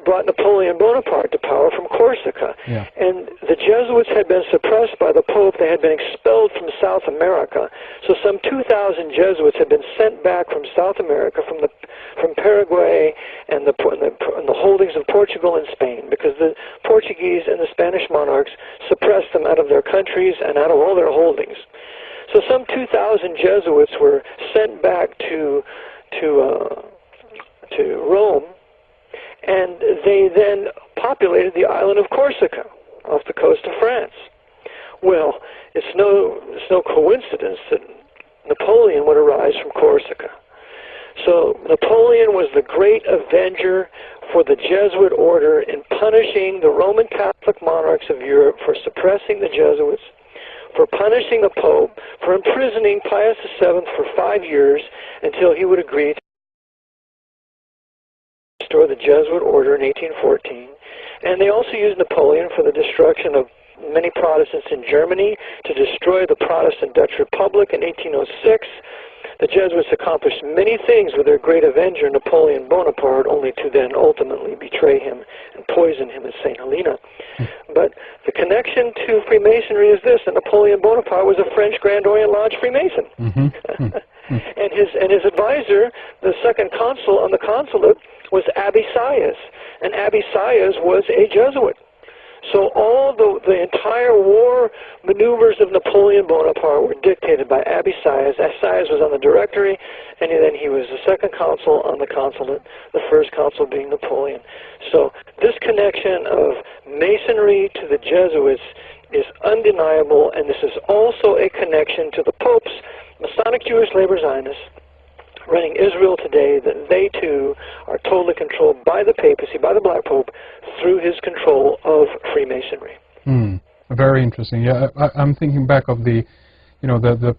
G: brought Napoleon Bonaparte to power from Corsica.
H: Yeah.
G: And the Jesuits had been suppressed by the Pope. They had been expelled from South America. So some 2,000 Jesuits had been sent back from South America, from Paraguay and the holdings of Portugal and Spain, because the Portuguese and the Spanish monarchs suppressed them out of their countries and out of all their holdings. So some 2,000 Jesuits were sent back to Rome, and they then populated the island of Corsica off the coast of France. Well, it's no coincidence that Napoleon would arise from Corsica. So Napoleon was the great avenger for the Jesuit order in punishing the Roman Catholic monarchs of Europe for suppressing the Jesuits, for punishing the Pope, for imprisoning Pius VII for 5 years until he would agree to restore the Jesuit order in 1814. And they also used Napoleon for the destruction of many Protestants in Germany, to destroy the Protestant Dutch Republic in 1806. The Jesuits accomplished many things with their great avenger, Napoleon Bonaparte, only to then ultimately betray him and poison him at St. Helena. But the connection to Freemasonry is this, that Napoleon Bonaparte was a French Grand Orient Lodge Freemason. And his advisor, the second consul on the consulate, was Abbé Sieyès, and Abbé Sieyès was a Jesuit. So all the entire war maneuvers of Napoleon Bonaparte were dictated by Abbé Sieyès. Sieyès was on the Directory, and then he was the second consul on the consulate, the first consul being Napoleon. So this connection of Masonry to the Jesuits is undeniable, and this is also a connection to the Pope's Masonic Jewish Labor Zionists running Israel today, that they too are totally controlled by the papacy, by the Black Pope, through his control of Freemasonry.
H: Very interesting. Yeah, I'm thinking back of the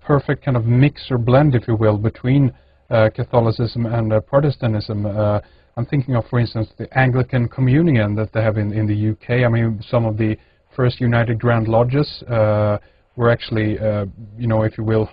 H: perfect kind of mix or blend, if you will, between Catholicism and Protestantism. I'm thinking of, for instance, the Anglican Communion that they have in the UK. I mean, some of the first United Grand Lodges were actually, if you will,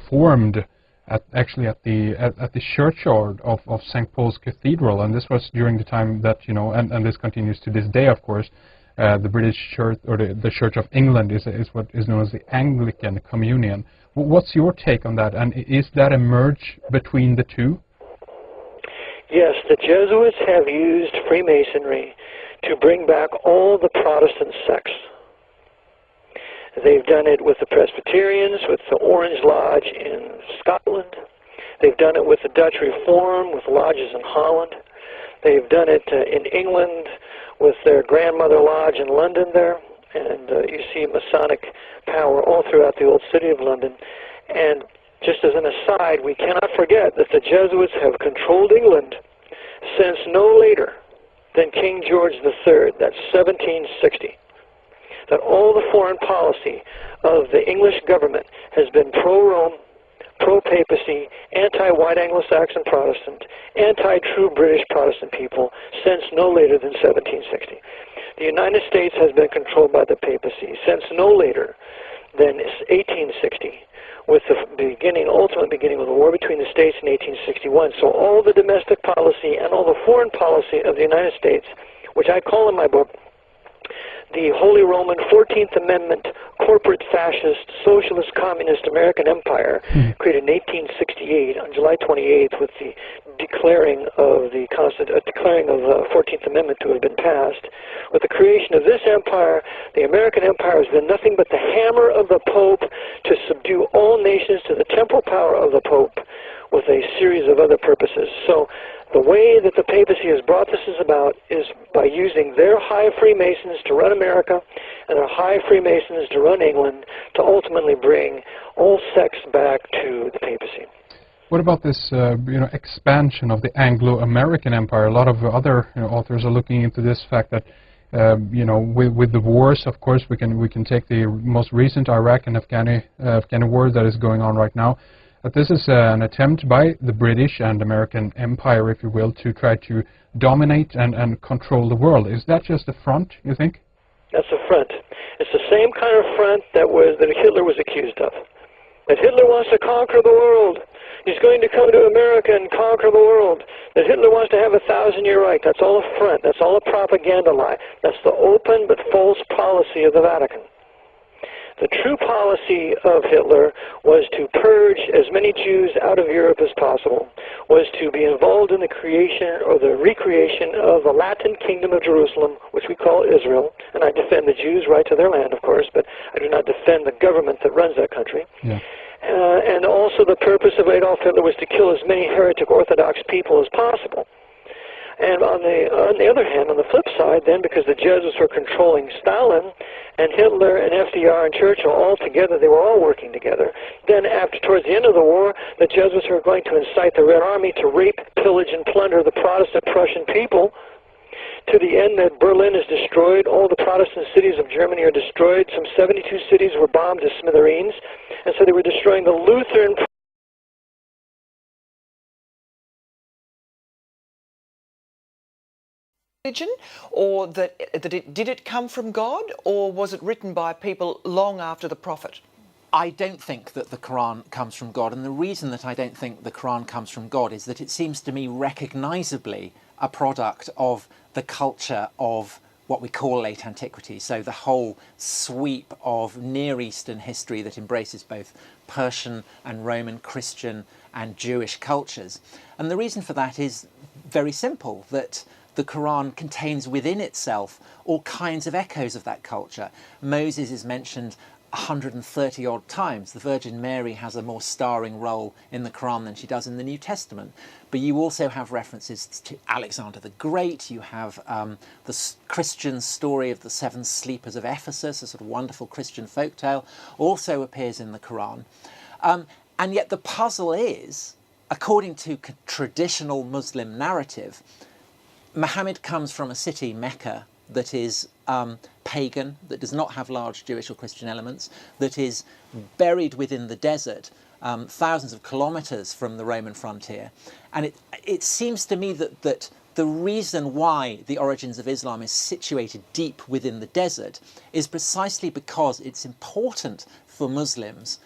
H: formed at the churchyard of St. Paul's Cathedral, and this was during the time that, and this continues to this day, of course. The British Church, or the Church of England, is what is known as the Anglican Communion. What's your take on that, and is that a merge between the two?
G: Yes, the Jesuits have used Freemasonry to bring back all the Protestant sects. They've done it with the Presbyterians, with the Orange Lodge in Scotland. They've done it with the Dutch Reform, with lodges in Holland. They've done it in England with their Grandmother Lodge in London there. And you see Masonic power all throughout the old city of London. And just as an aside, we cannot forget that the Jesuits have controlled England since no later than King George III, that's 1760. That all the foreign policy of the English government has been pro-Rome, pro-papacy, anti-white Anglo-Saxon Protestant, anti-true British Protestant people since no later than 1760. The United States has been controlled by the papacy since no later than 1860, with the ultimate beginning of the war between the states in 1861. So all the domestic policy and all the foreign policy of the United States which I call in my book the Holy Roman 14th Amendment corporate fascist socialist communist American empire, created in 1868 on July 28th with the declaring of the 14th Amendment to have been passed. With the creation of this empire, the American empire has been nothing but the hammer of the Pope to subdue all nations to the temporal power of the Pope, with a series of other purposes. So the way that the papacy has brought this about is by using their high Freemasons to run America and their high Freemasons to run England, to ultimately bring all sects back to the papacy.
H: What about this, expansion of the Anglo-American empire? A lot of other authors are looking into this fact that, with the wars, of course, we can take the most recent Iraq and Afghani war that is going on right now. But this is an attempt by the British and American empire, if you will, to try to dominate and control the world. Is that just a front, you think?
G: That's a front. It's the same kind of front that Hitler was accused of. That Hitler wants to conquer the world. He's going to come to America and conquer the world. That Hitler wants to have a 1,000-year Reich. That's all a front. That's all a propaganda lie. That's the open but false policy of the Vatican. The true policy of Hitler was to purge as many Jews out of Europe as possible, was to be involved in the creation or the recreation of the Latin Kingdom of Jerusalem, which we call Israel. And I defend the Jews' right to their land, of course, but I do not defend the government that runs that country.
H: Yeah.
G: And also the purpose of Adolf Hitler was to kill as many heretic Orthodox people as possible. And on the other hand, on the flip side, then, because the Jesuits were controlling Stalin, and Hitler and FDR and Churchill all together, they were all working together. Then, towards the end of the war, the Jesuits were going to incite the Red Army to rape, pillage, and plunder the Protestant Prussian people, to the end that Berlin is destroyed, all the Protestant cities of Germany are destroyed, some 72 cities were bombed to smithereens, and so they were destroying the Lutheran
I: religion, or that did it come from God, or was it written by people long after the Prophet?
J: I don't think that the Quran comes from God, and the reason that I don't think the Quran comes from God is that it seems to me recognisably a product of the culture of what we call late antiquity, so the whole sweep of Near Eastern history that embraces both Persian and Roman, Christian and Jewish cultures. And the reason for that is very simple, that the Quran contains within itself all kinds of echoes of that culture. Moses is mentioned 130 odd times. The Virgin Mary has a more starring role in the Quran than she does in the New Testament. But you also have references to Alexander the Great. You have the Christian story of the seven sleepers of Ephesus, a sort of wonderful Christian folktale, also appears in the Quran. And yet the puzzle is, according to traditional Muslim narrative, Muhammad comes from a city, Mecca, that is pagan, that does not have large Jewish or Christian elements, that is buried within the desert, thousands of kilometres from the Roman frontier. And it seems to me that the reason why the origins of Islam is situated deep within the desert is precisely because it's important for Muslims,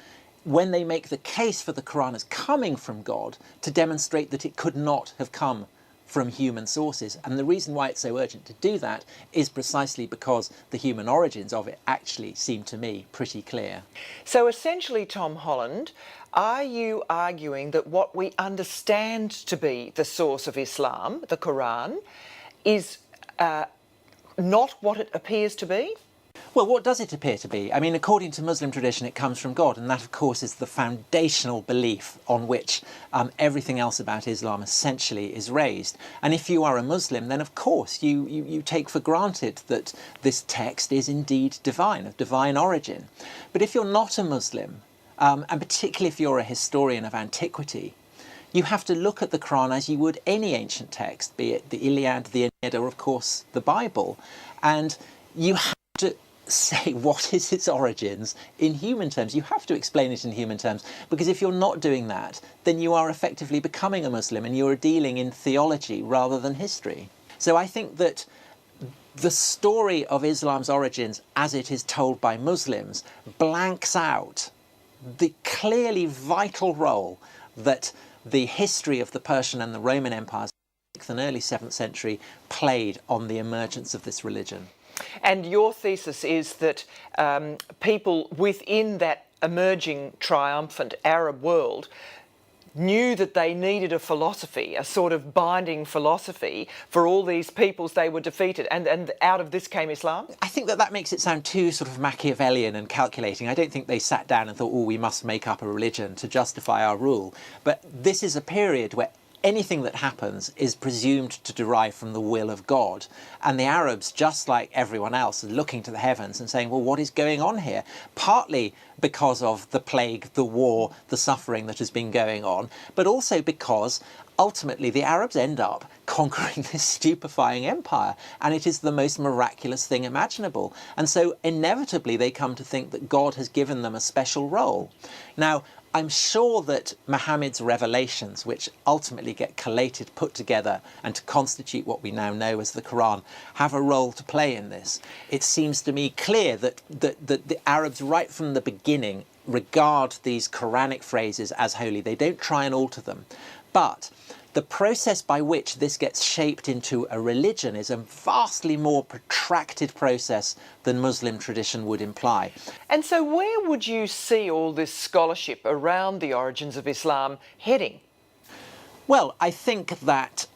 J: when they make the case for the Quran as coming from God, to demonstrate that it could not have come from human sources. And the reason why it's so urgent to do that is precisely because the human origins of it actually seem to me pretty clear.
I: So essentially, Tom Holland, are you arguing that what we understand to be the source of Islam, the Quran, is not what it appears to be?
J: Well, what does it appear to be? I mean, according to Muslim tradition, it comes from God, and that, of course, is the foundational belief on which everything else about Islam essentially is raised. And if you are a Muslim, then, of course, you take for granted that this text is indeed divine, of divine origin. But if you're not a Muslim, and particularly if you're a historian of antiquity, you have to look at the Quran as you would any ancient text, be it the Iliad, the Aeneid, or, of course, the Bible. And you have to say what is its origins in human terms. You have to explain it in human terms, because if you're not doing that, then you are effectively becoming a Muslim and you're dealing in theology rather than history. So I think that the story of Islam's origins as it is told by Muslims blanks out the clearly vital role that the history of the Persian and the Roman empires 6th and early 7th century played on the emergence of this religion.
I: And your thesis is that people within that emerging triumphant Arab world knew that they needed a philosophy, a sort of binding philosophy for all these peoples they were defeated, and out of this came Islam?
J: I think that makes it sound too sort of Machiavellian and calculating. I don't think they sat down and thought, oh, we must make up a religion to justify our rule. But this is a period where anything that happens is presumed to derive from the will of God. And the Arabs, just like everyone else, are looking to the heavens and saying, well, what is going on here? Partly because of the plague, the war, the suffering that has been going on, but also because ultimately the Arabs end up conquering this stupefying empire, and it is the most miraculous thing imaginable. And so inevitably they come to think that God has given them a special role. Now, I'm sure that Muhammad's revelations, which ultimately get collated, put together, and to constitute what we now know as the Quran, have a role to play in this. It seems to me clear that the Arabs, right from the beginning, regard these Quranic phrases as holy. They don't try and alter them. But the process by which this gets shaped into a religion is a vastly more protracted process than Muslim tradition would imply.
I: And so where would you see all this scholarship around the origins of Islam heading?
J: Well, I think that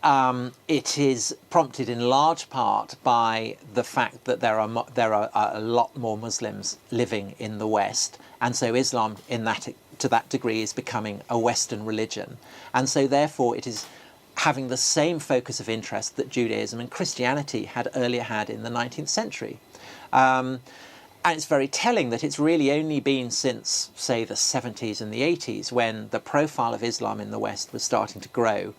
J: it is prompted in large part by the fact that there are a lot more Muslims living in the West, and so Islam to that degree is becoming a Western religion. And so therefore it is having the same focus of interest that Judaism and Christianity had earlier had in the 19th century. And it's very telling that it's really only been since, say, the 70s and the 80s, when the profile of Islam in the West was starting to grow,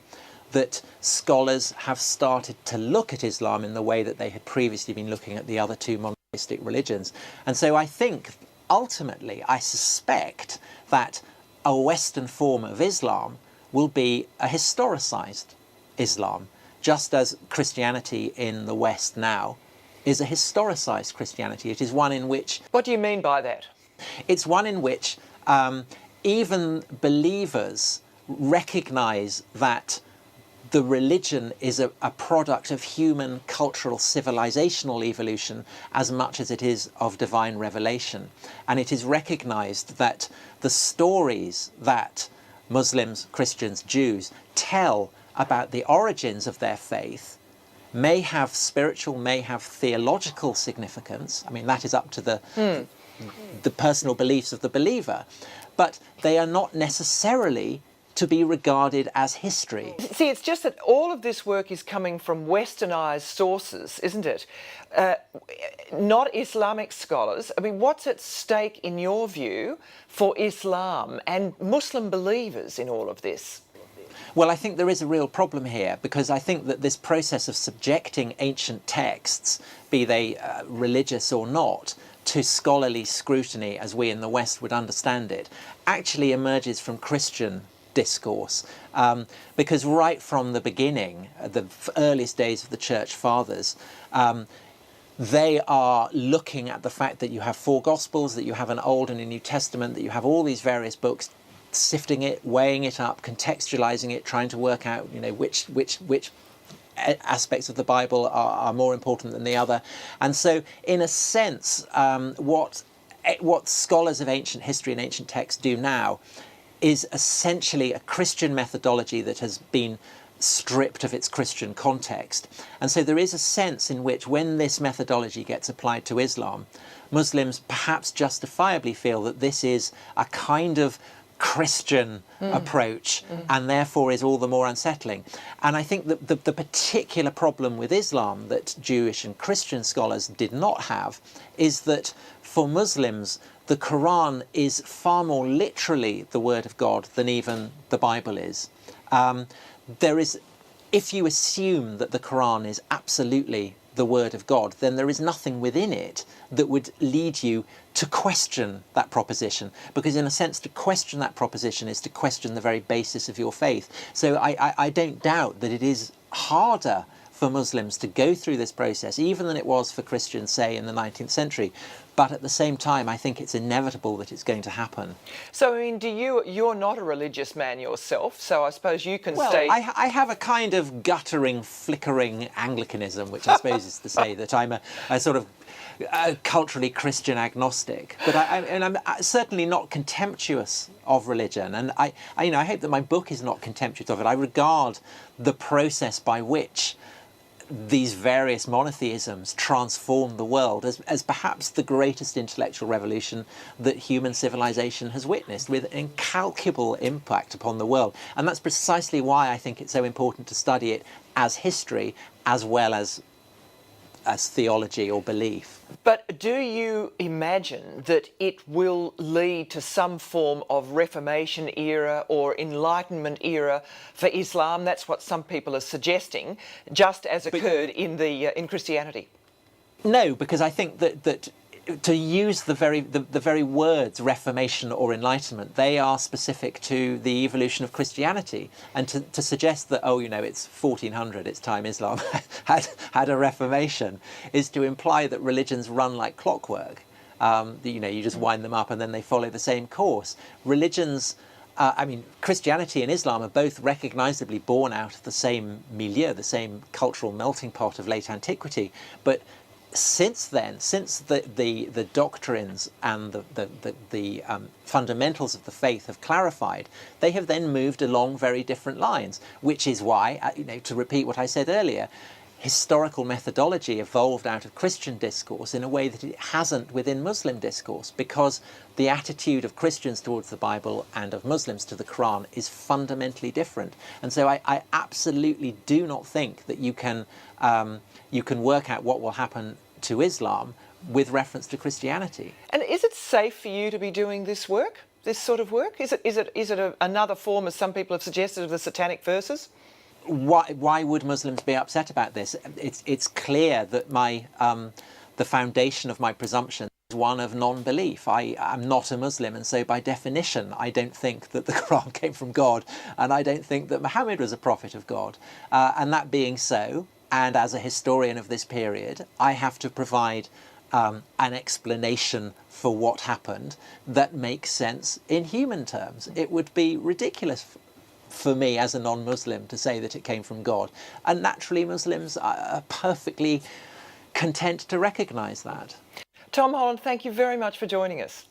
J: that scholars have started to look at Islam in the way that they had previously been looking at the other two monotheistic religions. And so I think, ultimately, I suspect that a Western form of Islam will be a historicised Islam, just as Christianity in the West now is a historicised Christianity. It is one in which...
I: What do you mean by that?
J: It's one in which even believers recognise that the religion is a product of human cultural civilizational evolution as much as it is of divine revelation. And it is recognised that the stories that Muslims, Christians, Jews tell about the origins of their faith may have spiritual, may have theological significance. I mean, that is up to the personal beliefs of the believer. But they are not necessarily to be regarded as history.
I: See, it's just that all of this work is coming from westernised sources, isn't it? Not Islamic scholars. I mean, what's at stake, in your view, for Islam and Muslim believers in all of this?
J: Well, I think there is a real problem here, because I think that this process of subjecting ancient texts, be they religious or not, to scholarly scrutiny, as we in the West would understand it, actually emerges from Christian discourse, because right from the beginning, the earliest days of the Church Fathers, they are looking at the fact that you have four Gospels, that you have an Old and a New Testament, that you have all these various books, sifting it, weighing it up, contextualizing it, trying to work out, you know, which aspects of the Bible are more important than the other. And so, in a sense, what scholars of ancient history and ancient texts do now is essentially a Christian methodology that has been stripped of its Christian context. And so there is a sense in which, when this methodology gets applied to Islam, Muslims perhaps justifiably feel that this is a kind of Christian approach, and therefore is all the more unsettling. And I think that the particular problem with Islam that Jewish and Christian scholars did not have is that for Muslims, the Quran is far more literally the word of God than even the Bible is. If you assume that the Quran is absolutely the word of God, then there is nothing within it that would lead you to question that proposition, because in a sense to question that proposition is to question the very basis of your faith. So I don't doubt that it is harder for Muslims to go through this process even than it was for Christians, say, in the 19th century. but at the same time, I think it's inevitable that it's going to happen.
I: So, I mean, you're not a religious man yourself, so I suppose you can stay...
J: Well, I have a kind of guttering, flickering Anglicanism, which I suppose is to say that I'm a sort of culturally Christian agnostic, but I'm certainly not contemptuous of religion, and I hope that my book is not contemptuous of it. I regard the process by which these various monotheisms transform the world as perhaps the greatest intellectual revolution that human civilization has witnessed, with incalculable impact upon the world. And that's precisely why I think it's so important to study it as history as well as theology or belief.
I: But do you imagine that it will lead to some form of Reformation era or Enlightenment era for Islam? That's what some people are suggesting, just as occurred in Christianity.
J: No, because I think that to use the very words Reformation or Enlightenment, they are specific to the evolution of Christianity, and to suggest that, oh, it's 1400, it's time Islam had a Reformation, is to imply that religions run like clockwork. You just wind them up and then they follow the same course. Religions, Christianity and Islam are both recognisably born out of the same milieu, the same cultural melting pot of late antiquity, but since then, since the doctrines and the fundamentals of the faith have clarified, they have then moved along very different lines, which is why, to repeat what I said earlier, historical methodology evolved out of Christian discourse in a way that it hasn't within Muslim discourse, because the attitude of Christians towards the Bible and of Muslims to the Quran is fundamentally different. And so I absolutely do not think that you can work out what will happen to Islam with reference to Christianity.
I: And is it safe for you to be doing this work, this sort of work? Is it another form, as some people have suggested, of the satanic verses?
J: Why would Muslims be upset about this? It's clear that the foundation of my presumption is one of non-belief. I am not a Muslim, and so by definition I don't think that the Quran came from God, and I don't think that Muhammad was a prophet of God. And that being so, and as a historian of this period, I have to provide an explanation for what happened that makes sense in human terms. It would be ridiculous for me as a non-Muslim to say that it came from God. And naturally Muslims are perfectly content to recognise that.
I: Tom Holland, thank you very much for joining us.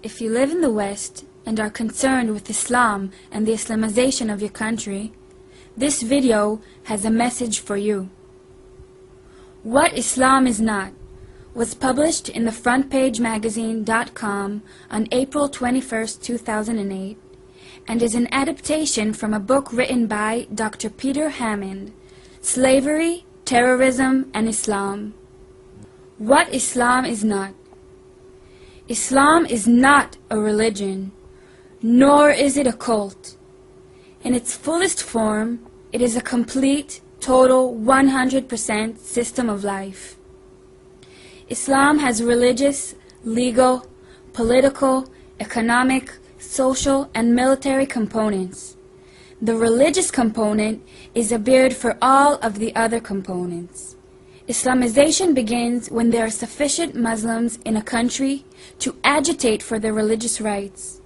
K: If you live in the West and are concerned with Islam and the Islamization of your country, this video has a message for you. What Islam is Not was published in the frontpagemagazine.com on April 21st, 2008, and is an adaptation from a book written by Dr. Peter Hammond, Slavery, Terrorism, and Islam. What Islam is Not. Islam is not a religion, nor is it a cult. In its fullest form, it is a complete, total, 100% system of life. Islam has religious, legal, political, economic, social, and military components. The religious component is a beard for all of the other components. Islamization begins when there are sufficient Muslims in a country to agitate for their religious rights.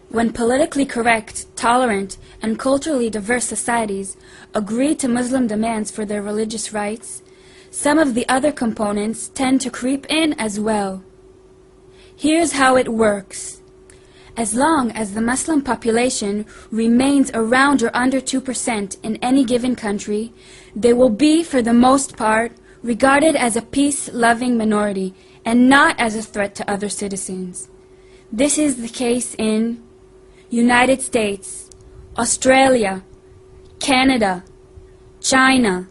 K: When politically correct, tolerant, and culturally diverse societies agree to Muslim demands for their religious rights, some of the other components tend to creep in as well. Here's how it works. As long as the Muslim population remains around or under 2% in any given country, they will be, for the most part, regarded as a peace-loving minority and not as a threat to other citizens. This is the case in United States, Australia, Canada, China,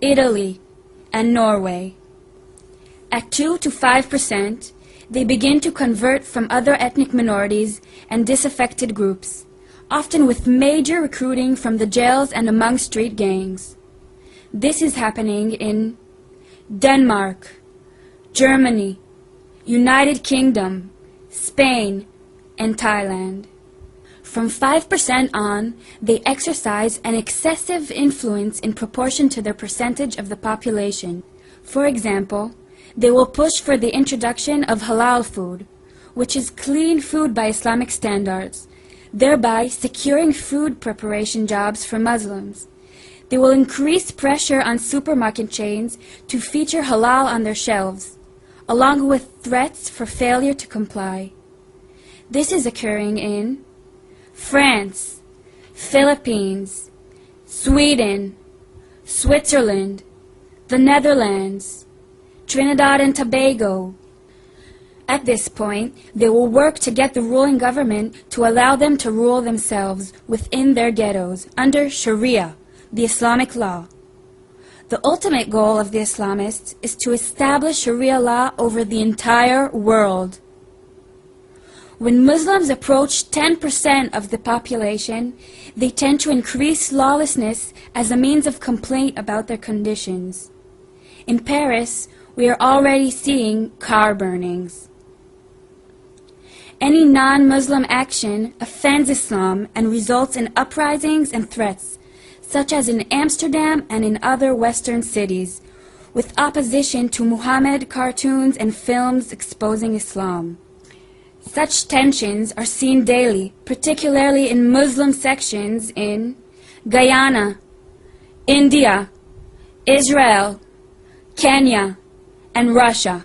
K: Italy, and Norway. At 2 to 5%, they begin to convert from other ethnic minorities and disaffected groups, often with major recruiting from the jails and among street gangs. This is happening in Denmark, Germany, United Kingdom, Spain, and Thailand. From 5% on, they exercise an excessive influence in proportion to their percentage of the population. For example, they will push for the introduction of halal food, which is clean food by Islamic standards, thereby securing food preparation jobs for Muslims. They will increase pressure on supermarket chains to feature halal on their shelves, along with threats for failure to comply. This is occurring in France, Philippines, Sweden, Switzerland, the Netherlands, Trinidad and Tobago. At this point, they will work to get the ruling government to allow them to rule themselves within their ghettos under Sharia, the Islamic law. The ultimate goal of the Islamists is to establish Sharia law over the entire world. When Muslims approach 10% of the population, they tend to increase lawlessness as a means of complaint about their conditions. In Paris, we are already seeing car burnings. Any non-Muslim action offends Islam and results in uprisings and threats, such as in Amsterdam and in other Western cities, with opposition to Muhammad cartoons and films exposing Islam. Such tensions are seen daily, particularly in Muslim sections in Guyana, India, Israel, Kenya, and Russia.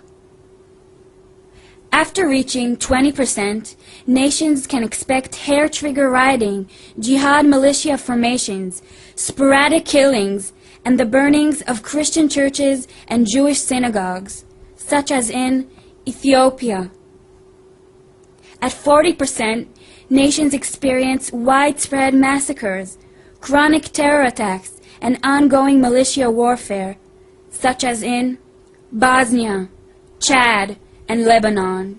K: After reaching 20%, nations can expect hair-trigger rioting, jihad militia formations, sporadic killings, and the burnings of Christian churches and Jewish synagogues, such as in Ethiopia. At 40%, nations experience widespread massacres, chronic terror attacks, and ongoing militia warfare, such as in Bosnia, Chad, and Lebanon.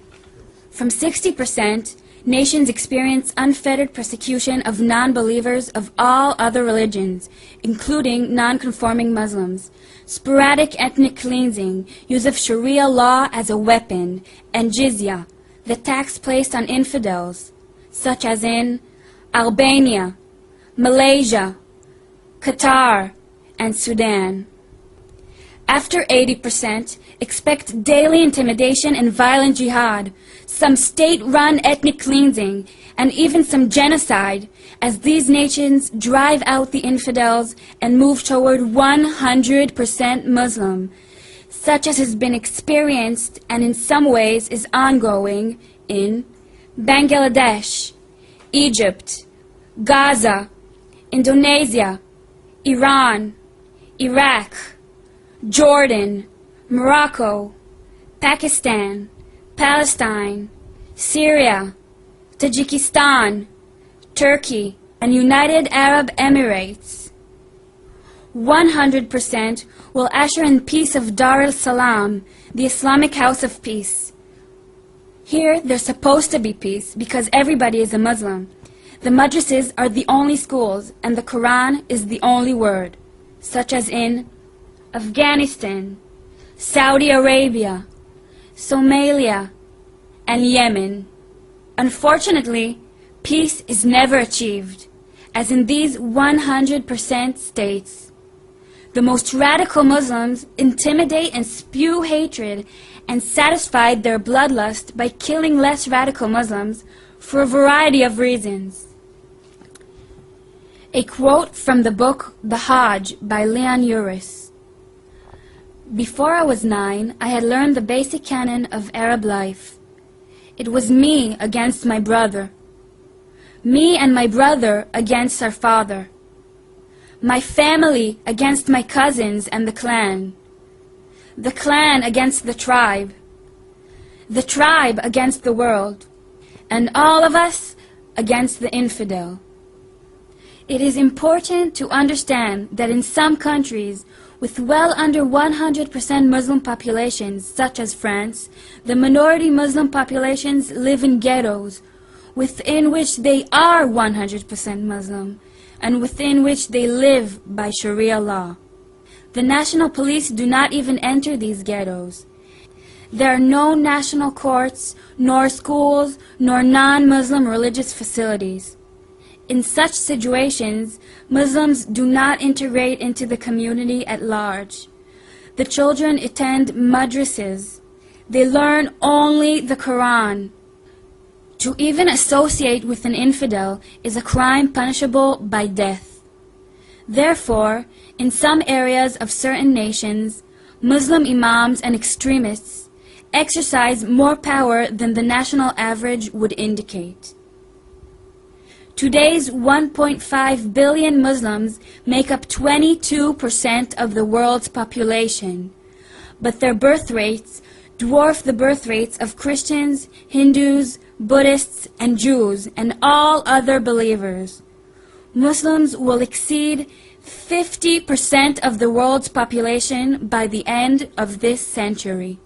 K: From 60%, nations experience unfettered persecution of non-believers of all other religions, including non-conforming Muslims, sporadic ethnic cleansing, use of Sharia law as a weapon, and jizya, the tax placed on infidels, such as in Albania, Malaysia, Qatar, and Sudan. After 80%, expect daily intimidation and violent jihad, some state-run ethnic cleansing, and even some genocide, as these nations drive out the infidels and move toward 100% Muslim, such as has been experienced and in some ways is ongoing in Bangladesh, Egypt, Gaza, Indonesia, Iran, Iraq, Jordan, Morocco, Pakistan, Palestine, Syria, Tajikistan, Turkey, and United Arab Emirates. 100% will usher in peace of Dar el-Salam, the Islamic House of Peace. Here, there's supposed to be peace because everybody is a Muslim. The madrasas are the only schools, and the Quran is the only word, such as in Afghanistan, Saudi Arabia, Somalia, and Yemen. Unfortunately, peace is never achieved, as in these 100% states. The most radical Muslims intimidate and spew hatred and satisfy their bloodlust by killing less radical Muslims for a variety of reasons. A quote from the book The Hajj by Leon Uris. Before I was 9, I had learned the basic canon of Arab life. It was me against my brother. Me and my brother against our father. My family against my cousins and the clan. The clan against the tribe. The tribe against the world. And all of us against the infidel. It is important to understand that in some countries with well under 100% Muslim populations, such as France, the minority Muslim populations live in ghettos, within which they are 100% Muslim, and within which they live by Sharia law. The national police do not even enter these ghettos. There are no national courts, nor schools, nor non-Muslim religious facilities. In such situations, Muslims do not integrate into the community at large. The children attend madrasas. They learn only the Quran. To even associate with an infidel is a crime punishable by death. Therefore, in some areas of certain nations, Muslim imams and extremists exercise more power than the national average would indicate. Today's 1.5 billion Muslims make up 22% of the world's population, but their birth rates dwarf the birth rates of Christians, Hindus, Buddhists, and Jews, and all other believers. Muslims will exceed 50% of the world's population by the end of this century.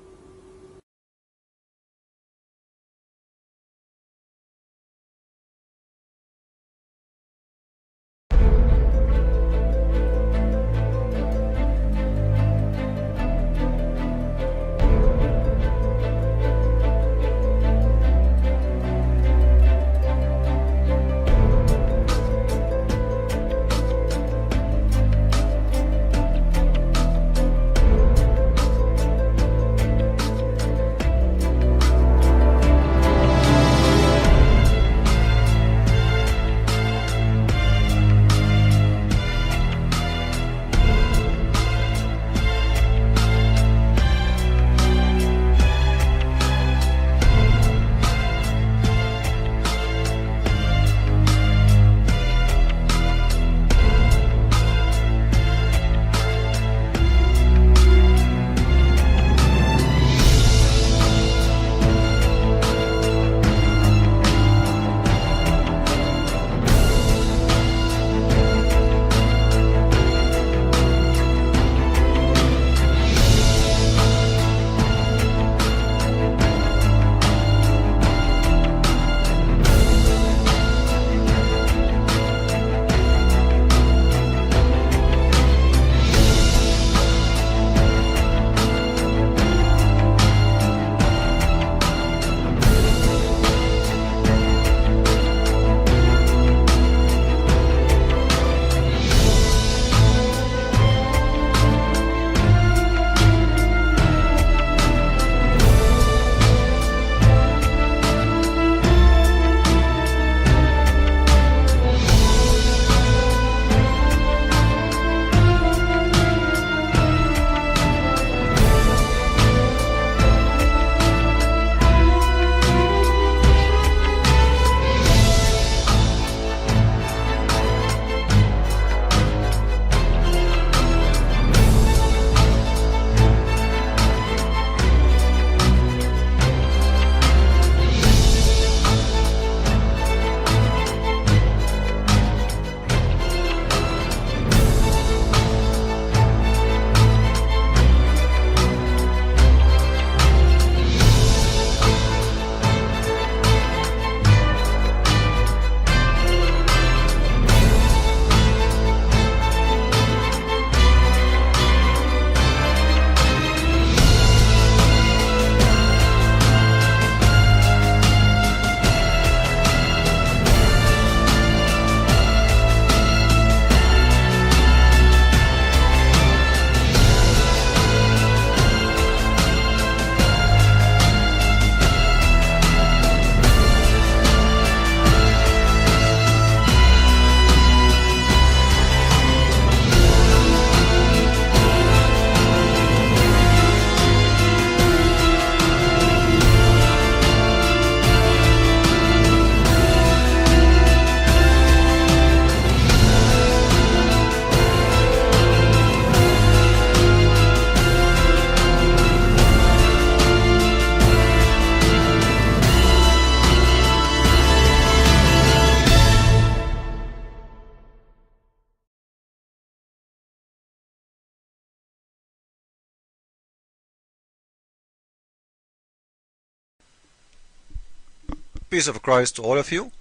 L: Peace of Christ to all of you.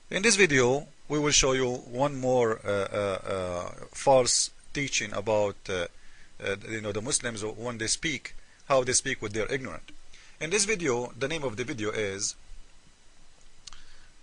L: In this video we will show you one more false teaching about the Muslims when they speak, how they speak with their ignorant. In this video, the name of the video is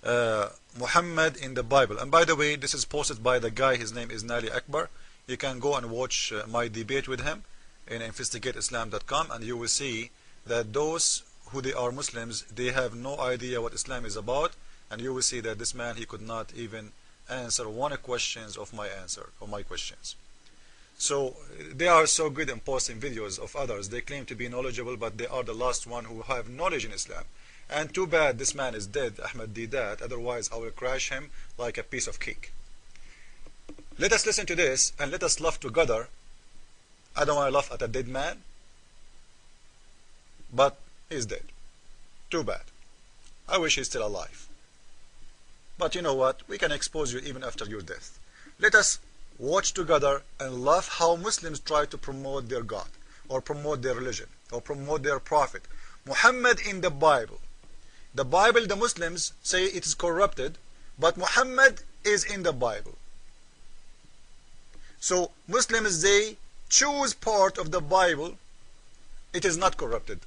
L: Muhammad in the Bible. And by the way, this is posted by the guy, his name is Nali Akbar. You can go and watch my debate with him in investigateislam.com, and you will see that those who they are Muslims, they have no idea what Islam is about, and you will see that this man, he could not even answer one questions of my questions. So they are so good in posting videos of others. They claim to be knowledgeable, but they are the last one who have knowledge in Islam. And too bad this man is dead, Ahmed Didat, otherwise I will crash him like a piece of cake. Let us listen to this and let us laugh together. I don't want to laugh at a dead man, but he's dead. Too bad. I wish he's still alive. But you know what? We can expose you even after your death. Let us watch together and laugh how Muslims try to promote their God, or promote their religion, or promote their prophet. Muhammad in the Bible. The Bible, the Muslims say it is corrupted, but Muhammad is in the Bible. So Muslims, they choose part of the Bible. It is not corrupted.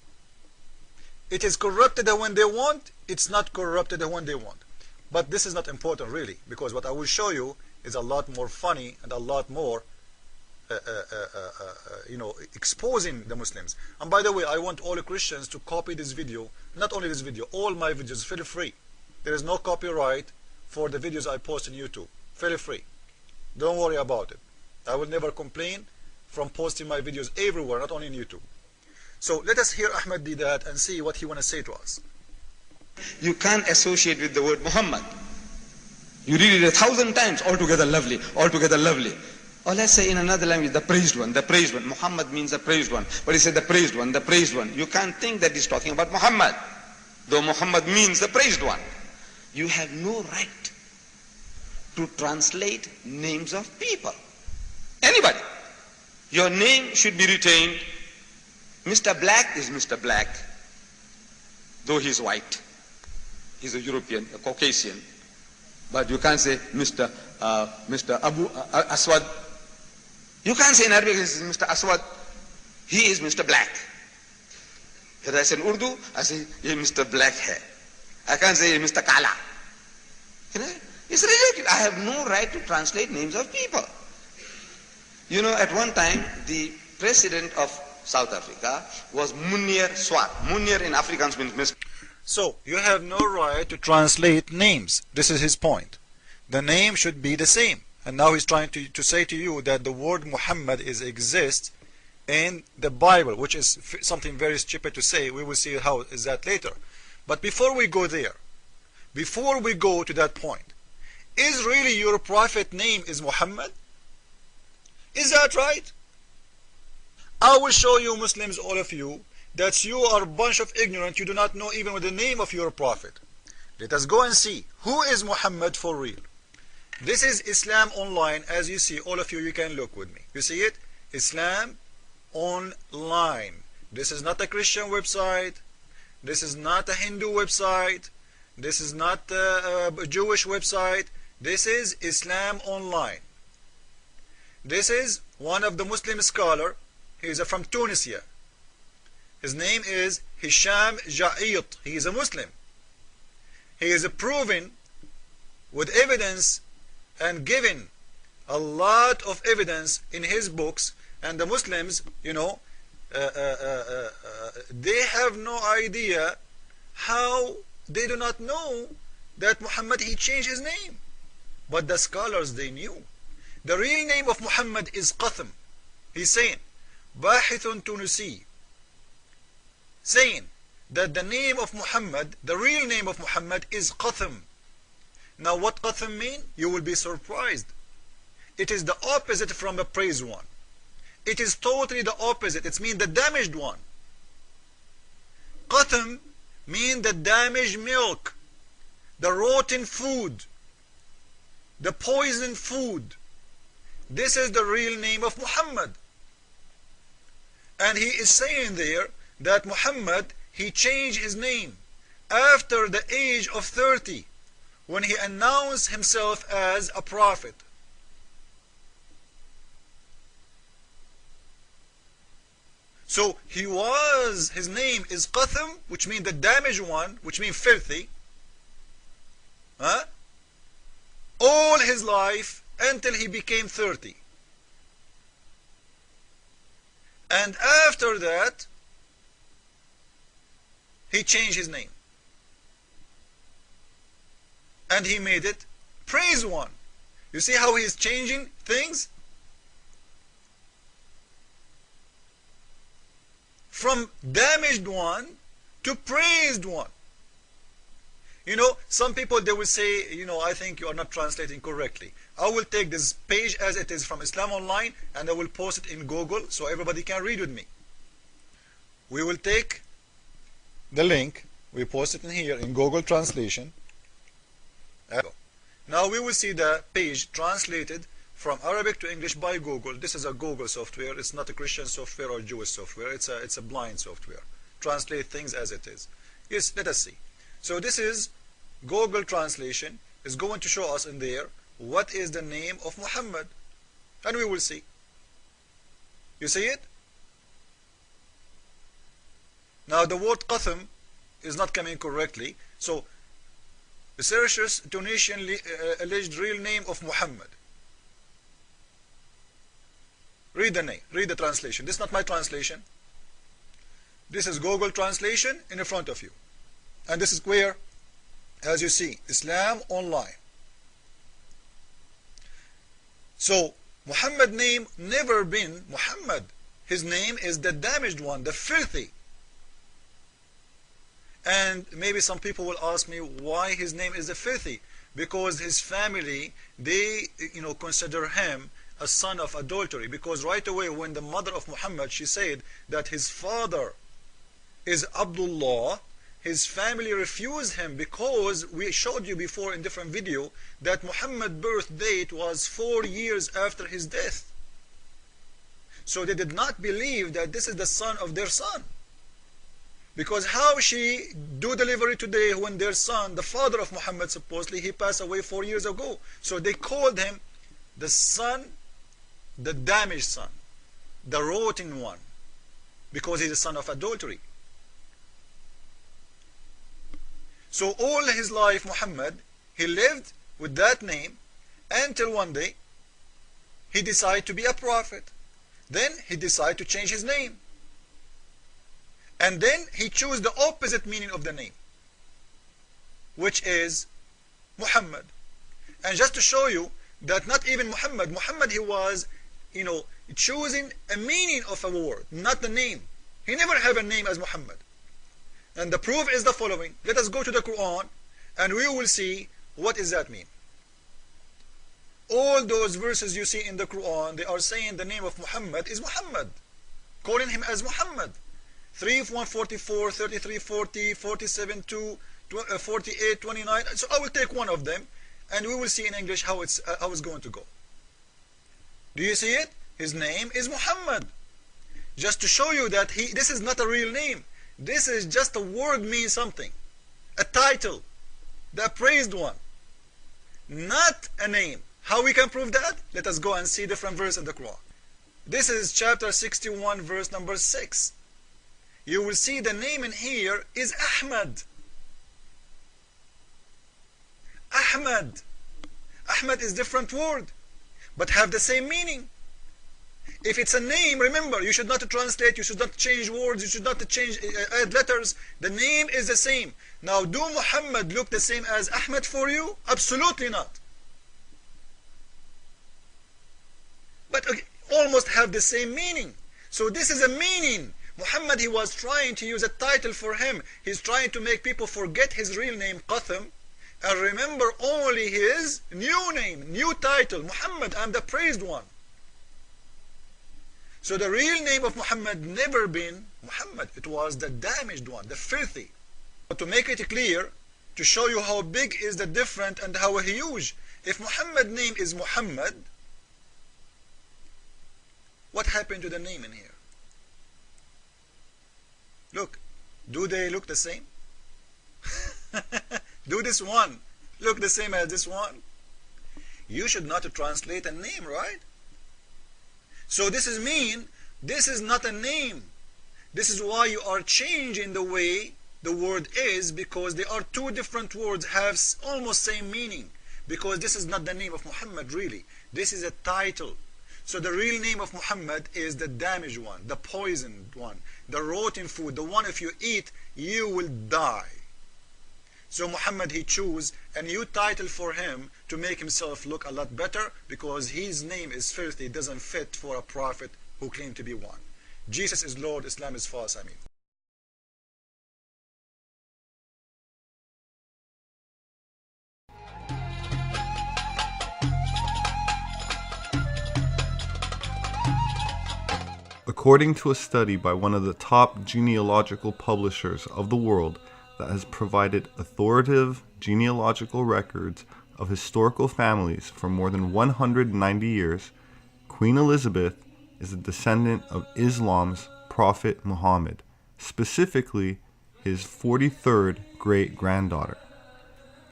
L: It is corrupted when they want. It's not corrupted when they want. But this is not important really, because what I will show you is a lot more funny and a lot more exposing the Muslims. And by the way, I want all Christians to copy this video. Not only this video, all my videos, feel free. There is no copyright for the videos I post on YouTube. Feel free. Don't worry about it. I will never complain from posting my videos everywhere, not only on YouTube. So let us hear Ahmed Didat and see what he wants to say to us.
M: You can't associate with the word Muhammad. You read it 1,000 times, altogether lovely, altogether lovely. Or let's say in another language, the praised one, the praised one. Muhammad means the praised one. But he said the praised one, the praised one. You can't think that he's talking about Muhammad, though Muhammad means the praised one. You have no right to translate names of people. Anybody. Your name should be retained. Mr. Black is Mr. Black, though he's white. He's a European, a Caucasian. But you can't say Mr. Abu Aswad. You can't say in Arabic, Mr. Aswad. He is Mr. Black. If I say in Urdu, I say, he Mr. Black hair. I can't say Mr. Kala. It's ridiculous. I have no right to translate names of people. You know, at one time, the president of South Africa was Munir Swat. Munir in Afrikaans means...
L: So, you have no right to translate names. This is his point. The name should be the same. And now he's trying to say to you that the word Muhammad exists in the Bible, which is something very stupid to say. We will see how is that later. But before we go there, before we go to that point, is really your prophet name is Muhammad? Is that right? I will show you Muslims, all of you, that you are a bunch of ignorant. You do not know even the name of your prophet. Let us go and see who is Muhammad for real. This is Islam Online. As you see, all of you, you can look with me. You see it? Islam Online. This is not a Christian website. This is not a Hindu website. This is not a Jewish website. This is Islam Online. This is one of the Muslim scholar. He is from Tunisia. His name is Hisham Ja'it. He is a Muslim. He is proven with evidence and given a lot of evidence in his books. And the Muslims, you know, they have no idea how they do not know that Muhammad, he changed his name. But the scholars, they knew. The real name of Muhammad is Qasim. He's saying, Bahithun Tunisi, saying that the name of Muhammad, the real name of Muhammad is Qasim. Now what Qasim mean? You will be surprised. It is the opposite from the praised one. It is totally the opposite. It means the damaged one. Qasim means the damaged milk, the rotten food, the poisoned food. This is the real name of Muhammad. And he is saying there that Muhammad, he changed his name after the age of 30 when he announced himself as a prophet. So his name is Qasim, which means the damaged one, which means filthy. his life until he became 30. And after that, he changed his name. And he made it Praise One. You see how he is changing things? From damaged one to praised one. You know, some people, they will say, you know, I think you are not translating correctly. I will take this page as it is from Islam Online and I will post it in Google so everybody can read with me. We will take the link, we post it in here in Google Translation. Now we will see the page translated from Arabic to English by Google. This is a Google software. It's not a Christian software or Jewish software. It's a blind software. Translate things as it is. Yes, let us see. So this is Google Translation. Is going to show us in there what is the name of Muhammad. And we will see. You see it? Now the word Qatham is not coming correctly. So researchers Tunisian alleged real name of Muhammad. Read the name, read the translation. This is not my translation. This is Google Translation in front of you. And this is where, as you see, Islam Online. So, Muhammad name never been Muhammad. His name is the damaged one, the filthy. And maybe some people will ask me why his name is the filthy. Because his family, they consider him a son of adultery. Because right away when the mother of Muhammad, she said that his father is Abdullah, his family refused him because we showed you before in different video that Muhammad's birth date was 4 years after his death. So they did not believe that this is the son of their son. Because how she do delivery today when their son, the father of Muhammad supposedly, he passed away 4 years ago. So they called him the son, the damaged son, the rotten one, because he's a son of adultery. So all his life Muhammad, he lived with that name until one day he decided to be a prophet. Then he decided to change his name. And then he chose the opposite meaning of the name, which is Muhammad. And just to show you that not even Muhammad he was, choosing a meaning of a word, not the name. He never had a name as Muhammad. And the proof is the following. Let us go to the Quran and we will see what does that mean. All those verses you see in the Quran, they are saying the name of Muhammad is Muhammad, calling him as Muhammad. 3:144, 33:40, 47:2, 48:29. So I will take one of them and we will see in English how it's going to go. Do you see it? His name is Muhammad. Just to show you that this is not a real name. This is just a word means something. A title. The praised one. Not a name. How we can prove that? Let us go and see different verse in the Quran. This is chapter 61 verse number 6. You will see the name in here is Ahmad. Ahmad. Ahmad is different word, but have the same meaning. If it's a name, remember, you should not translate, you should not change words, you should not add letters. The name is the same. Now, do Muhammad look the same as Ahmad for you? Absolutely not. But almost have the same meaning. So this is a meaning. Muhammad, he was trying to use a title for him. He's trying to make people forget his real name, Qatham, and remember only his new name, new title, Muhammad, I'm the praised one. So the real name of Muhammad never been Muhammad. It was the damaged one, the filthy. But to make it clear, to show you how big is the difference and how huge, if Muhammad name is Muhammad, what happened to the name in here? Look, do they look the same? Do this one look the same as this one? You should not translate a name, right? So this is mean, this is not a name. This is why you are changing the way the word is, because they are two different words, have almost same meaning. because this is not the name of Muhammad really. This is a title. So the real name of Muhammad is the damaged one, the poisoned one, the rotten food, the one if you eat, you will die. So Muhammad, he chose a new title for him to make himself look a lot better, because his name is filthy, it doesn't fit for a prophet who claimed to be one. Jesus is Lord, Islam is false, I mean.
N: According to a study by one of the top genealogical publishers of the world that has provided authoritative genealogical records of historical families for more than 190 years, Queen Elizabeth is a descendant of Islam's Prophet Muhammad, specifically his 43rd great-granddaughter.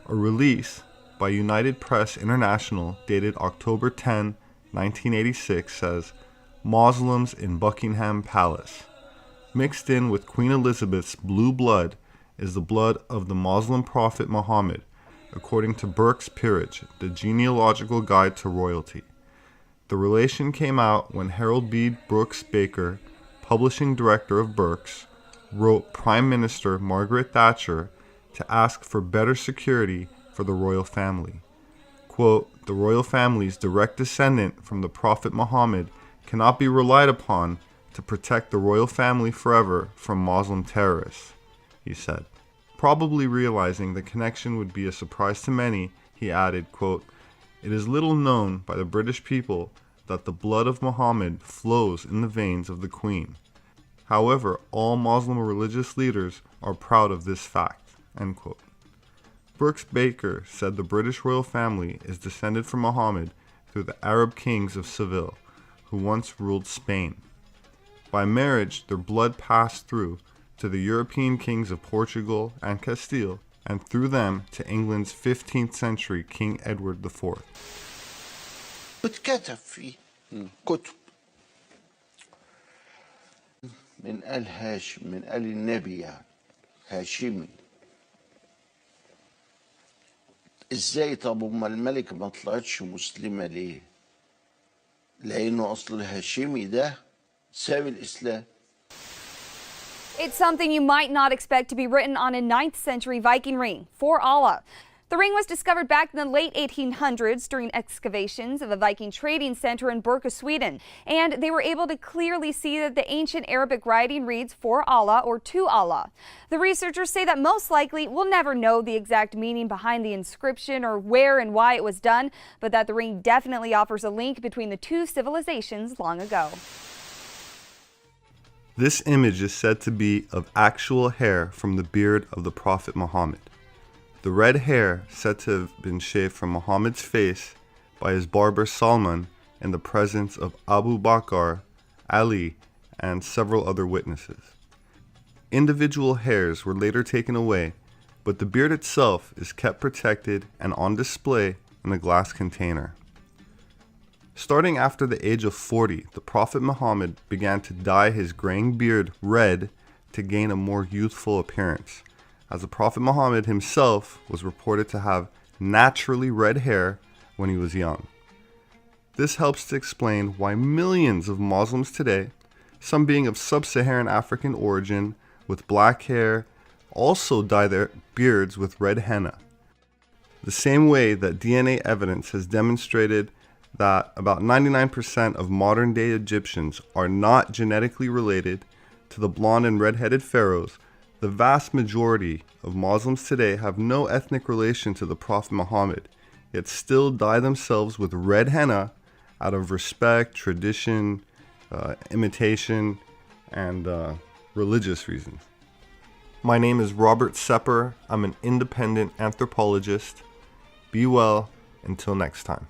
N: A release by United Press International dated October 10, 1986 says, Muslims in Buckingham Palace. Mixed in with Queen Elizabeth's blue blood is the blood of the Muslim prophet Muhammad, according to Burke's Peerage, the genealogical guide to royalty. The relation came out when Harold B. Brooks Baker, publishing director of Burke's, wrote Prime Minister Margaret Thatcher to ask for better security for the royal family. Quote, the royal family's direct descendant from the Prophet Muhammad cannot be relied upon to protect the royal family forever from Muslim terrorists, he said. Probably realizing the connection would be a surprise to many, he added, quote, it is little known by the British people that the blood of Muhammad flows in the veins of the Queen. However, all Muslim religious leaders are proud of this fact, end quote. Brooks Baker said the British royal family is descended from Muhammad through the Arab kings of Seville, who once ruled Spain. By marriage, their blood passed through to the European kings of Portugal and Castile, and through them to England's 15th century King Edward IV.
O: واتكتب فيه كتب من آل هاشم، من آل النبي يعني هاشمي. ازاي طب أما الملكة ما طلعتش مسلمة ليه؟ لأنه أصل الهاشمي ده ساب الإسلام.
P: It's something you might not expect to be written on a 9th century Viking ring, for Allah. The ring was discovered back in the late 1800s during excavations of a Viking trading center in Burka, Sweden, and they were able to clearly see that the ancient Arabic writing reads for Allah or to Allah. The researchers say that most likely we'll never know the exact meaning behind the inscription or where and why it was done, but that the ring definitely offers a link between the two civilizations long ago.
N: This image is said to be of actual hair from the beard of the Prophet Muhammad. The red hair said to have been shaved from Muhammad's face by his barber Salman in the presence of Abu Bakr, Ali, and several other witnesses. Individual hairs were later taken away, but the beard itself is kept protected and on display in a glass container. Starting after the age of 40, the Prophet Muhammad began to dye his graying beard red to gain a more youthful appearance, as the Prophet Muhammad himself was reported to have naturally red hair when he was young. This helps to explain why millions of Muslims today, some being of sub-Saharan African origin with black hair, also dye their beards with red henna. The same way that DNA evidence has demonstrated that about 99% of modern-day Egyptians are not genetically related to the blonde and red-headed pharaohs, the vast majority of Muslims today have no ethnic relation to the Prophet Muhammad, yet still dye themselves with red henna out of respect, tradition, imitation, and religious reasons. My name is Robert Sepper. I'm an independent anthropologist. Be well until next time.